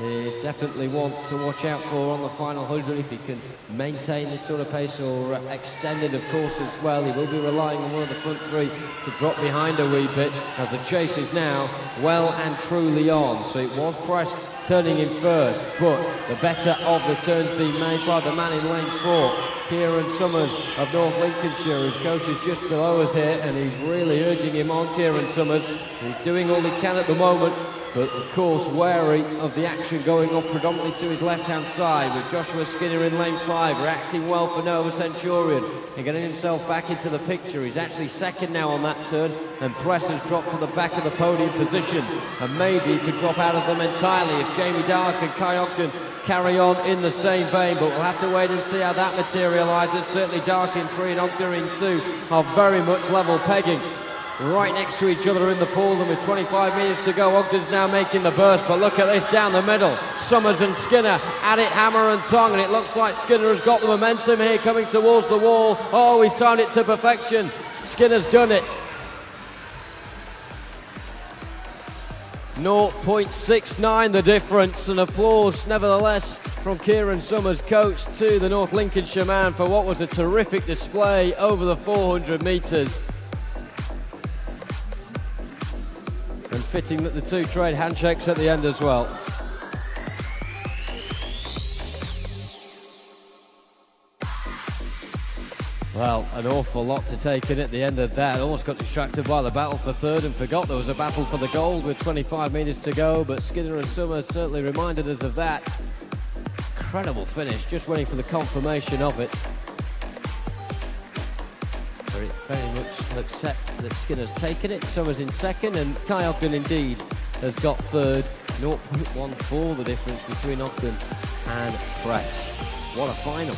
Is definitely one to watch out for on the final 100 if he can maintain this sort of pace or extend it, of course, as well. He will be relying on one of the front 3 to drop behind a wee bit, as the chase is now well and truly on. So it was Price turning in first, but the better of the turns being made by the man in lane 4, Kieran Summers of North Lincolnshire. His coach is just below us here, and he's really urging him on, Kieran Summers. He's doing all he can at the moment, but of course wary of the action going off predominantly to his left-hand side, with Joshua Skinner in lane 5, reacting well for Nova Centurion and getting himself back into the picture. He's actually second now on that turn, and Press has dropped to the back of the podium positions, and maybe he could drop out of them entirely if Jamie Dark and Kai Ogden carry on in the same vein, but we'll have to wait and see how that materialises. Certainly Dark in 3 and Ogden in 2 are very much level pegging. Right next to each other in the pool, and with 25 metres to go, Ogden's now making the burst, but look at this down the middle. Summers and Skinner at it hammer and tongue, and it looks like Skinner has got the momentum here coming towards the wall. Oh, he's timed it to perfection. Skinner's done it. 0.69 the difference, and applause nevertheless from Kieran Summers, coach to the North Lincolnshire man, for what was a terrific display over the 400 metres. And fitting that the two trade handshakes at the end as well. Well, an awful lot to take in at the end of that. Almost got distracted by the battle for third and forgot there was a battle for the gold with 25 metres to go, but Skinner and Summers certainly reminded us of that. Incredible finish, just waiting for the confirmation of it. Very much looks set that Skinner's taken it. Summers in second, and Kai Ogden indeed has got third. 0.14 the difference between Ogden and Press. What a final.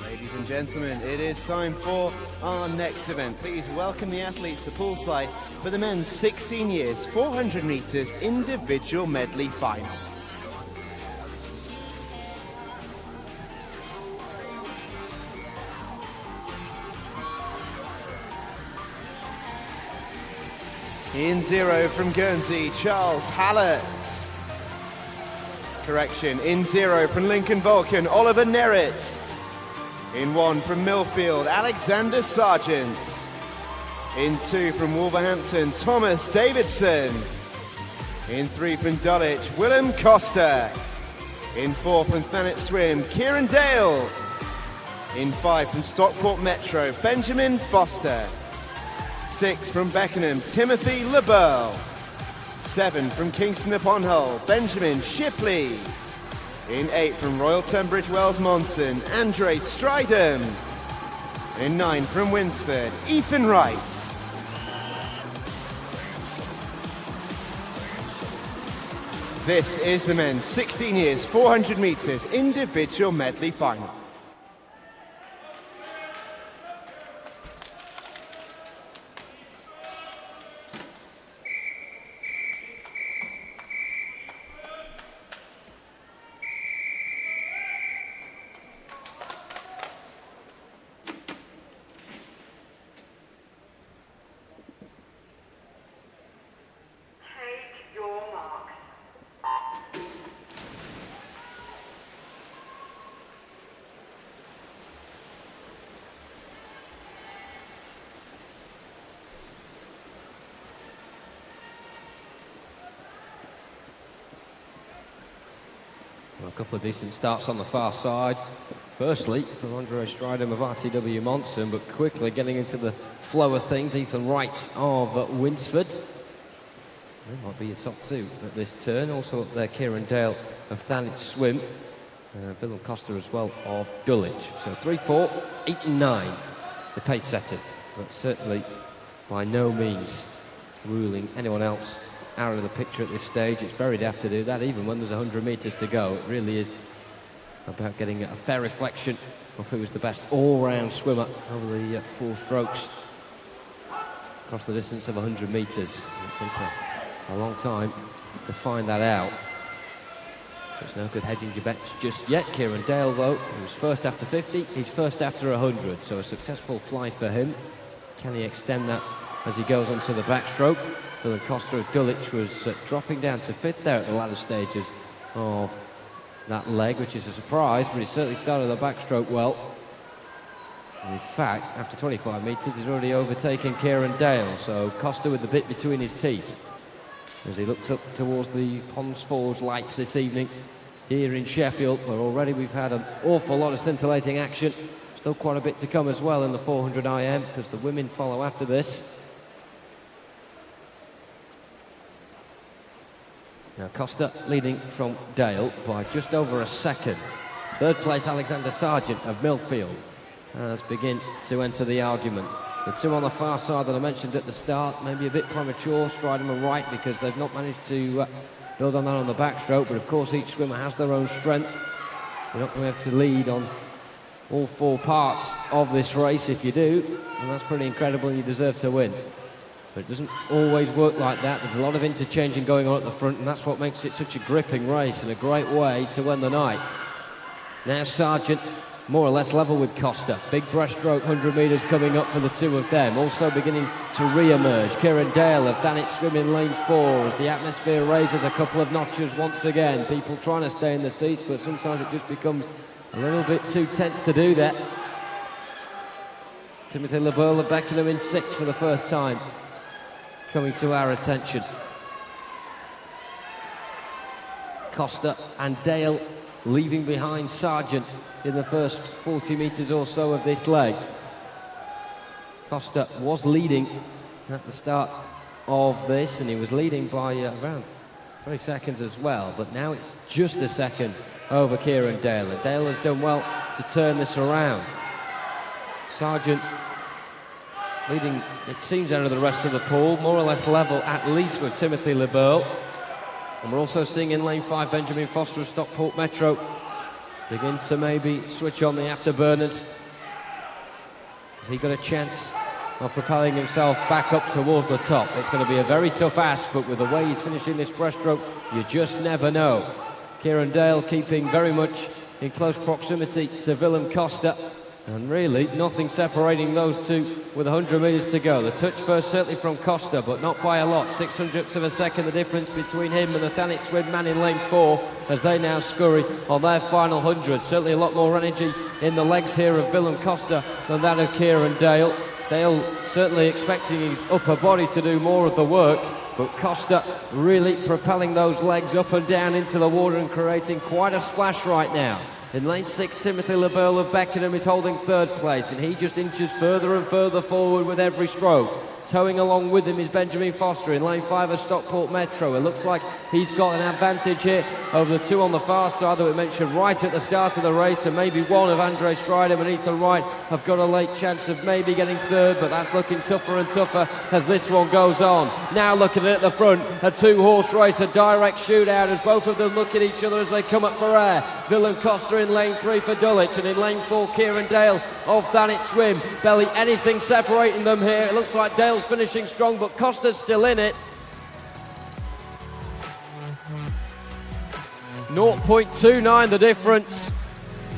Ladies and gentlemen, it is time for our next event. Please welcome the athletes to poolside for the men's 16 years 400 metres individual medley final. In 0 from Guernsey, Charles Hallett. Correction, in 0 from Lincoln Vulcan, Oliver Nerritt. In 1 from Millfield, Alexander Sargent. In 2 from Wolverhampton, Thomas Davidson. In 3 from Dulwich, Willem Costa. In 4 from Thanet Swim, Kieran Dale. In 5 from Stockport Metro, Benjamin Foster. 6 from Beckenham, Timothy LeBeau. 7 from Kingston upon Hull, Benjamin Shipley. In 8 from Royal Tunbridge Wells Monson, Andre Stridham. In 9 from Winsford, Ethan Wright. This is the men's 16 years 400 metres individual medley final. Well, a couple of decent starts on the far side. Firstly, from Andre Stridham of RTW Monson, but quickly getting into the flow of things, Ethan Wright of Winsford. They might be your top two at this turn. Also up there, Kieran Dale of Thanet Swim. Willem Costa as well of Dulwich. So 3, 4, 8 and 9, the pace setters. But certainly by no means ruling anyone else out of the picture at this stage. It's very daft to do that, even when there's 100 metres to go. It really is about getting a fair reflection of who is the best all-round swimmer over the 4 strokes across the distance of 100 metres. It takes a long time to find that out. So it's no good hedging your bets just yet. Kieran Dale, though, he was first after 50, he's first after 100, so a successful fly for him. Can he extend that as he goes onto the backstroke? Willem Costa of Dulwich was dropping down to 5th there at the latter stages of that leg, which is a surprise, but he certainly started the backstroke well. And in fact, after 25 metres, he's already overtaken Kieran Dale, so Costa with the bit between his teeth as he looks up towards the Ponds Falls lights this evening here in Sheffield, where already we've had an awful lot of scintillating action. Still quite a bit to come as well in the 400 IM, because the women follow after this. Now Costa leading from Dale by just over a second. Third place, Alexander Sargent of Millfield has begin to enter the argument. The two on the far side that I mentioned at the start, maybe a bit premature, Strydom and Wright, because they've not managed to build on that on the backstroke, but of course each swimmer has their own strength. You're not going to have to lead on all four parts of this race. If you do, and that's pretty incredible, and you deserve to win. But it doesn't always work like that. There's a lot of interchanging going on at the front, and that's what makes it such a gripping race and a great way to win the night. Now Sargent more or less level with Costa. Big breaststroke 100 metres coming up for the two of them. Also beginning to re-emerge. Kieran Dale of Thanit Swim in lane 4 as the atmosphere raises a couple of notches once again. People trying to stay in the seats, but sometimes it just becomes a little bit too tense to do that. Timothy LeBeau of Beckenham in 6 for the first time coming to our attention. Costa and Dale leaving behind Sargent in the first 40 metres or so of this leg. Costa was leading at the start of this, and he was leading by around 3 seconds as well, but now it's just a second over Kieran Dale, and Dale has done well to turn this around. Sargent leading, it seems, out of the rest of the pool, more or less level at least with Timothy LeBeau. And we're also seeing in lane 5 Benjamin Foster of Stockport Metro begin to maybe switch on the afterburners. Has he got a chance of propelling himself back up towards the top? It's going to be a very tough ask, but with the way he's finishing this breaststroke, you just never know. Kieran Dale keeping very much in close proximity to Willem Costa, and really nothing separating those two with 100 metres to go. The touch first certainly from Costa, but not by a lot. 600ths of a second the difference between him and the Thanit Swim man in lane 4 as they now scurry on their final 100. Certainly a lot more energy in the legs here of Willem Costa than that of Kieran Dale. Dale certainly expecting his upper body to do more of the work, but Costa really propelling those legs up and down into the water and creating quite a splash right now. In lane 6, Timothy LeBeau of Beckenham is holding 3rd place, and he just inches further and further forward with every stroke. Towing along with him is Benjamin Foster in lane 5 of Stockport Metro. It looks like he's got an advantage here over the two on the far side that we mentioned right at the start of the race, and maybe one of Andre Strydom and Ethan Wright have got a late chance of maybe getting 3rd, but that's looking tougher and tougher as this one goes on. Now looking at the front, a 2-horse race, a direct shootout as both of them look at each other as they come up for air. Willem Costa in lane 3 for Dulwich, and in lane 4 Kieran Dale of Thanit Swim. Barely anything separating them here. It looks like Dale's finishing strong, but Costa's still in it. 0.29 the difference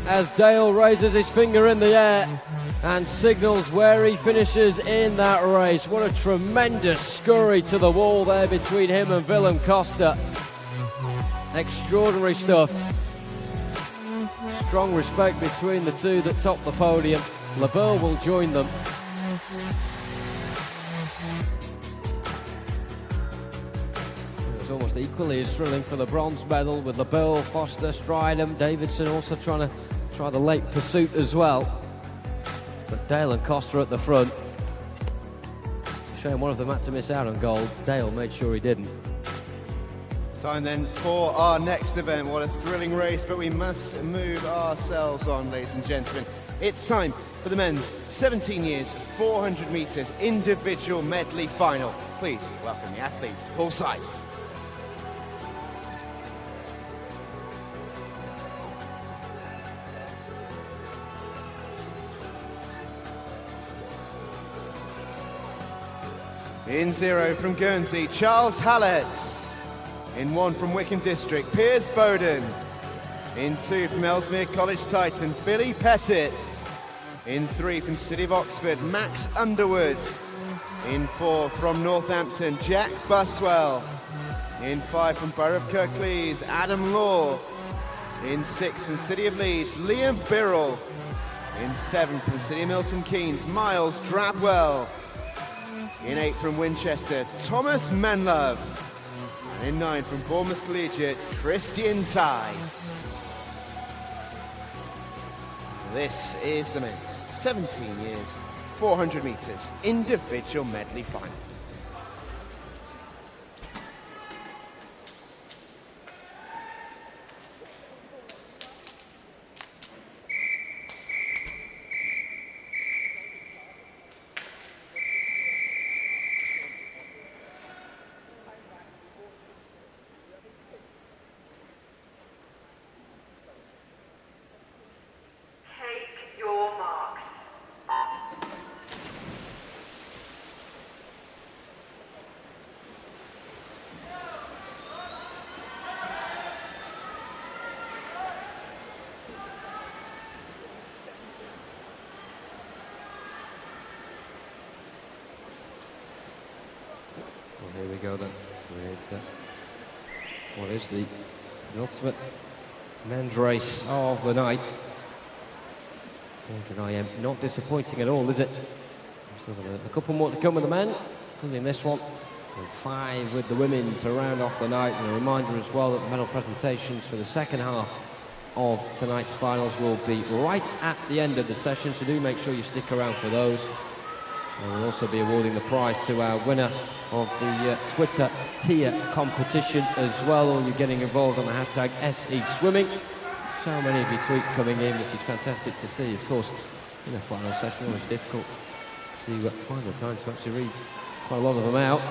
as Dale raises his finger in the air and signals where he finishes in that race. What a tremendous scurry to the wall there between him and Willem Costa. Extraordinary stuff. Strong respect between the two that top the podium. LeBeau will join them. It was almost equally as thrilling for the bronze medal with LeBeau, Foster, Strydom, Davidson also trying to try the late pursuit as well. But Dale and Costa at the front. Shame one of them had to miss out on gold. Dale made sure he didn't. Time then for our next event. What a thrilling race, but we must move ourselves on, ladies and gentlemen. It's time for the men's 17 years, 400 metres individual medley final. Please welcome the athletes to poolside. In 0 from Guernsey, Charles Hallett. In 1 from Wickham District, Piers Bowden. In 2 from Ellesmere College Titans, Billy Pettit. In 3 from City of Oxford, Max Underwood. In 4 from Northampton, Jack Buswell. In 5 from Borough of Kirklees, Adam Law. In 6 from City of Leeds, Liam Birrell. In 7 from City of Milton Keynes, Miles Drabwell. In 8 from Winchester, Thomas Menlove. And in 9 from Bournemouth Collegiate, Christian Ty. This is the men's 17 years, 400 metres individual medley final. Here we go then, with what is the ultimate men's race of the night. 400 IM, not disappointing at all, is it? Still got a couple more to come with the men, including this one, and 5 with the women to round off the night. And a reminder as well that the medal presentations for the second half of tonight's finals will be right at the end of the session, so do make sure you stick around for those. And we'll also be awarding the prize to our winner of the Twitter tier competition as well. All you getting involved on the hashtag SE Swimming. So many of your tweets coming in, which is fantastic to see. Of course, in a final session, always difficult to find the time to actually read quite a lot of them out,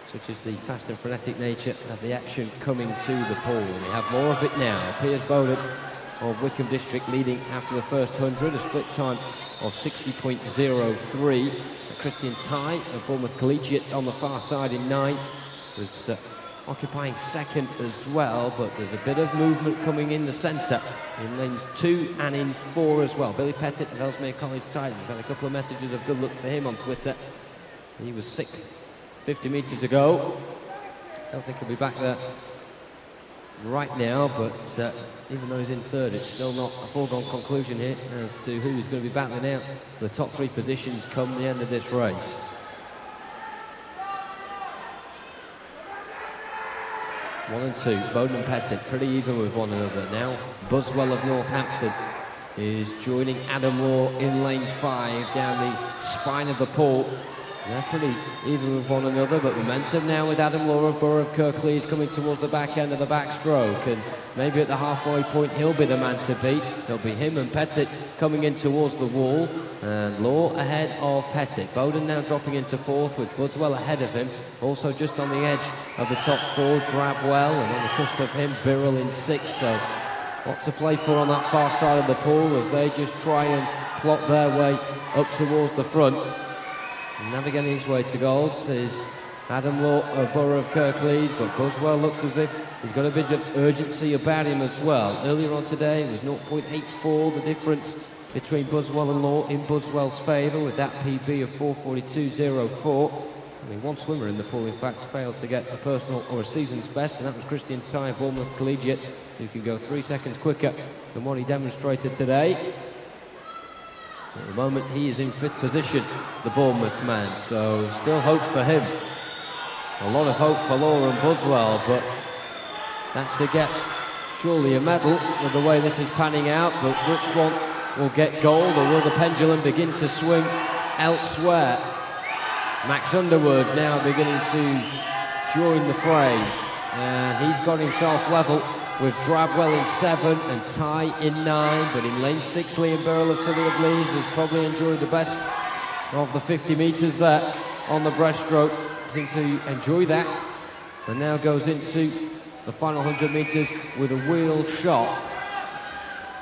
such as the fast and frenetic nature of the action coming to the pool. And we have more of it now. Piers Bowden of Wickham District leading after the first 100, a split time of 60.03. Christian Ty of Bournemouth Collegiate on the far side in 9 was occupying second as well, but there's a bit of movement coming in the centre in lanes 2 and in 4 as well. Billy Pettit of Ellesmere College Titans, we've had a couple of messages of good luck for him on Twitter. He was 6th 50 metres ago. Don't think he'll be back there right now, but even though he's in 3rd, it's still not a foregone conclusion here as to who's going to be battling out the top 3 positions come the end of this race. One and 2, Bowden and Pettit pretty even with one another now. Buswell of Northampton is joining Adam Law in lane 5 down the spine of the pool. They're pretty even with one another, but momentum now with Adam Law of Borough of Kirklees coming towards the back end of the backstroke, and maybe at the halfway point he'll be the man to beat. It'll be him and Pettit coming in towards the wall, and Law ahead of Pettit. Bowden now dropping into 4th with Buswell ahead of him, also just on the edge of the top 4, Drabwell, and on the cusp of him, Birrell in 6th. So what to play for on that far side of the pool as they just try and plot their way up towards the front. Navigating his way to gold is Adam Law of Borough of Kirklees, but Buswell looks as if he's got a bit of urgency about him as well. Earlier on today it was 0.84 the difference between Buswell and Law in Buswell's favour, with that PB of 4:42.04. Only one swimmer in the pool in fact failed to get a personal or a season's best, and that was Christian Ty of Bournemouth Collegiate, who can go 3 seconds quicker than what he demonstrated today. At the moment he is in 5th position, the Bournemouth man, so still hope for him. A lot of hope for Law and Buswell, but that's to get surely a medal with the way this is panning out. But which one will get gold, or will the pendulum begin to swing elsewhere? Max Underwood now beginning to join the fray, and he's got himself level with Drabwell in 7 and Ty in 9, but in lane 6 Liam Birrell of City of Leeds has probably enjoyed the best of the 50 metres there on the breaststroke. Seems to enjoy that, and now goes into the final 100 metres with a real shot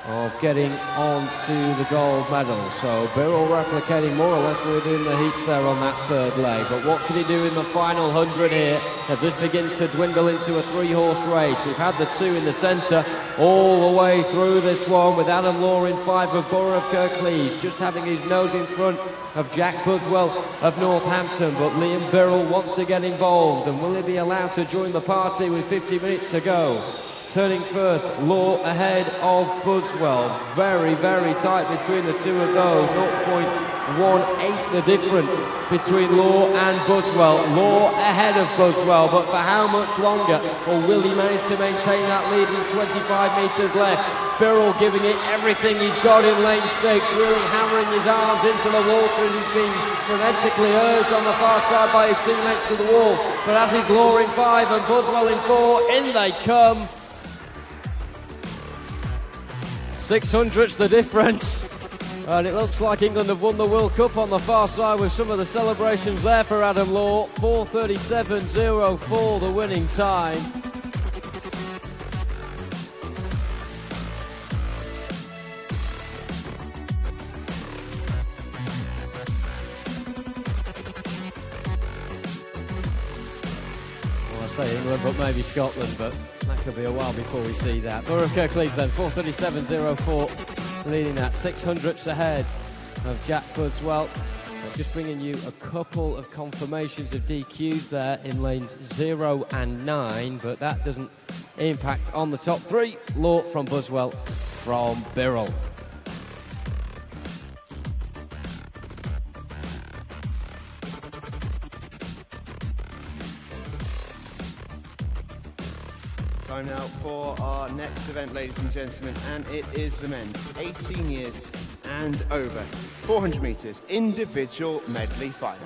of getting on to the gold medal. So Birrell replicating more or less what he did in the heats there on that 3rd leg. But what can he do in the final 100 here as this begins to dwindle into a 3-horse race? We've had the 2 in the centre all the way through this one, with Adam Law in 5 of Borough of Kirklees, just having his nose in front of Jack Buswell of Northampton. But Liam Birrell wants to get involved, and will he be allowed to join the party with 50 minutes to go? Turning first, Law ahead of Buswell. Very, very tight between the two of those. 0.18 the difference between Law and Buswell. Law ahead of Buswell, but for how much longer? Or will he manage to maintain that lead with 25 metres left? Birrell giving it everything he's got in lane 6, really hammering his arms into the water as he's been frenetically urged on the far side by his teammates to the wall. But as he's Law in 5 and Buswell in 4, in they come. 600's the difference, and it looks like England have won the World Cup on the far side with some of the celebrations there for Adam Law. 4:37.04 the winning time. Well, I say England, but maybe Scotland, but that could be a while before we see that. Borough of Kirklees then, 4:37.04, leading that 600ths ahead of Jack Buswell. Just bringing you a couple of confirmations of DQs there in lanes 0 and 9, but that doesn't impact on the top 3. Law from Buswell from Birrell. Time now for our next event, ladies and gentlemen, and it is the men's 18 years and over 400 metres individual medley final.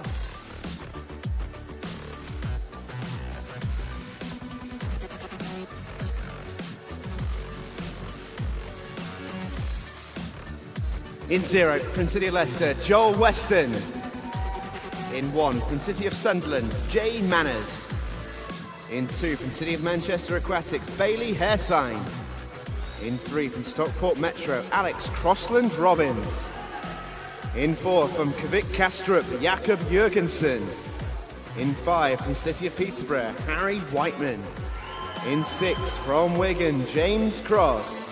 In 0 from City of Leicester, Joel Weston. In 1 from City of Sunderland, Jay Manners. In 2 from City of Manchester Aquatics, Bailey Hairsign. In 3 from Stockport Metro, Alex Crossland-Robbins. In 4 from Kvik Kastrup, Jakob Jurgensen. In 5 from City of Peterborough, Harry Whiteman. In 6 from Wigan, James Cross.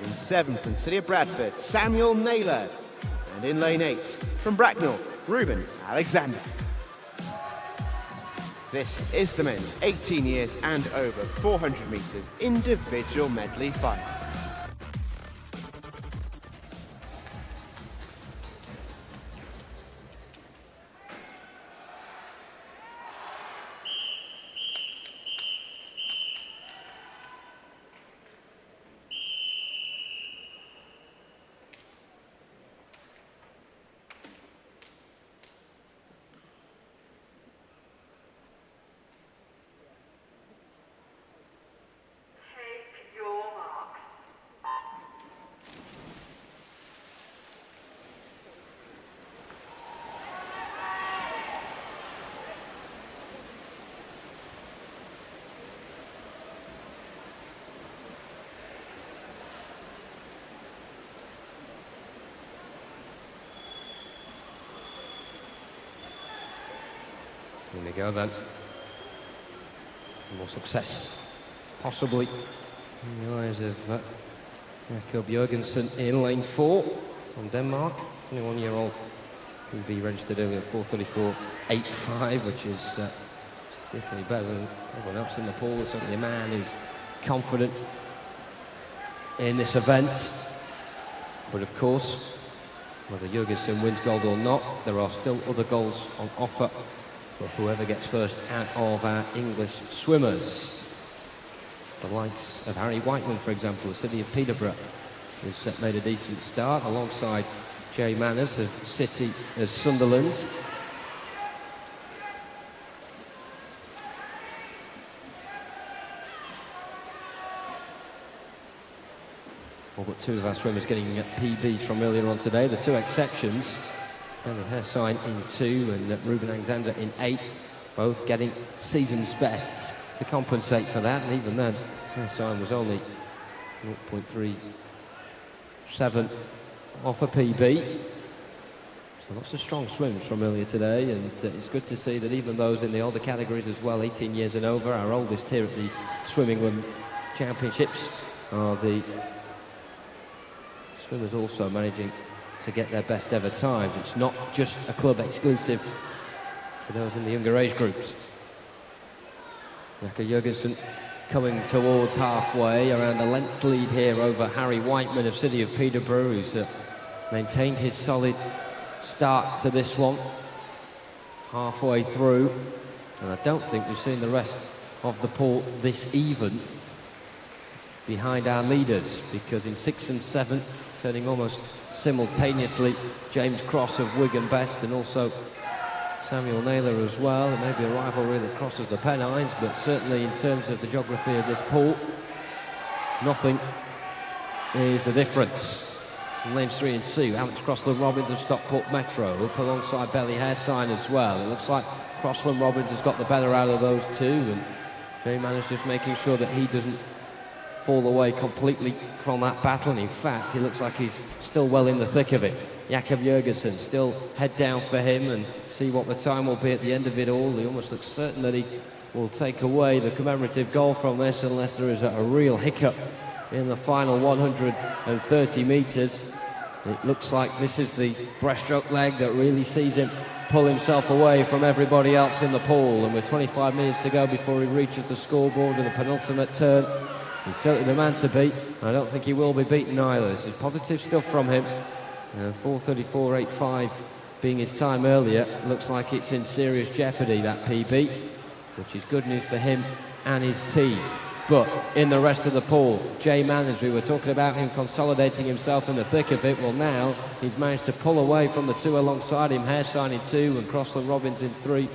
In 7 from City of Bradford, Samuel Naylor. And in lane 8 from Bracknell, Ruben Alexander. This is the men's 18 years and over 400 metres individual medley final. Here we go then. More success, possibly, in the eyes of Jakob Jurgensen in lane 4 from Denmark. 21-year-old PB registered earlier 4:34.85, which is definitely better than everyone else in the pool. Certainly a man who's confident in this event. But of course, whether Jurgensen wins gold or not, there are still other goals on offer for whoever gets first out of our English swimmers. The likes of Harry Whiteman, for example, the City of Peterborough, who's made a decent start, alongside Jay Manners of City of Sunderland. All but 2 of our swimmers getting PBs from earlier on today. The 2 exceptions, and Hairsign in 2 and Ruben Alexander in 8, both getting season's bests to compensate for that. And even then, Hairsign was only 0.37 off a PB. So lots of strong swims from earlier today, and it's good to see that even those in the older categories as well, 18 years and over, our oldest here at these Swim England Championships, are the swimmers also managing to get their best ever times. It's not just a club exclusive to those in the younger age groups. Jakob Jurgensen coming towards halfway, around a length's lead here over Harry Whiteman of City of Peterborough, who's maintained his solid start to this one halfway through, and I don't think we've seen the rest of the pool this even behind our leaders, because in 6 and 7, turning almost simultaneously, James Cross of Wigan best, and also Samuel Naylor as well. There may be a rivalry that crosses the Pennines, but certainly in terms of the geography of this pool, nothing is the difference. In lanes 3 and 2, Alex Crossland-Robbins of Stockport Metro, up alongside Bailey Hairsign as well. It looks like Crossland-Robbins has got the better out of those 2, and Jay Manners just making sure that he doesn't fall away completely from that battle, and in fact he looks like he's still well in the thick of it. Jakob Jurgensen, still head down for him, and see what the time will be at the end of it all. He almost looks certain that he will take away the commemorative goal from this, unless there is a real hiccup in the final 130 metres. It looks like this is the breaststroke leg that really sees him pull himself away from everybody else in the pool. And with 25 minutes to go before he reaches the scoreboard in the penultimate turn, he's certainly the man to beat. I don't think he will be beaten either. This is positive stuff from him. 4:34.85 being his time earlier. Looks like it's in serious jeopardy, that PB, which is good news for him and his team. But in the rest of the pool, Jay Manners, we were talking about him consolidating himself in the thick of it. Well, now he's managed to pull away from the two alongside him, Hairstein in 2 and Crossland Robbins in 3.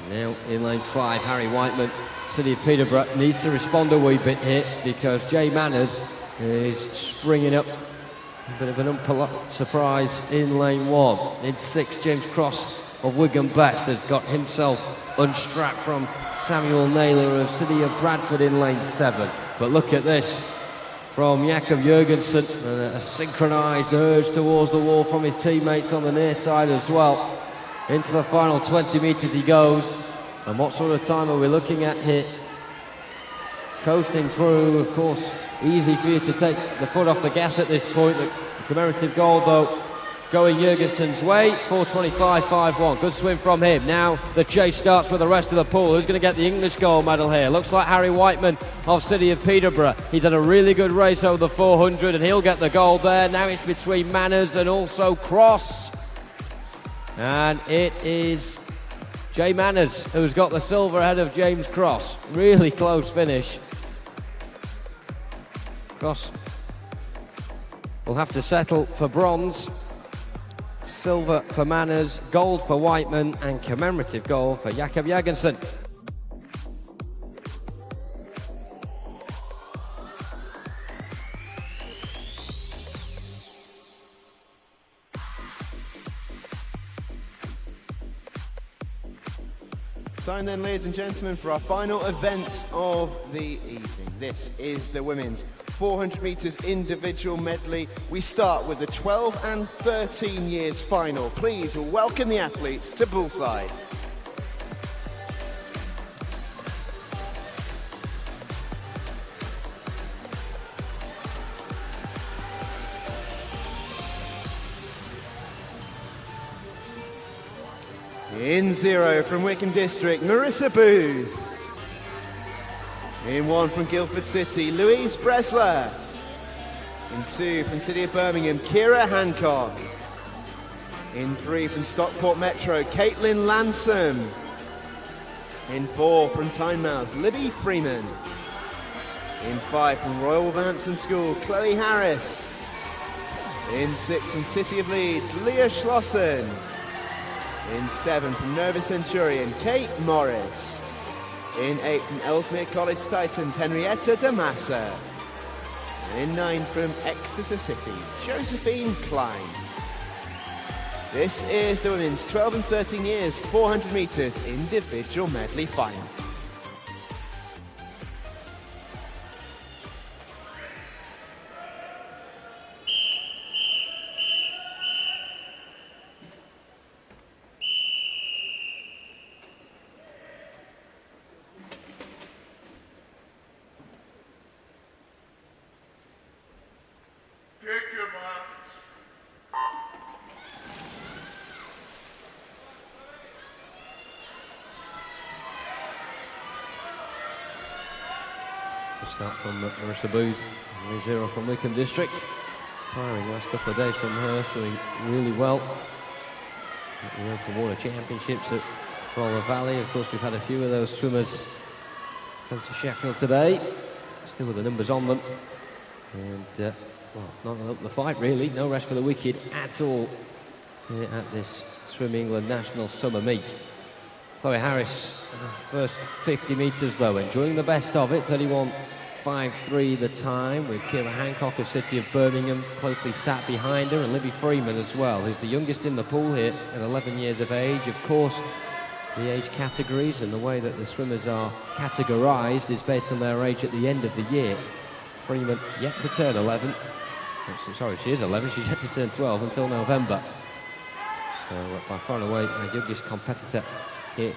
Now in lane 5, Harry Whiteman, City of Peterborough, needs to respond a wee bit here because Jay Manners is springing up. A bit of an unpolite surprise in lane 1. In 6, James Cross of Wigan Best has got himself unstrapped from Samuel Naylor of City of Bradford in lane 7. But look at this from Jakob Jurgensen, a synchronised urge towards the wall from his teammates on the near side as well. Into the final 20 metres he goes. And what sort of time are we looking at here? Coasting through, of course, easy for you to take the foot off the gas at this point. The commemorative goal, though, going Jurgensen's way, 4:25.51. Good swim from him. Now the chase starts with the rest of the pool. Who's going to get the English gold medal here? Looks like Harry Whiteman of City of Peterborough. He's had a really good race over the 400 and he'll get the gold there. Now it's between Manners and also Cross. And it is Jay Manners who's got the silver ahead of James Cross. Really close finish. Cross will have to settle for bronze. Silver for Manners, gold for Whiteman, and commemorative gold for Jakob Jurgensen. Time then, ladies and gentlemen, for our final event of the evening. This is the women's 400 metres individual medley. We start with the 12 and 13 years final. Please welcome the athletes to Bullside. In 0 from Wickham District, Marissa Booth. In 1 from Guildford City, Louise Bresler. In 2 from City of Birmingham, Kira Hancock. In 3 from Stockport Metro, Caitlin Lansom. In 4 from Tynemouth, Libby Freeman. In 5 from Royal Wolverhampton School, Chloe Harris. In 6 from City of Leeds, Leah Schlossen. In 7 from Nova Centurion, Kate Morris. In 8 from Ellesmere College Titans, Henrietta Damassa. And in 9 from Exeter City, Josephine Klein. This is the women's 12 and 13 years 400 metres individual medley final. Start from Marissa Booth, 0 from Wickham District. Tiring last couple of days from her, doing really well at the Open Water Championships at Roller Valley. Of course, we've had a few of those swimmers come to Sheffield today, still with the numbers on them. And, well, not up the fight really, no rest for the wicked at all here at this Swim England National Summer Meet. Chloe Harris, first 50 metres though, enjoying the best of it, 31.53 the time, with Kira Hancock of City of Birmingham closely sat behind her, and Libby Freeman as well, who's the youngest in the pool here at 11 years of age. Of course, the age categories and the way that the swimmers are categorised is based on their age at the end of the year. Freeman yet to turn 11. Sorry, she is 11, she's yet to turn 12 until November. So by far and away our youngest competitor here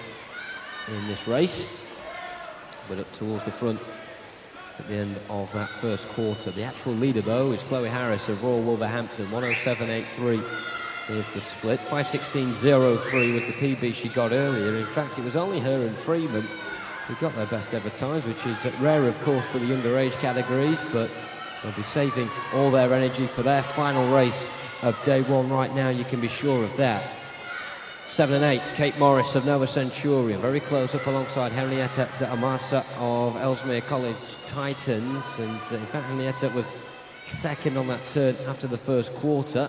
in this race. split up towards the front at the end of that first quarter. The actual leader, though, is Chloe Harris of Royal Wolverhampton. 107.83 is the split. 5:16.03 was the PB she got earlier. In fact, it was only her and Freeman who got their best ever times, which is rare, of course, for the younger age categories, but they'll be saving all their energy for their final race of day one right now, you can be sure of that. 7 and 8, Kate Morris of Nova Centurion, very close up alongside Henrietta de Amasa of Ellesmere College Titans, and in fact Henrietta was second on that turn after the first quarter.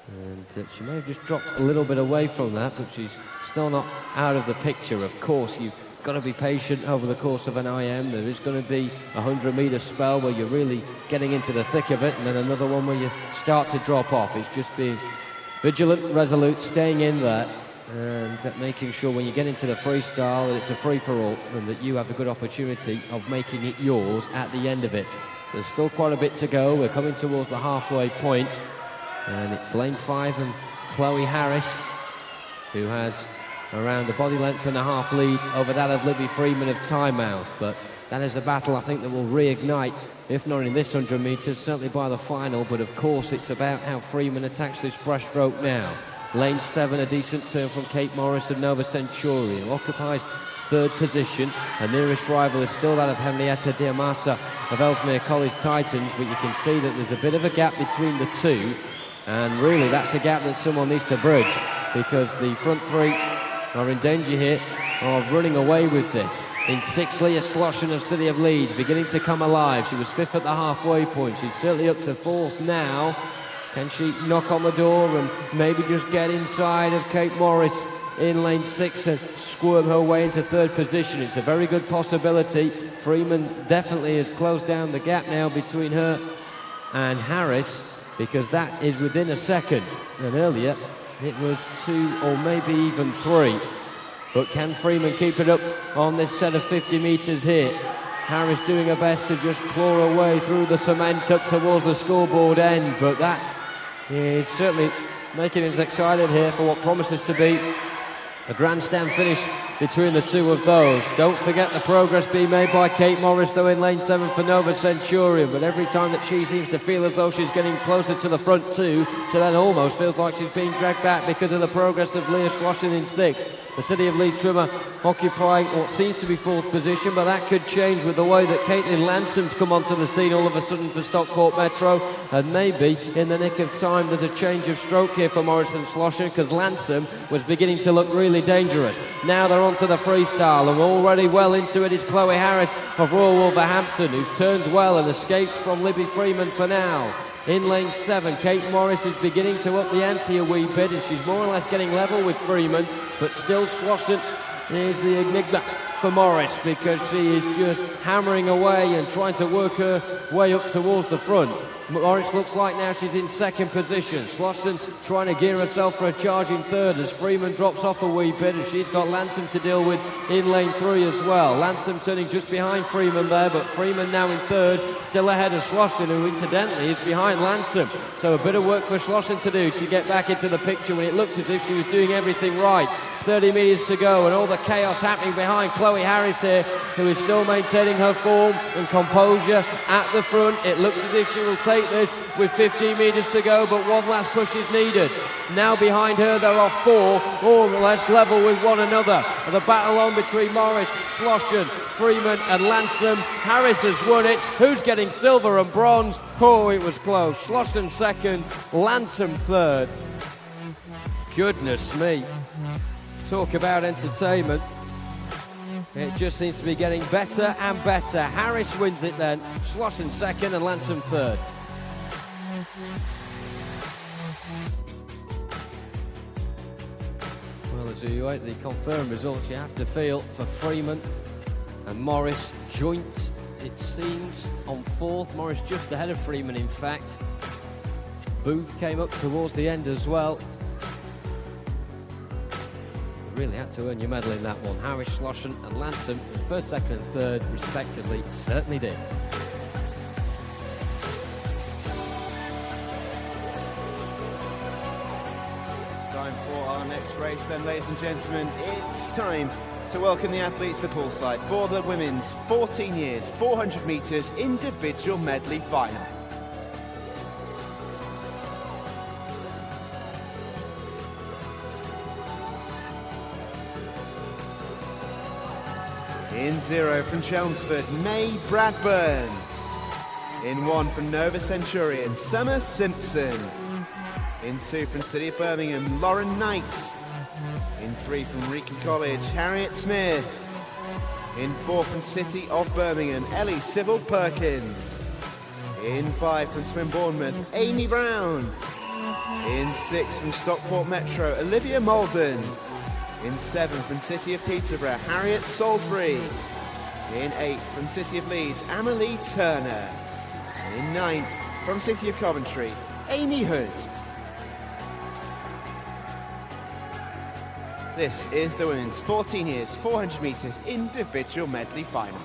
And she may have just dropped a little bit away from that, but she's still not out of the picture. Of course, you've got to be patient over the course of an IM. There is going to be a 100-metre spell where you're really getting into the thick of it, and then another one where you start to drop off. It's just being vigilant, resolute, staying in there, and making sure when you get into the freestyle that it's a free-for-all and that you have a good opportunity of making it yours at the end of it. So there's still quite a bit to go. We're coming towards the halfway point, and it's lane 5 and Chloe Harris, who has around a body length and a half lead over that of Libby Freeman of Tynemouth. But that is a battle I think that will reignite, if not in this 100 metres, certainly by the final. But of course it's about how Freeman attacks this breaststroke now. Lane 7, a decent turn from Kate Morris of Nova Centurion, who occupies third position. Her nearest rival is still that of Henrietta de Amasa of Ellesmere College Titans, but you can see that there's a bit of a gap between the two, and really that's a gap that someone needs to bridge, because the front three are in danger here of running away with this. In 6th, Leah Sloshan of City of Leeds, beginning to come alive. She was 5th at the halfway point. She's certainly up to 4th now. Can she knock on the door and maybe just get inside of Kate Morris in lane 6 and squirm her way into 3rd position? It's a very good possibility. Freeman definitely has closed down the gap now between her and Harris, because that is within a second. And earlier it was 2 or maybe even 3. But can Freeman keep it up on this set of 50 metres here? Harris doing her best to just claw her way through the cement up towards the scoreboard end, but that is certainly making us excited here for what promises to be a grandstand finish between the two of those. Don't forget the progress being made by Kate Morris, though, in lane 7 for Nova Centurion, but every time that she seems to feel as though she's getting closer to the front two, so then almost feels like she's being dragged back because of the progress of Leah Sloshan in 6th. The City of Leeds swimmer occupying what seems to be 4th position, but that could change with the way that Caitlin Lansom's come onto the scene all of a sudden for Stockport Metro, and maybe in the nick of time there's a change of stroke here for Morris and Sloshan, because Lansom was beginning to look really dangerous. Now they're onto the freestyle, and already well into it is Chloe Harris of Royal Wolverhampton, who's turned well and escaped from Libby Freeman for now. In lane 7, Kate Morris is beginning to up the ante a wee bit, and she's more or less getting level with Freeman, but still Sloshan is the enigma for Morris, because she is just hammering away and trying to work her way up towards the front. Morris looks like now she's in 2nd position. Sloshan trying to gear herself for a charge in 3rd as Freeman drops off a wee bit, and she's got Lansom to deal with in lane 3 as well. Lansom turning just behind Freeman there, but Freeman now in 3rd, still ahead of Sloshan, who incidentally is behind Lansom. So a bit of work for Sloshan to do to get back into the picture when it looked as if she was doing everything right. 30 metres to go, and all the chaos happening behind Chloe Harris here, who is still maintaining her form and composure at the front. It looks as if she will take this with 15 metres to go, but one last push is needed. Now behind her there are 4, more or less level with one another. And the battle on between Morris, Sloshan, Freeman and Lansom. Harris has won it. Who's getting silver and bronze? Oh, it was close. Sloshan 2nd, Lansom 3rd. Goodness me. Talk about entertainment. It just seems to be getting better and better. Harris wins it then. Sloshan 2nd and Lansom 3rd. Well, as we await the confirmed results, you have to feel for Freeman and Morris. Joint, it seems, on 4th. Morris just ahead of Freeman, in fact. Booth came up towards the end as well. Really had to earn your medal in that one. Harris, Sloshan and Lansom, 1st, 2nd and 3rd respectively, certainly did. Time for our next race then, ladies and gentlemen. It's time to welcome the athletes to poolside for the women's 14 years 400 metres individual medley final. In 0 from Chelmsford, May Bradburn. In 1 from Nova Centurion, Summer Simpson. In 2 from City of Birmingham, Lauren Knight. In 3 from Wrekin College, Harriet Smith. In 4 from City of Birmingham, Ellie Sybil Perkins. In 5 from Swin Bournemouth, Amy Brown. In 6 from Stockport Metro, Olivia Malden. In 7 from City of Peterborough, Harriet Salisbury. In 8 from City of Leeds, Amelie Turner. And in 9 from City of Coventry, Amy Hood. This is the women's 14 years 400 metres individual medley final.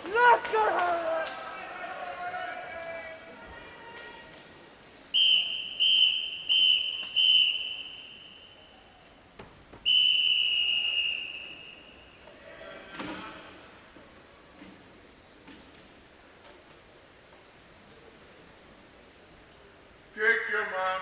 Let's go, Harriet! Take your mark.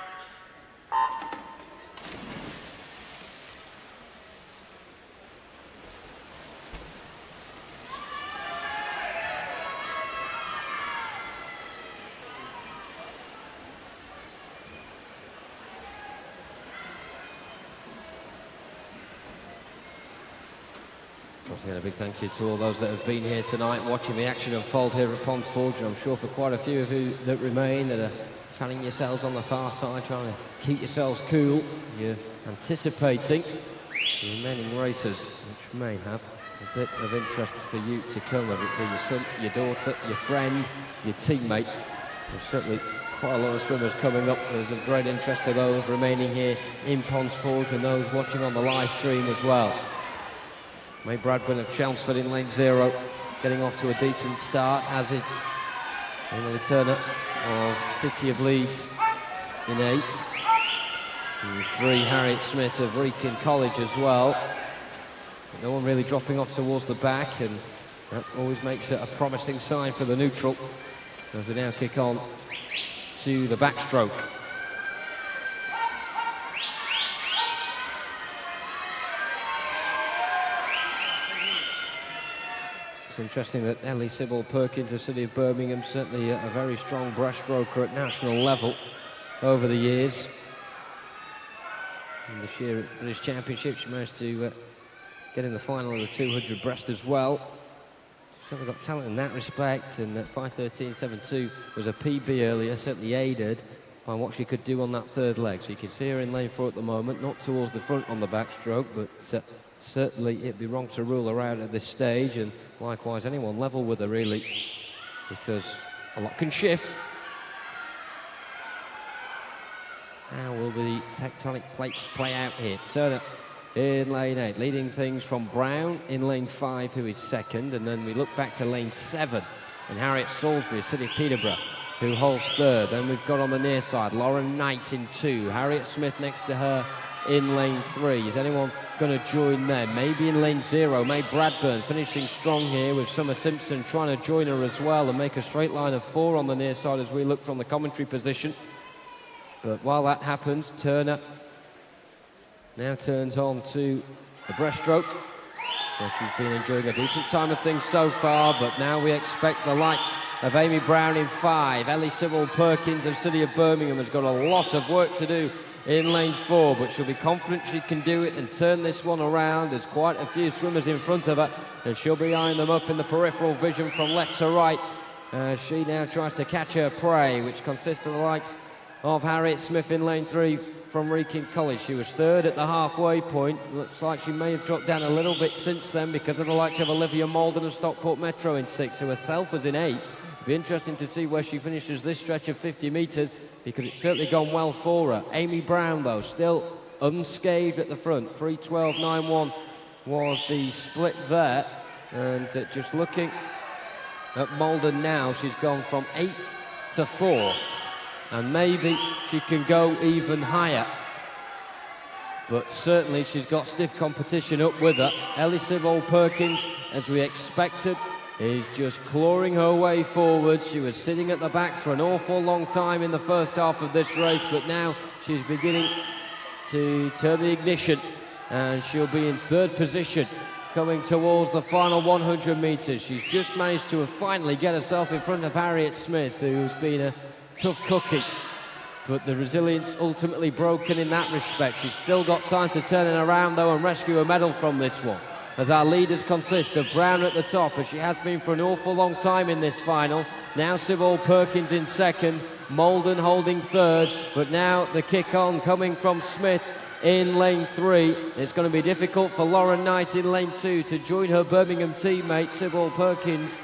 A big thank you to all those that have been here tonight watching the action unfold here at Ponds Forge, and I'm sure for quite a few of you that remain that are fanning yourselves on the far side, trying to keep yourselves cool. You're anticipating the remaining races, which may have a bit of interest for you to come, whether it be your son, your daughter, your friend, your teammate. There's certainly quite a lot of swimmers coming up. There's of great interest to those remaining here in Ponds Forge and those watching on the live stream as well. May Bradburn of Chelmsford in lane 0, getting off to a decent start, as is Emily Turner of City of Leeds in 8. And 3, Harriet Smith of Wrekin College as well. But no one really dropping off towards the back, and that always makes it a promising sign for the neutral as we now kick on to the backstroke. It's interesting that Ellie Sybil Perkins of City of Birmingham, certainly a very strong breaststroker at national level over the years. In this year at British Championship, she managed to get in the final of the 200 breast as well. She's certainly got talent in that respect, and that 5:13.72 was a PB earlier, certainly aided by what she could do on that third leg. So you can see her in lane 4 at the moment, not towards the front on the backstroke, but certainly it'd be wrong to rule her out at this stage, and likewise anyone level with her really, because a lot can shift. How will the tectonic plates play out here? Turner in lane 8, leading things from Brown in lane 5, who is second, and then we look back to lane 7 and Harriet Salisbury, City of Peterborough, who holds third. Then we've got on the near side Lauren Knight in 2, Harriet Smith next to her in lane 3. Is anyone going to join them? Maybe in lane 0, May Bradburn finishing strong here with Summer Simpson trying to join her as well and make a straight line of 4 on the near side as we look from the commentary position. But while that happens, Turner now turns on to the breaststroke. Well, she's been enjoying a decent time of things so far, but now we expect the likes of Amy Brown in 5. Ellie Sybil Perkins of City of Birmingham has got a lot of work to do in lane 4, but she'll be confident she can do it and turn this one around. There's quite a few swimmers in front of her, and she'll be eyeing them up in the peripheral vision from left to right. She now tries to catch her prey, which consists of the likes of Harriet Smith in lane 3 from Wrekin College. She was third at the halfway point. Looks like she may have dropped down a little bit since then because of the likes of Olivia Malden of Stockport Metro in 6, who herself was in 8. It'll be interesting to see where she finishes this stretch of 50 metres, because it's certainly gone well for her. Amy Brown, though, still unscathed at the front. 3:12.91 was the split there. And just looking at Malden now, she's gone from 8th to 4th. And maybe she can go even higher. but certainly she's got stiff competition up with her. Ellie Sibbald-Perkins, as we expected, is just clawing her way forward. She was sitting at the back for an awful long time in the first half of this race, but now she's beginning to turn the ignition, and she'll be in third position coming towards the final 100 metres. She's just managed to finally get herself in front of Harriet Smith, who's been a tough cookie, but the resilience ultimately broken in that respect. She's still got time to turn it around, though, and rescue a medal from this one, as our leaders consist of Brown at the top, as she has been for an awful long time in this final. Now Sibbald-Perkins in second, Maldon holding third, but now the kick on coming from Smith in lane 3. It's going to be difficult for Lauren Knight in lane 2 to join her Birmingham teammate Sibbald-Perkins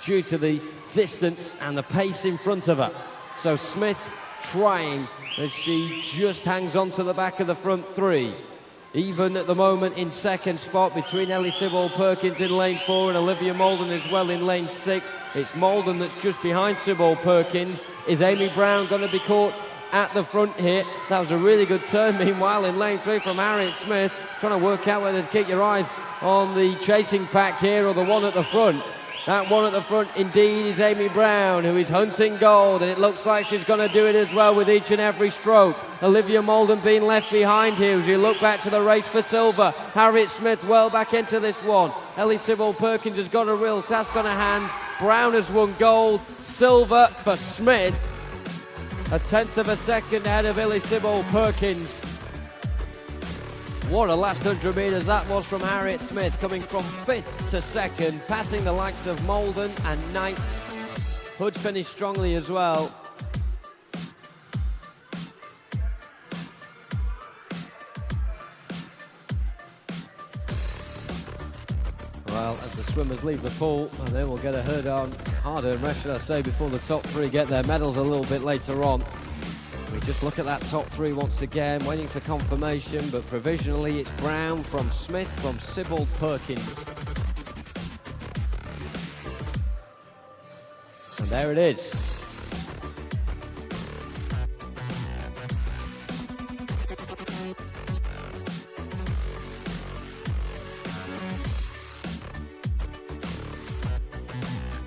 due to the distance and the pace in front of her. So Smith trying, as she just hangs on to the back of the front 3. Even at the moment in second spot between Ellie Sibbald-Perkins in lane 4 and Olivia Maldon as well in lane 6. It's Maldon that's just behind Sibbald-Perkins. Is Amy Brown going to be caught at the front here? That was a really good turn, meanwhile, in lane 3 from Harriet Smith. Trying to work out whether to keep your eyes on the chasing pack here or the one at the front. That one at the front indeed is Amy Brown, who is hunting gold, and it looks like she's going to do it as well with each and every stroke. Olivia Maldon being left behind here as you look back to the race for silver. Harriet Smith well back into this one. Ellie Sibbald-Perkins has got a real task on her hands. Brown has won gold, silver for Smith. A tenth of a second ahead of Ellie Sibbald-Perkins. What a last 100 metres that was from Harriet Smith, coming from 5th to 2nd, passing the likes of Maldon and Knight. Hood finished strongly as well. Well, as the swimmers leave the pool, and then we'll get a hard-earned rest, should I say, before the top 3 get their medals a little bit later on. We just look at that top 3 once again, waiting for confirmation, but provisionally it's Brown from Smith from Sibbald-Perkins. And there it is.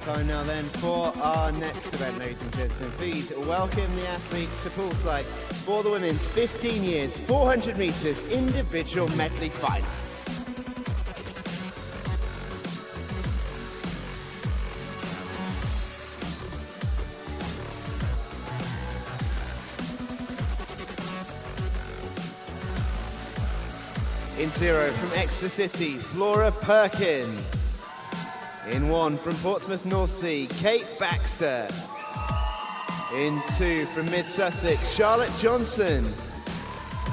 Time now then for our next event, ladies and gentlemen. Please welcome the athletes to poolside for the women's 15 years, 400 metres individual medley final. In 0 from Exeter City, Flora Perkin. In 1 from Portsmouth North Sea, Kate Baxter. In 2 from Mid Sussex, Charlotte Johnson.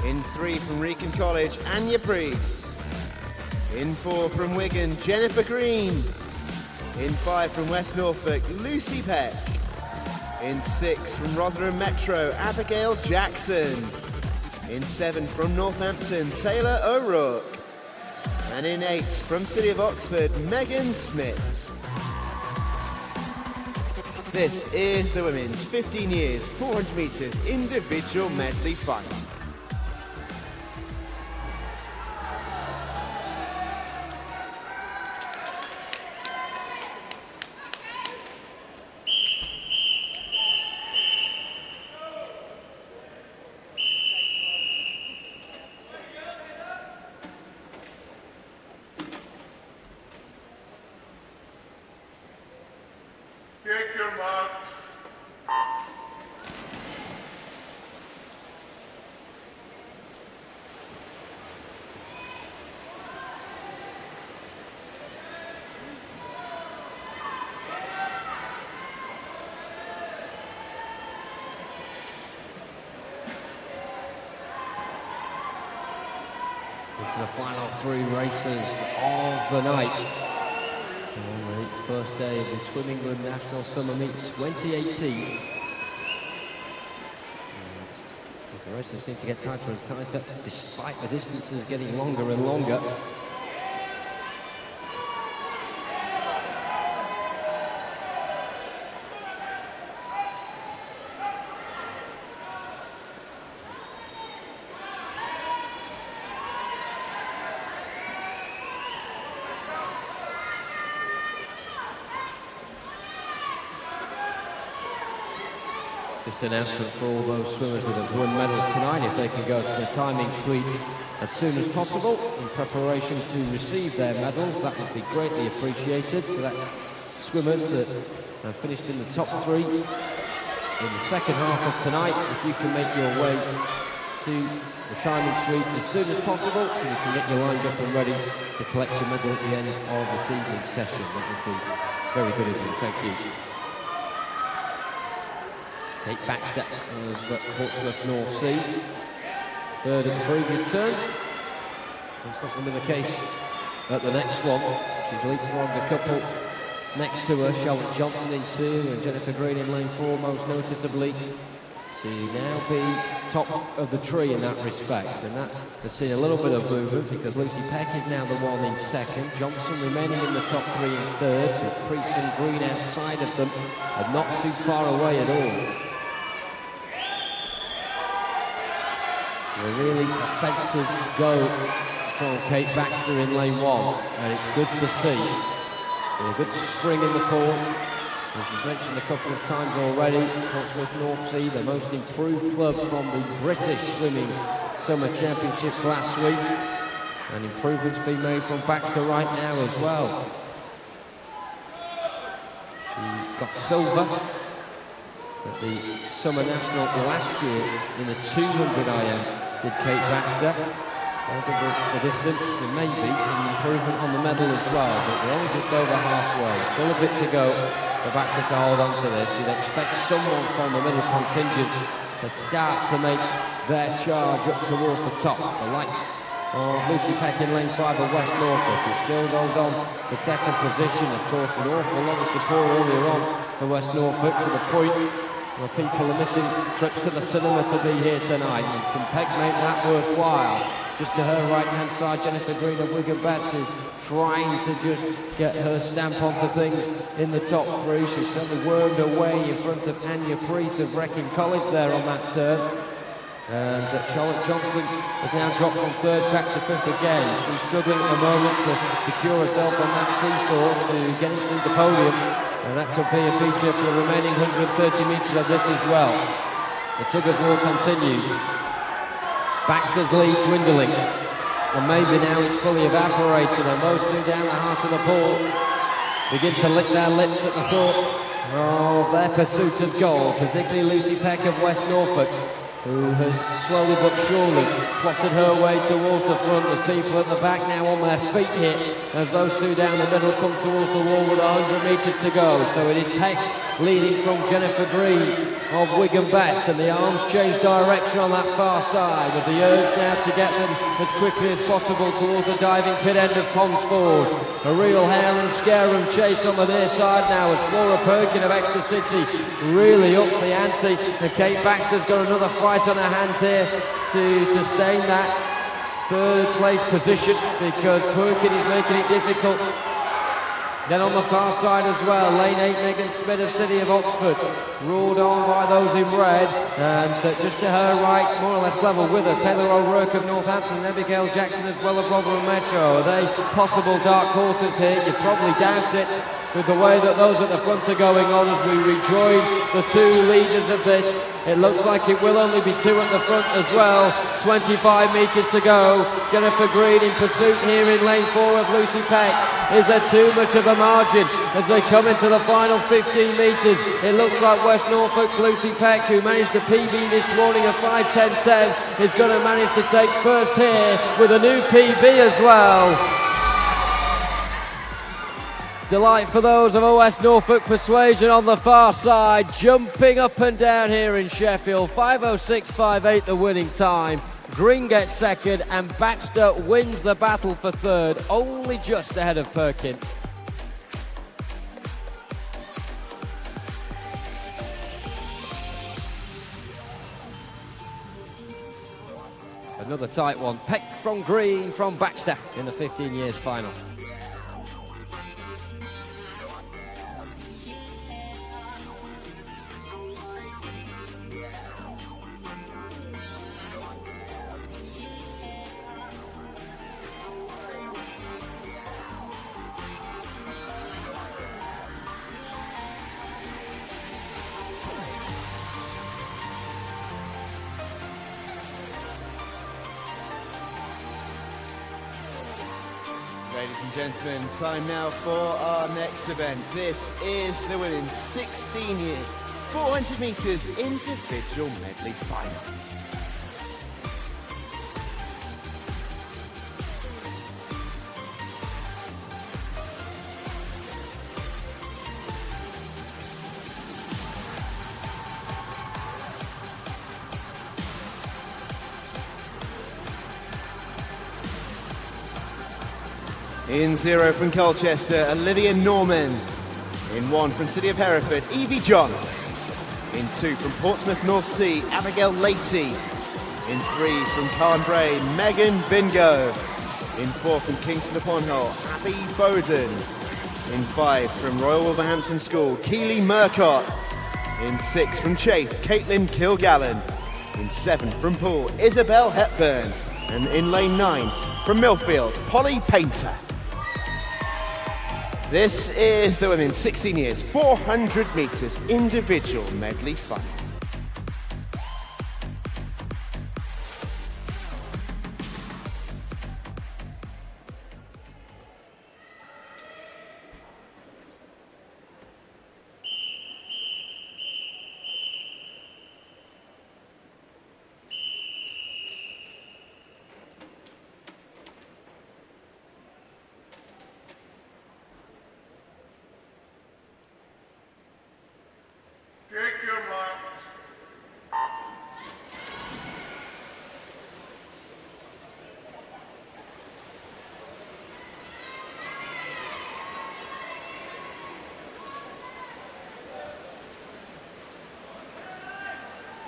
In 3 from Wrekin College, Anya Priest. In 4 from Wigan, Jennifer Green. In 5 from West Norfolk, Lucy Peck. In 6 from Rotherham Metro, Abigail Jackson. In 7 from Northampton, Taylor O'Rourke. And in 8 from City of Oxford, Megan Smith. This is the women's 15 years, 400 metres individual medley final. Take your mark. Into the final 3 races of the night. On the first day of the Swim England National Summer Meet 2018. And as the races seem to get tighter and tighter, despite the distances getting longer and longer. Just an announcement for all those swimmers that have won medals tonight, if they can go to the timing suite as soon as possible in preparation to receive their medals, that would be greatly appreciated. So that's swimmers that have finished in the top 3 in the second half of tonight. If you can make your way to the timing suite as soon as possible, so you can get you lined up and ready to collect your medal at the end of this evening's session, that would be very good of you. Thank you. Kate Baxter of Portsmouth North Sea, third at the previous turn. Looks like will be the case at the next one. She's leapfrogged a couple next to her, Charlotte Johnson in 2 and Jennifer Green in lane 4, most noticeably, to now be top of the tree in that respect. And that has seen a little bit of movement because Lucy Peck is now the one in 2nd. Johnson remaining in the top 3 in 3rd, but Priest and Green outside of them and not too far away at all. A really offensive go from Kate Baxter in lane 1, and it's good to see. A good spring in the pool. As we've mentioned a couple of times already, Portsmouth North Sea, the most improved club from the British Swimming Summer Championships last week, and improvements being made from Baxter right now as well. She got silver at the Summer National last year in the 200 IM. Did Kate Baxter. The distance, and maybe an improvement on the medal as well, but we're only just over halfway. Still a bit to go for Baxter to hold on to this. You'd expect someone from the middle contingent to start to make their charge up towards the top. The likes of Lucy Peck in lane 5 of West Norfolk, who still goes on to 2nd position. Of course, an awful lot of support earlier on for West Norfolk, to the point where people are missing trips to the cinema to be here tonight. And can Peck make that worthwhile? Just to her right-hand side, Jennifer Green of Wigan Best is trying to just get her stamp onto things in the top 3. She's certainly wormed her way in front of Anya Priest of Wrecking College there on that turn. And Charlotte Johnson has now dropped from 3rd back to 5th again. She's struggling at the moment to secure herself on that seesaw to get into the podium. And that could be a feature for the remaining 130 metres of this as well. The tug of war continues. Baxter's lead dwindling. And maybe now it's fully evaporated, and those two down the heart of the pool begin to lick their lips at the thought of their pursuit of gold, particularly Lucy Peck of West Norfolk, who has slowly but surely plotted her way towards the front, as people at the back now on their feet here, as those two down the middle come towards the wall with 100 metres to go. So it is Peck leading from Jennifer Green of Wigan Best, and the arms change direction on that far side, with the urge now to get them as quickly as possible towards the diving pit end of Ponds Ford. A real hair and scare and chase on the near side now, as Flora Perkin of Exeter City really ups the ante, and Kate Baxter's got another fight on her hands here to sustain that 3rd place position, because Perkin is making it difficult. Then on the far side as well, lane 8, Megan Smith of City of Oxford, ruled on by those in red, and just to her right, more or less level with her, Taylor O'Rourke of Northampton, and Abigail Jackson as well of Rotherham Metro. Are they possible dark horses here? You probably doubt it, with the way that those at the front are going on as we rejoin the 2 leaders of this. It looks like it will only be 2 at the front as well. 25 metres to go. Jennifer Green in pursuit here in lane 4 of Lucy Peck. Is there too much of a margin as they come into the final 15 metres? It looks like West Norfolk's Lucy Peck, who managed a PB this morning of 5:10.10, is going to manage to take first here with a new PB as well. Delight for those of a West Norfolk persuasion on the far side, jumping up and down here in Sheffield. 5:06.58 the winning time. Green gets 2nd, and Baxter wins the battle for 3rd, only just ahead of Perkin. Another tight one. Peck from Green from Baxter in the 15 years final. Gentlemen, time now for our next event. This is the women's 16 years, 400 metres individual medley final. In 0 from Colchester, Olivia Norman. In 1 from City of Hereford, Evie Johns. In 2 from Portsmouth North Sea, Abigail Lacey. In 3 from Carnbray, Megan Bingo. In 4 from Kingston upon Hull, Abby Bowden. In 5 from Royal Wolverhampton School, Keely Murcott. In 6 from Chase, Caitlin Kilgallen. In 7 from Poole, Isabel Hepburn. And in lane 9 from Millfield, Polly Painter. This is the women's 16 years, 400 metres individual medley final. Take your mark.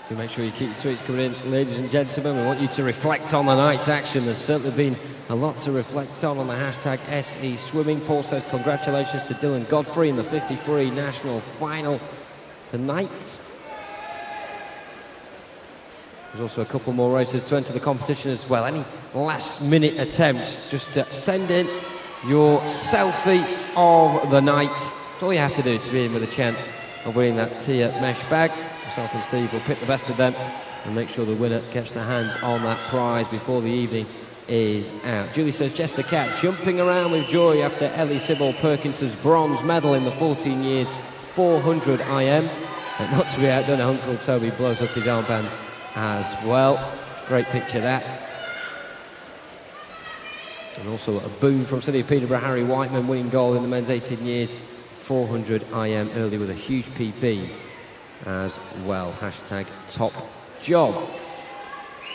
Do make sure you keep your tweets coming in, ladies and gentlemen. We want you to reflect on the night's action. There's certainly been a lot to reflect on the hashtag SE Swimming. Paul says congratulations to Dylan Godfrey in the 53 national final tonight. There's also a couple more races to enter the competition as well. Any last-minute attempts, just send in your selfie of the night. That's all you have to do to be in with a chance of winning that Tia mesh bag. Myself and Steve will pick the best of them and make sure the winner gets their hands on that prize before the evening is out. Julie says, Jess the Cat jumping around with joy after Ellie Sybil Perkins's bronze medal in the 14 years 400 IM. And not to be outdone, Uncle Toby blows up his armbands as well. Great picture that. And also a boom from City of Peterborough, Harry Whiteman winning gold in the men's 18 years 400 IM early with a huge PB as well. Hashtag top job.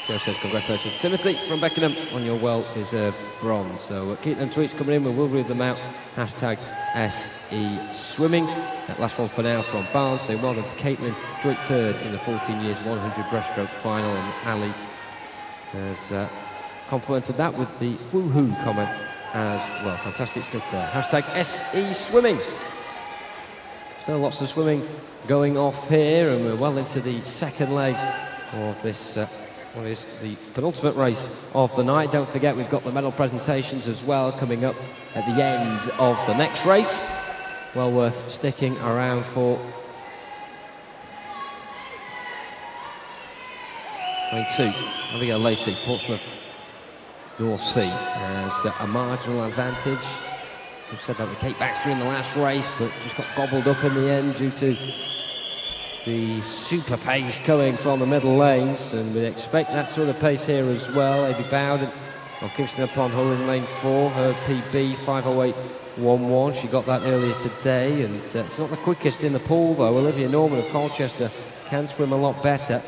Joe says congratulations Timothy from Beckenham on your well-deserved bronze. So keep them tweets coming in, we'll read them out. Hashtag SE Swimming. That last one for now from Barnes saying well done to Caitlin, Drake third in the 14 years 100 breaststroke final, and Ali has complimented that with the woohoo comment as well. Fantastic stuff there. Hashtag SE Swimming. Still lots of swimming going off here, and we're well into the second leg of this what is the penultimate race of the night. Don't forget we've got the medal presentations as well coming up at the end of the next race. Well worth sticking around for. Lane 2, Abigail Lacey, Portsmouth North Sea has a marginal advantage. We've said that with Kate Baxter in the last race, but just got gobbled up in the end due to the super pace coming from the middle lanes, and we expect that sort of pace here as well. Abby Bowden of Kingston upon Hull in lane 4, her PB 5:08.11. She got that earlier today, and it's not the quickest in the pool though. Olivia Norman of Colchester can swim a lot better,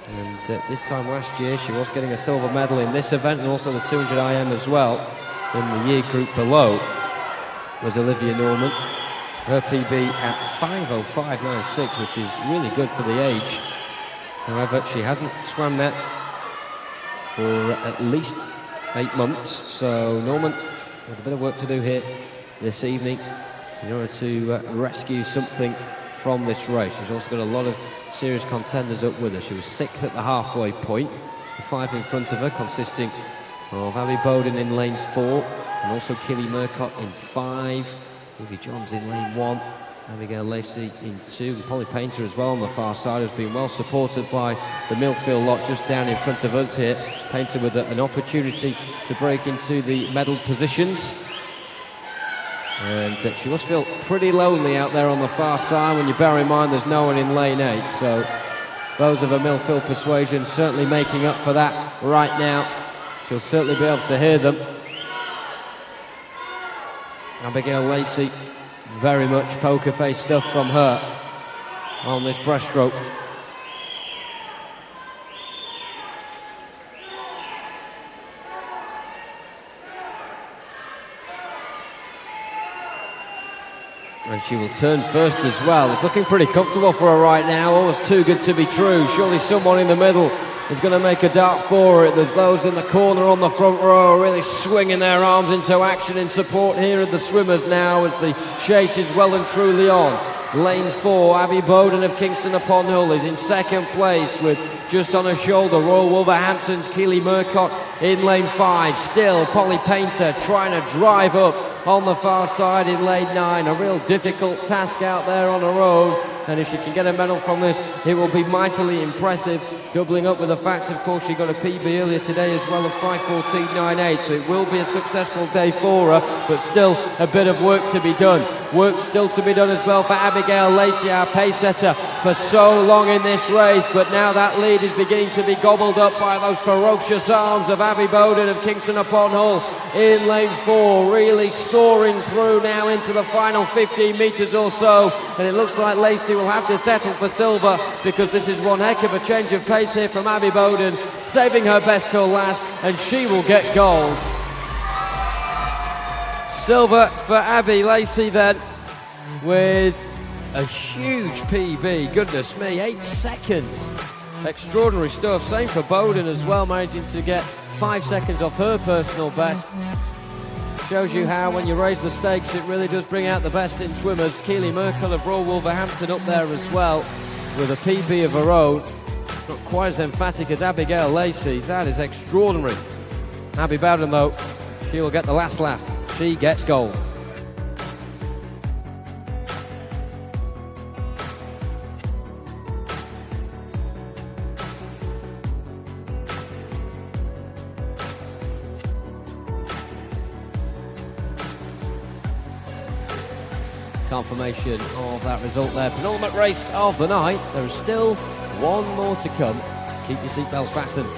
and this time last year she was getting a silver medal in this event and also the 200 IM as well. In the year group below was Olivia Norman. Her PB at 5:05.96, which is really good for the age. However, she hasn't swam that for at least 8 months, so Norman with a bit of work to do here this evening in order to rescue something from this race. She's also got a lot of serious contenders up with her. She was 6th at the halfway point, the 5 in front of her consisting of Abby Bowden in lane 4 and also Keely Murcott in 5. Evie Johns in lane 1, Abigail Lacey in 2, and Polly Painter as well on the far side has been well supported by the Millfield lot just down in front of us here. Painter with an opportunity to break into the medal positions. And she must feel pretty lonely out there on the far side when you bear in mind there's no one in lane 8. So those of her Millfield persuasion certainly making up for that right now. She'll certainly be able to hear them. Abigail Lacey, very much poker face stuff from her on this breaststroke. And she will turn first as well. It's looking pretty comfortable for her right now, almost too good to be true. Surely someone in the middle is going to make a dart for it. There's those in the corner on the front row really swinging their arms into action in support here of the swimmers now as the chase is well and truly on. Lane 4, Abby Bowden of Kingston upon Hull is in second place with just on her shoulder Royal Wolverhampton's Keely Murcott in lane 5. Still Polly Painter trying to drive up on the far side in lane 9. A real difficult task out there on her own, and if she can get a medal from this, it will be mightily impressive. Doubling up with the fact, of course, she got a PB earlier today as well of 5:14.98, so it will be a successful day for her, but still a bit of work to be done. Work still to be done as well for Abigail Lacey, our pace setter for so long in this race, but now that lead is beginning to be gobbled up by those ferocious arms of Abby Bowden of Kingston upon Hull in lane 4, really soaring through now into the final 15 metres or so, and it looks like Lacey will have to settle for silver because this is one heck of a change of pace here from Abby Bowden, saving her best till last, and she will get gold. Silver for Abby Lacey then, with a huge PB, goodness me, 8 seconds. Extraordinary stuff, same for Bowden as well, managing to get 5 seconds off her personal best. Shows you how when you raise the stakes it really does bring out the best in swimmers. Keely Merkel of Royal Wolverhampton up there as well with a PB of her own. Not quite as emphatic as Abigail Lacey's, that is extraordinary. Abby Bowden though, she will get the last laugh. She gets gold. Confirmation of that result there. Penultimate race of the night. There is still one more to come. Keep your seatbelts fastened.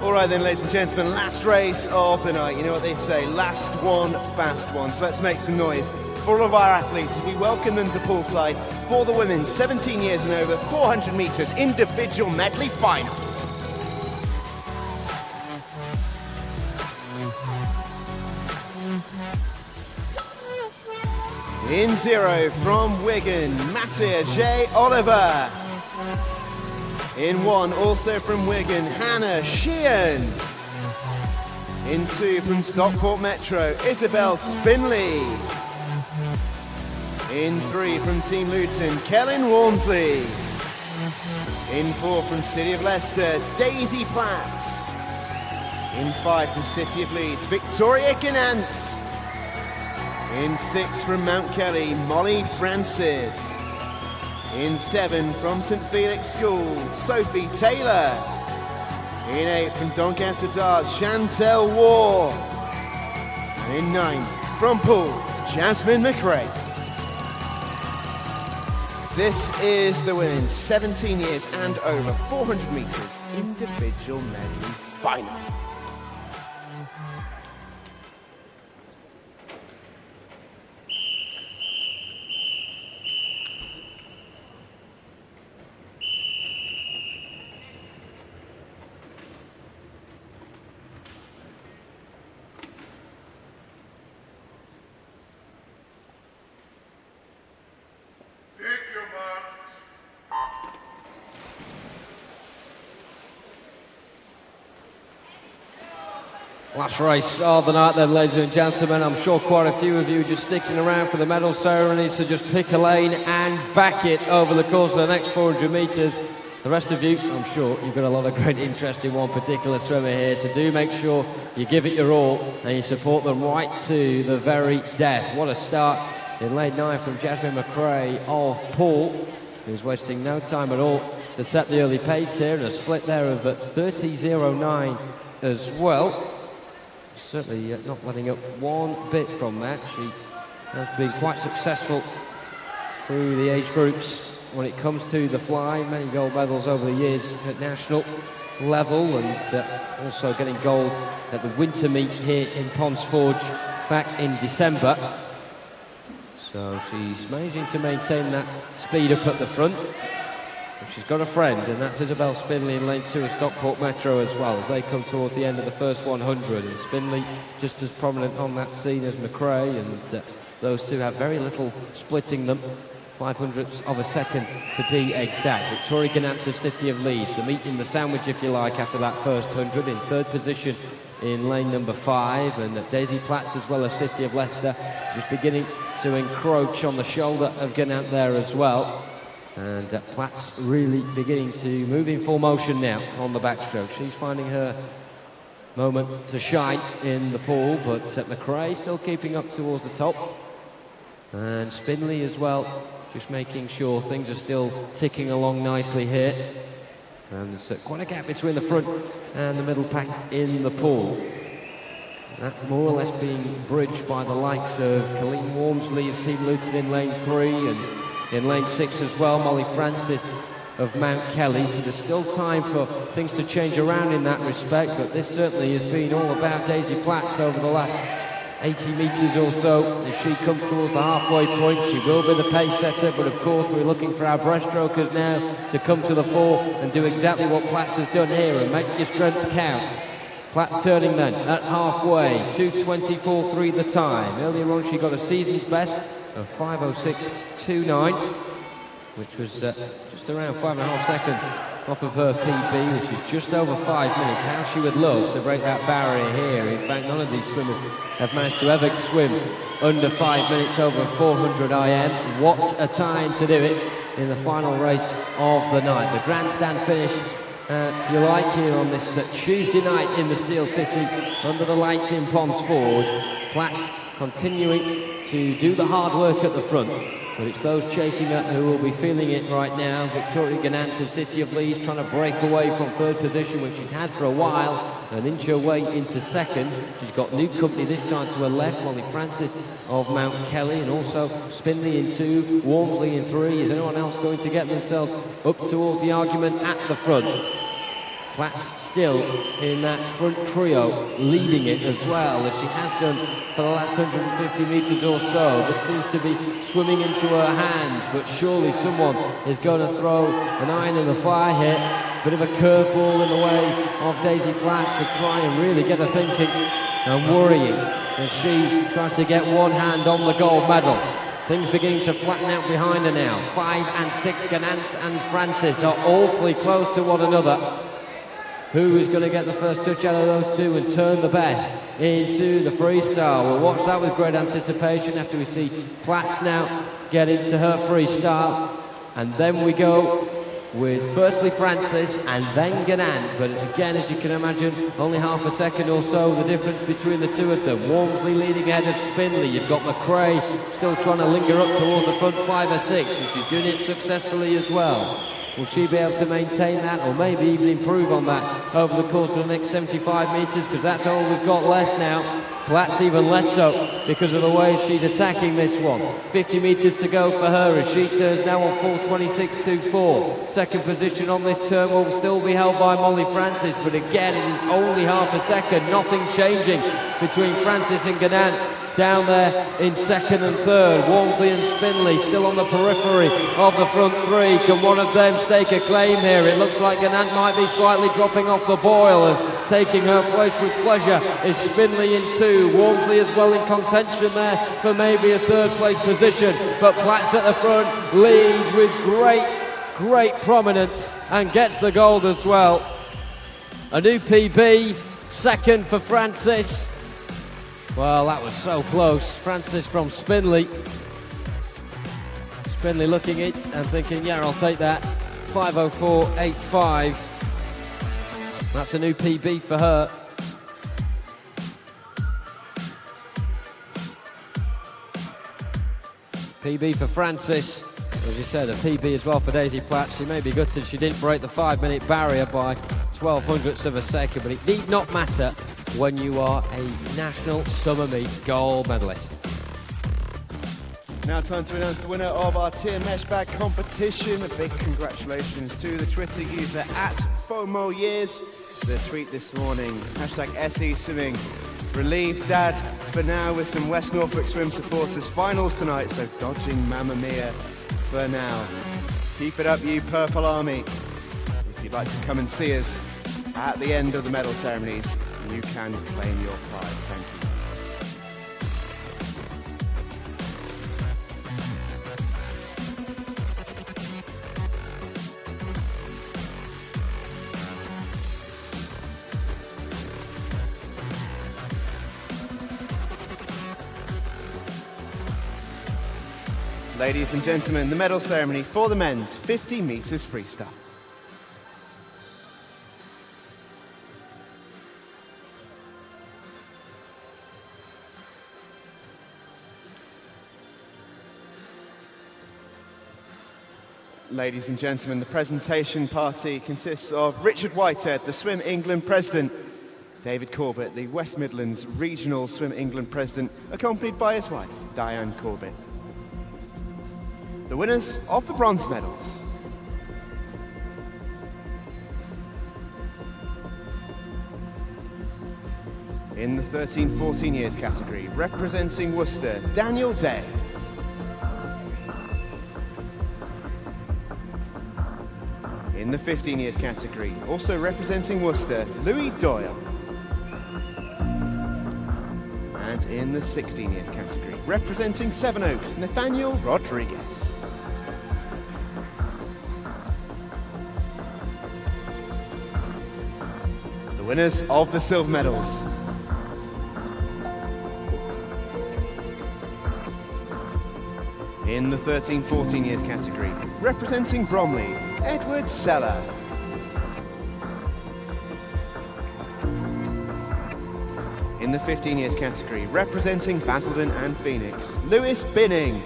All right then, ladies and gentlemen, last race of the night. You know what they say, last one, fast one. So let's make some noise for all of our athletes as we welcome them to poolside for the women's 17 years and over 400 metres individual medley final. In 0 from Wigan, Mattia J. Oliver. In 1, also from Wigan, Hannah Sheehan. In 2 from Stockport Metro, Isabel Spinley. In 3 from Team Luton, Kellen Walmsley. In 4 from City of Leicester, Daisy Platts. In 5 from City of Leeds, Victoria Ganant. In 6 from Mount Kelly, Molly Francis. In 7 from St Felix School, Sophie Taylor. In 8 from Doncaster Darts, Chantel Waugh. And in 9 from Poole, Jasmine McRae. This is the women's 17 years and over 400 metres individual medley final. Last race of the night then, ladies and gentlemen. I'm sure quite a few of you just sticking around for the medal ceremony, so just pick a lane and back it over the course of the next 400 metres. The rest of you, I'm sure, you've got a lot of great interest in one particular swimmer here, so do make sure you give it your all and you support them right to the very death. What a start in lane 9 from Jasmine McRae of Poole, who's wasting no time at all to set the early pace here, and a split there of 30.09 as well. Certainly not letting up one bit from that. She has been quite successful through the age groups when it comes to the fly. Many gold medals over the years at national level, and also getting gold at the winter meet here in Ponds Forge back in December. So she's managing to maintain that speed up at the front. But she's got a friend, and that's Isabel Spinley in lane 2 of Stockport Metro as well, as they come towards the end of the first 100. And Spinley just as prominent on that scene as McRae, and those two have very little splitting them. 500ths of a second to be exact. Victoria Gannant of City of Leeds, the meat in the sandwich, if you like, after that first 100, in third position in lane number 5, and Daisy Platts as well as City of Leicester just beginning to encroach on the shoulder of Gannant there as well. And Platts really beginning to move in full motion now on the backstroke. She's finding her moment to shine in the pool, but McRae still keeping up towards the top. And Spinley as well, just making sure things are still ticking along nicely here. And there's quite a gap between the front and the middle pack in the pool. That more or less being bridged by the likes of Colleen Walmsley of Team Luton in lane 3, and in lane 6 as well, Molly Francis of Mount Kelly. So there's still time for things to change around in that respect, but this certainly has been all about Daisy Platts over the last 80 metres or so. As she comes towards the halfway point, she will be the pace setter, but of course we're looking for our breaststrokers now to come to the fore and do exactly what Platts has done here and make your strength count. Platts turning then at halfway, 2:24.3 the time. Earlier on she got a season's best of 5:06.29, which was just around 5.5 seconds off of her PB, which is just over 5 minutes. How she would love to break that barrier here. In fact, none of these swimmers have managed to ever swim under 5 minutes over 400 IM. What a time to do it in the final race of the night. The grandstand finish, if you like, here on this Tuesday night in the Steel City under the lights in Ponds Forge. Platts continuing to do the hard work at the front, but it's those chasing her who will be feeling it right now. Victoria Gannant of City of Leeds trying to break away from third position, which she's had for a while, and inch her way into second. She's got new company this time to her left, Molly Francis of Mount Kelly, and also Spinley in 2, Walmsley in 3. Is anyone else going to get themselves up towards the argument at the front? Platts still in that front trio, leading it as well, as she has done for the last 150 metres or so. This seems to be swimming into her hands, but surely someone is going to throw an iron in the fire here. Bit of a curveball in the way of Daisy Platts to try and really get her thinking and worrying as she tries to get one hand on the gold medal. Things beginning to flatten out behind her now. 5 and 6, Gannant and Francis are awfully close to one another. Who is going to get the first touch out of those two and turn the best into the freestyle? We'll watch that with great anticipation after we see Platts now get into her freestyle. And then we go with firstly Francis and then Gannant. But again, as you can imagine, only half a second or so the difference between the two of them. Walmsley leading ahead of Spinley. You've got McRae still trying to linger up towards the front 5 or 6, and she's doing it successfully as well. Will she be able to maintain that, or maybe even improve on that over the course of the next 75 metres? Because that's all we've got left now. Platts even less so because of the way she's attacking this one. 50 metres to go for her as she turns now on 4:26.24. Second position on this turn will still be held by Molly Francis, but again it is only half a second. Nothing changing between Francis and Gannant down there in second and third. Walmsley and Spinley still on the periphery of the front 3. Can one of them stake a claim here? It looks like Gannant might be slightly dropping off the boil, and taking her place with pleasure is Spinley in 2. Walmsley as well in contention there for maybe a third place position, but Platts at the front leads with great prominence and gets the gold as well. A new PB, second for Francis. Well, that was so close. Francis from Spinley. Spinley looking it and thinking, yeah, I'll take that. 5:04.85. That's a new PB for her. PB for Francis As you said, a PB as well for Daisy Platt. She may be gutted she didn't break the 5-minute barrier by 12/100ths of a second, but it need not matter when you are a national summer meet gold medalist. Now time to announce the winner of our tier mesh bag competition. A big congratulations to the Twitter user at FOMO Years. The tweet this morning, hashtag SE Swimming. Relieved Dad for now with some West Norfolk Swim supporters. Finals tonight, so dodging Mamma Mia for now. Keep it up, you Purple Army. If you'd like to come and see us at the end of the medal ceremonies, you can claim your prize. Thank you. Ladies and gentlemen, the medal ceremony for the men's 50 metres freestyle. Ladies and gentlemen, the presentation party consists of Richard Whitehead, the Swim England president, David Corbett, the West Midlands Regional Swim England president, accompanied by his wife, Diane Corbett. The winners of the bronze medals. In the 13-14 years category, representing Worcester, Daniel Day. In the 15 years category, also representing Worcester, Louis Doyle. And in the 16 years category, representing Sevenoaks, Nathaniel Rodriguez. The winners of the silver medals. In the 13-14 years category, representing Bromley, Edward Seller. In the 15 years category, representing Basildon and Phoenix, Lewis Binning.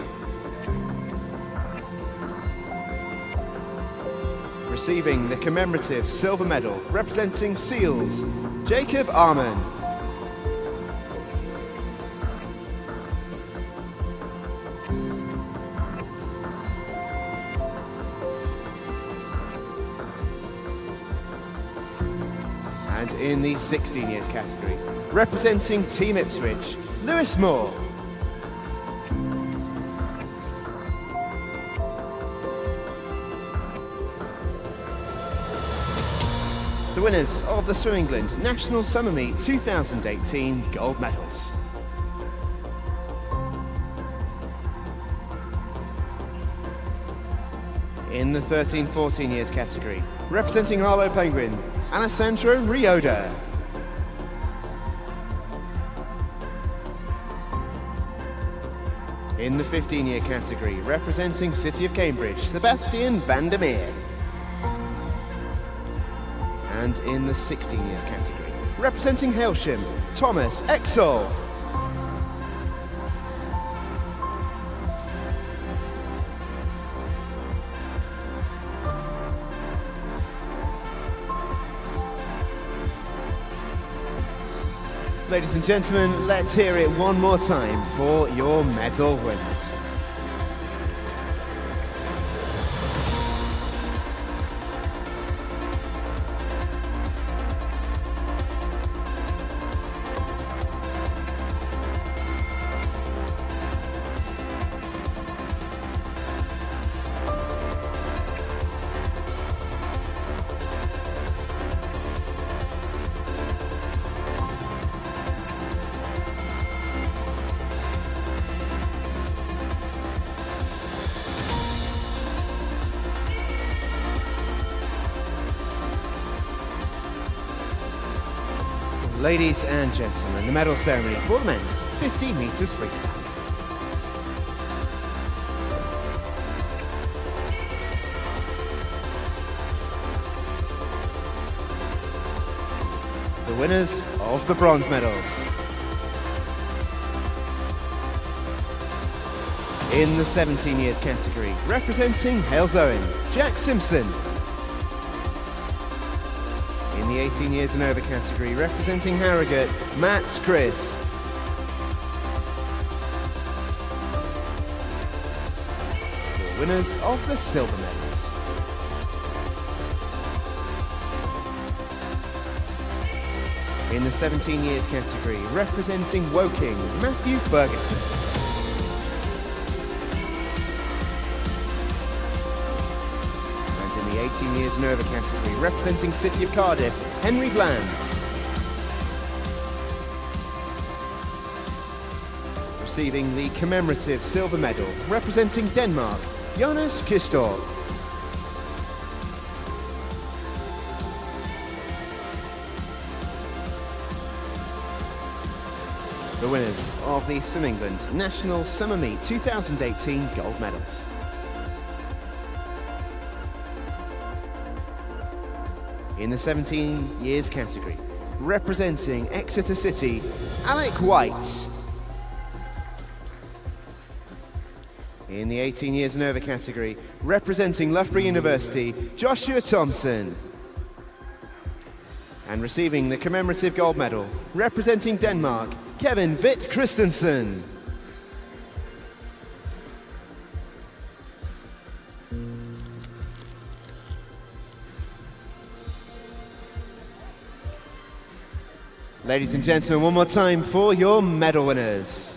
Receiving the commemorative silver medal, representing Seals, Jacob Arman. And in the 16 years category, representing Team Ipswich, Lewis Moore. The winners of the Swim England National Summer Meet 2018 gold medals. In the 13-14 years category, representing Harlow Penguin, Alessandro Rioda. In the 15-year category, representing City of Cambridge, Sebastian Vandermeer. And in the 16 years category, representing Hailsham, Thomas Exel. Ladies and gentlemen, let's hear it one more time for your medal winners. Ladies and gentlemen, the medal ceremony for the men's 50 metres freestyle. The winners of the bronze medals. In the 17 years category, representing Halesowen, Jack Simpson. In the 18 years and over category, representing Harrogate, Matt Chris. The winners of the silver medals. In the 17 years category, representing Woking, Matthew Ferguson. And in the 18 years and over category, representing City of Cardiff, Henry Blands. Receiving the commemorative silver medal, representing Denmark, Jonas Kistorp. The winners of the Swim England National Summer Meet 2018 gold medals. In the 17 years category, representing Exeter City, Alec White. In the 18 years and over category, representing Loughborough University, Joshua Thompson. And receiving the commemorative gold medal, representing Denmark, Kevin Witt Christensen. Ladies and gentlemen, one more time for your medal winners.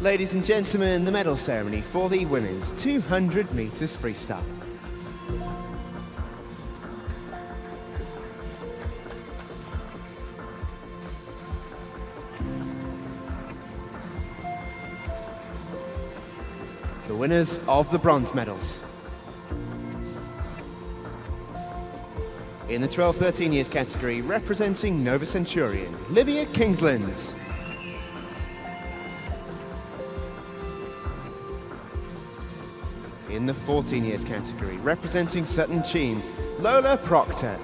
Ladies and gentlemen, the medal ceremony for the women's 200 metres freestyle. The winners of the bronze medals. In the 12-13 years category, representing Nova Centurion, Livia Kingsland. In the 14 years category, representing Sutton Cheam, Lola Proctor.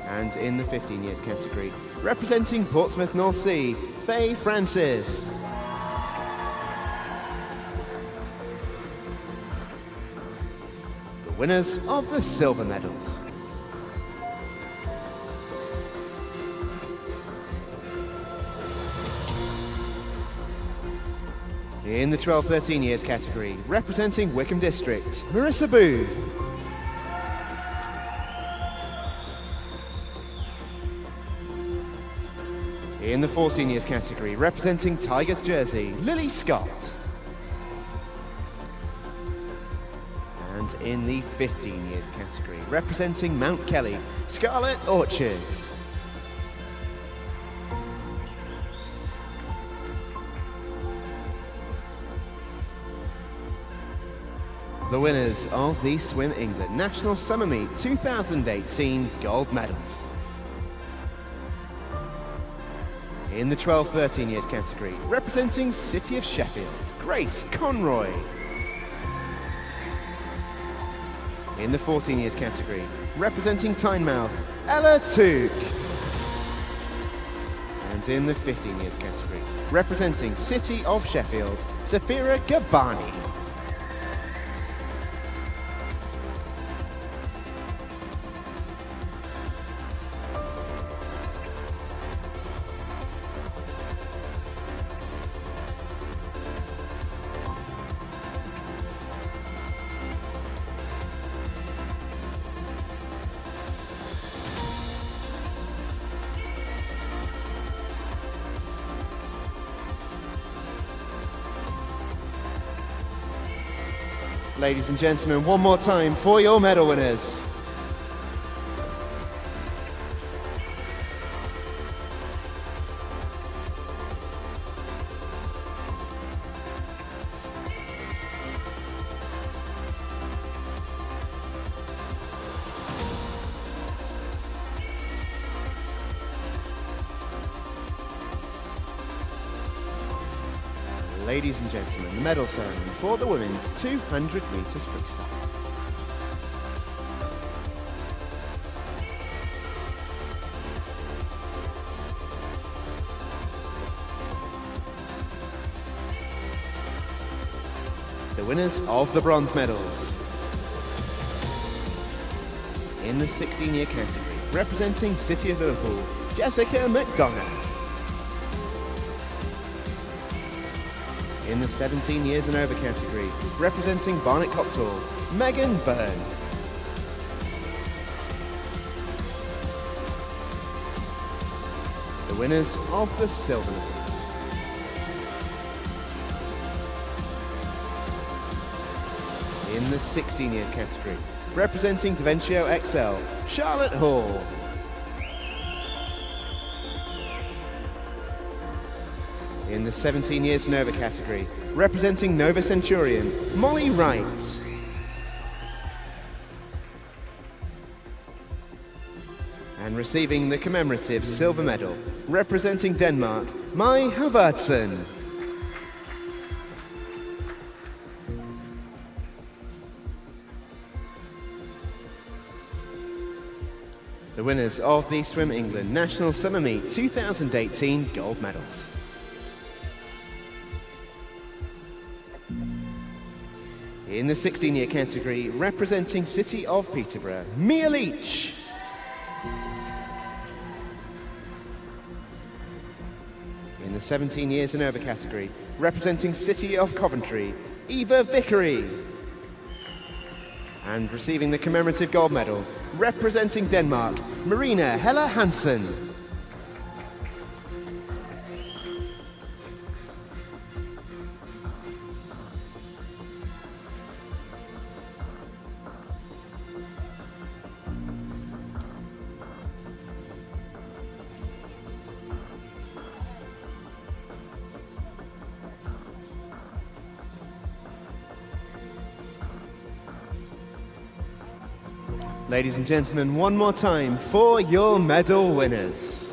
And in the 15 years category, representing Portsmouth North Sea, Faye Francis. The winners of the silver medals. In the 12-13 years category, representing Wickham District, Marissa Booth. In the 14 years category, representing Tigers Jersey, Lily Scott. And in the 15 years category, representing Mount Kelly, Scarlett Orchard. The winners of the Swim England National Summer Meet 2018 gold medals. In the 12-13 years category, representing City of Sheffield, Grace Conroy. In the 14 years category, representing Tynemouth, Ella Took. And in the 15 years category, representing City of Sheffield, Safira Gabani. Ladies and gentlemen, one more time for your medal winners. Ladies and gentlemen, the medal ceremony for the women's 200 metres freestyle. The winners of the bronze medals. In the 16-year category, representing City of Liverpool, Jessica McDonough. In the 17 years and over category, representing Barnet Copthall, Megan Byrne. The winners of the silver medals. In the 16 years category, representing Daventio XL, Charlotte Hall. In the 17 years and over category, representing Nova Centurion, Molly Wright. And receiving the commemorative silver medal, representing Denmark, Mai Havertsen. The winners of the Swim England National Summer Meet 2018 gold medals. In the 16-year category, representing City of Peterborough, Mia Leach. In the 17 years and over category, representing City of Coventry, Eva Vickery. And receiving the commemorative gold medal, representing Denmark, Marina Hella Hansen. Ladies and gentlemen, one more time for your medal winners.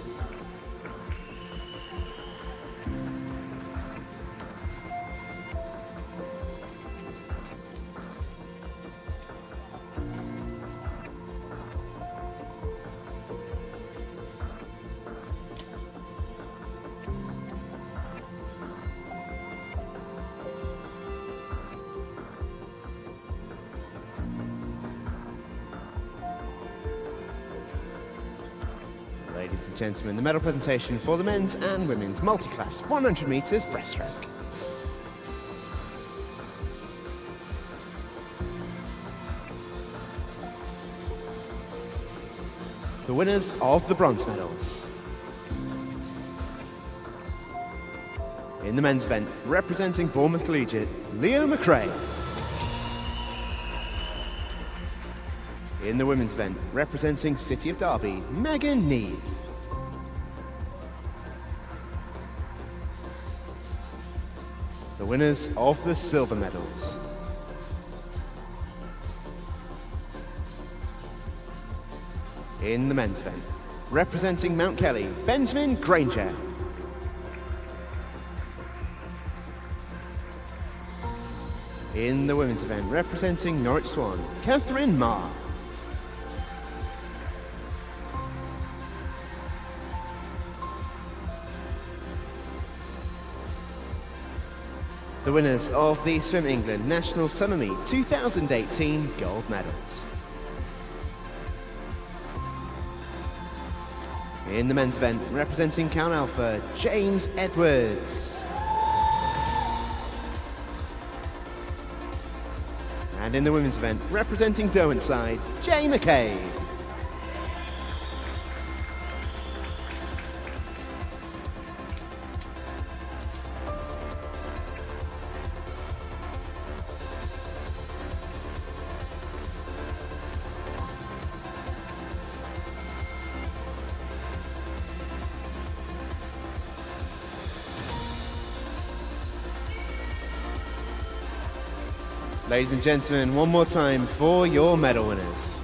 Ladies and gentlemen, the medal presentation for the men's and women's multi-class 100 metres breaststroke. The winners of the bronze medals. In the men's event, representing Bournemouth Collegiate, Leo McRae. In the women's event, representing City of Derby, Megan Neve. The winners of the silver medals. In the men's event, representing Mount Kelly, Benjamin Granger. In the women's event, representing Norwich Swan, Catherine Marr. The winners of the Swim England National Summer Meet 2018 gold medals. In the men's event, representing Count Alpha, James Edwards. And in the women's event, representing Derwentside, Jay McCabe. Ladies and gentlemen, one more time for your medal winners.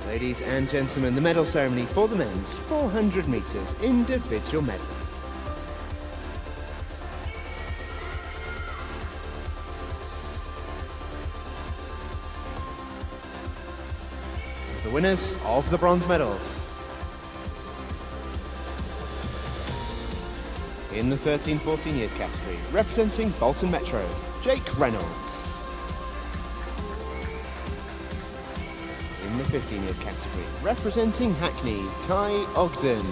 Ladies and gentlemen, the medal ceremony for the men's 400 metres individual medley. The winners of the bronze medals. In the 13-14 years category, representing Bolton Metro, Jake Reynolds. In the 15 years category, representing Hackney, Kai Ogden.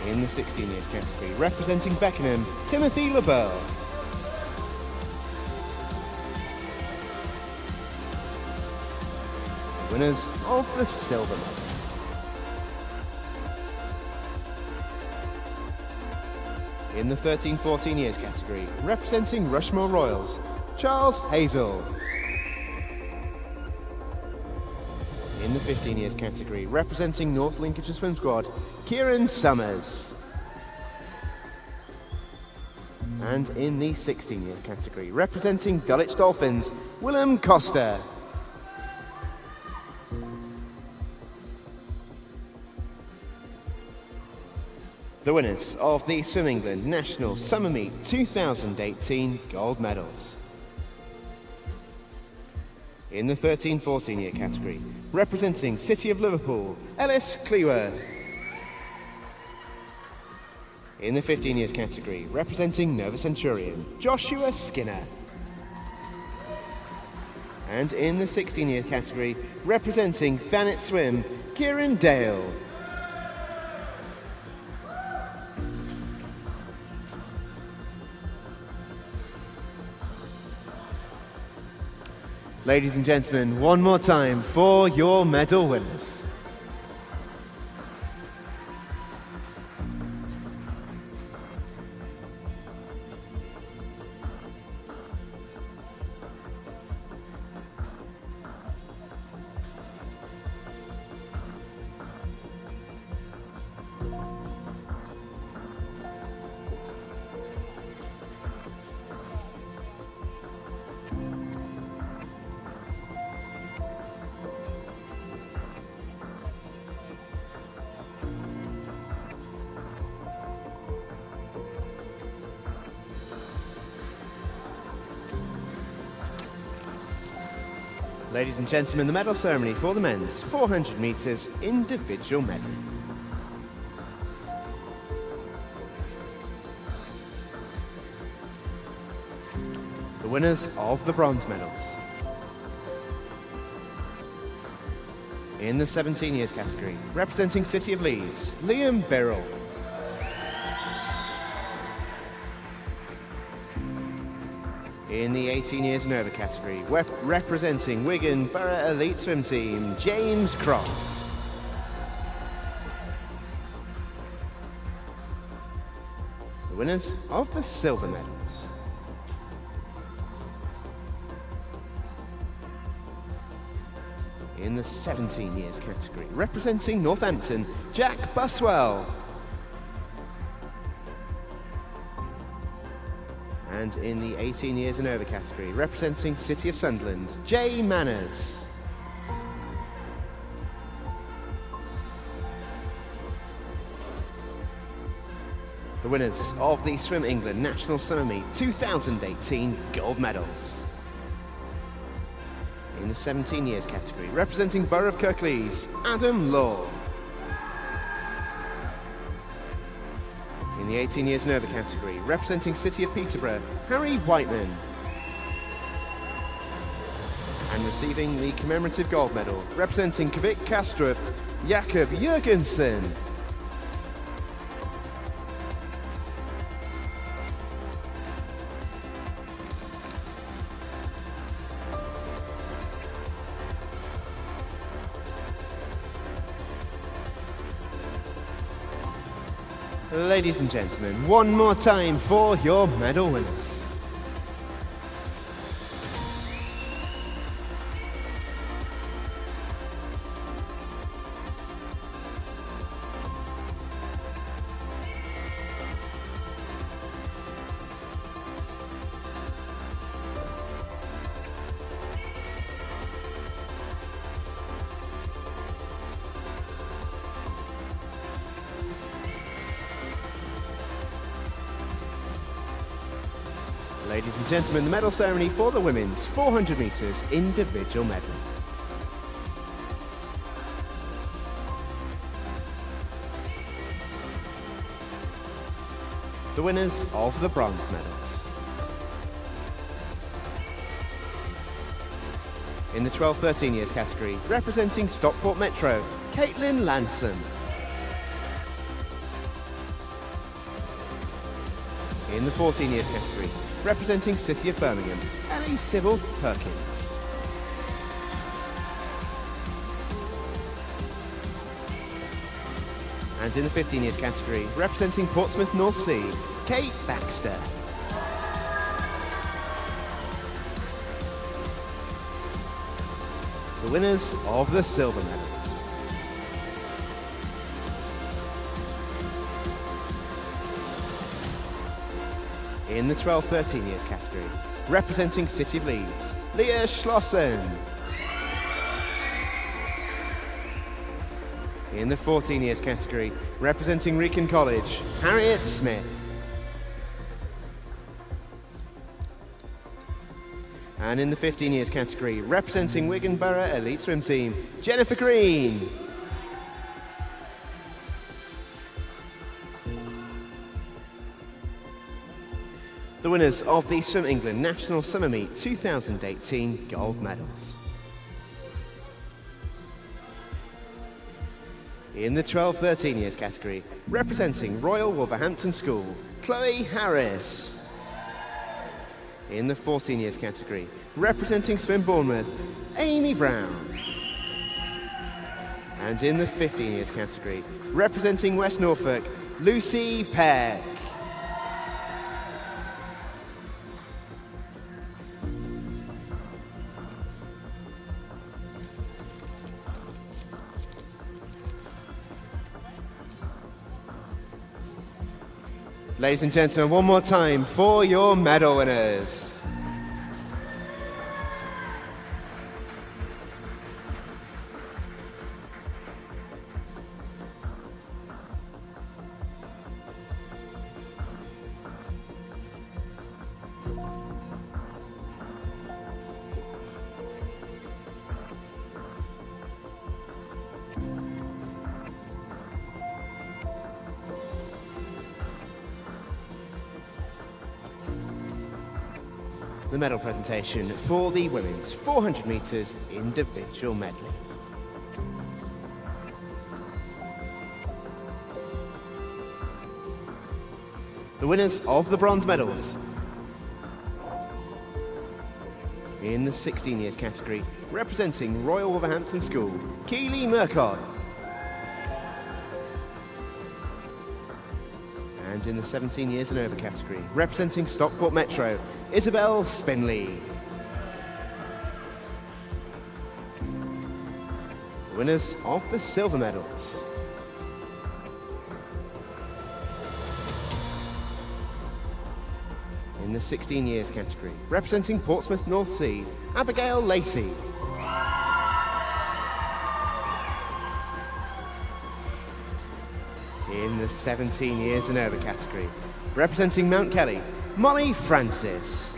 In the 16 years category, representing Beckenham, Timothy LeBeau. The winners of the silver medals. In the 13-14 years category, representing Rushmore Royals, Charles Hazel. In the 15 years category, representing North Lincolnshire Swim Squad, Kieran Summers. And in the 16 years category, representing Dulwich Dolphins, Willem Costa. The winners of the Swim England National Summer Meet 2018 gold medals. In the 13-14 year category, representing City of Liverpool, Ellis Cleworth. In the 15 years category, representing Nova Centurion, Joshua Skinner. And in the 16 year category, representing Thanet Swim, Kieran Dale. Ladies and gentlemen, one more time for your medal winners. Ladies and gentlemen, the medal ceremony for the men's 400 metres individual medley. The winners of the bronze medals. In the 17 years category, representing City of Leeds, Liam Birrell. In the 18 years and over category, representing Wigan Borough Elite Swim Team, James Cross. The winners of the silver medals. In the 17 years category, representing Northampton, Jack Buswell. And in the 18 years and over category, representing City of Sunderland, Jay Manners. The winners of the Swim England National Summer Meet 2018 gold medals. In the 17 years category, representing Borough of Kirklees, Adam Law. In the 18 years and over category, representing City of Peterborough, Harry Whiteman. And receiving the commemorative gold medal, representing Kvik Kastrup, Jakob Jurgensen. Ladies and gentlemen, one more time for your medal winners. Ladies and gentlemen, the medal ceremony for the women's 400 metres individual medley. The winners of the bronze medals. In the 12-13 years category, representing Stockport Metro, Caitlin Lanson. In the 14 years category, representing City of Birmingham, Ellie Sybil Perkins. And in the 15 years category, representing Portsmouth North Sea, Kate Baxter. The winners of the silver medals. In the 12-13 years category, representing City of Leeds, Leah Schlossen. In the 14 years category, representing Wrekin College, Harriet Smith. And in the 15 years category, representing Wigan Borough Elite Swim Team, Jennifer Green. The winners of the Swim England National Summer Meet 2018 gold medals. In the 12-13 years category, representing Royal Wolverhampton School, Chloe Harris. In the 14 years category, representing Swim Bournemouth, Amy Brown. And in the 15 years category, representing West Norfolk, Lucy Peck. Ladies and gentlemen, one more time for your medal winners. The medal presentation for the women's 400 metres individual medley. The winners of the bronze medals. In the 16 years category, representing Royal Wolverhampton School, Keely Murcott. And in the 17 years and over category, representing Stockport Metro, Isabel Spinley. The winners of the silver medals. In the 16 years category, representing Portsmouth North Sea, Abigail Lacey. In the 17 years and over category, representing Mount Kelly, Molly Francis.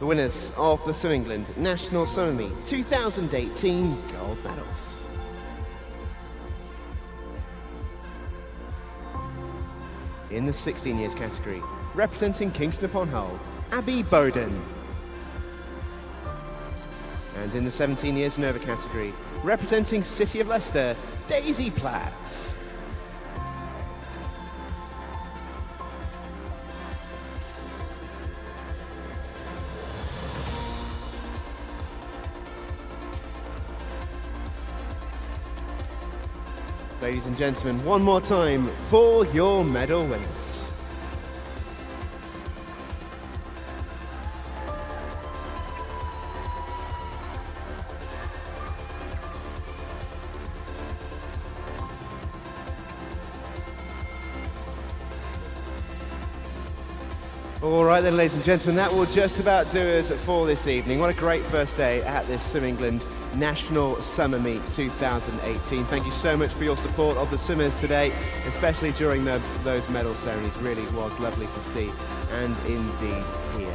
The winners of the Swim England National Summer Meet 2018 gold medals. In the 16 years category, representing Kingston upon Hull, Abby Bowden. And in the 17 years and over category, representing City of Leicester, Daisy Platt. Ladies and gentlemen, one more time for your medal winners. All right then, ladies and gentlemen, that will just about do us for this evening. What a great first day at this Swim England National Summer Meet 2018. Thank you so much for your support of the swimmers today, especially during those medal ceremonies. Really was lovely to see, and indeed hear.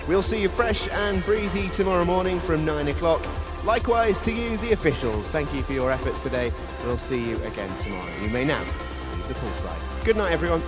We'll see you fresh and breezy tomorrow morning from 9 o'clock. Likewise to you, the officials. Thank you for your efforts today. We'll see you again tomorrow. You may now leave the poolside. Good night, everyone.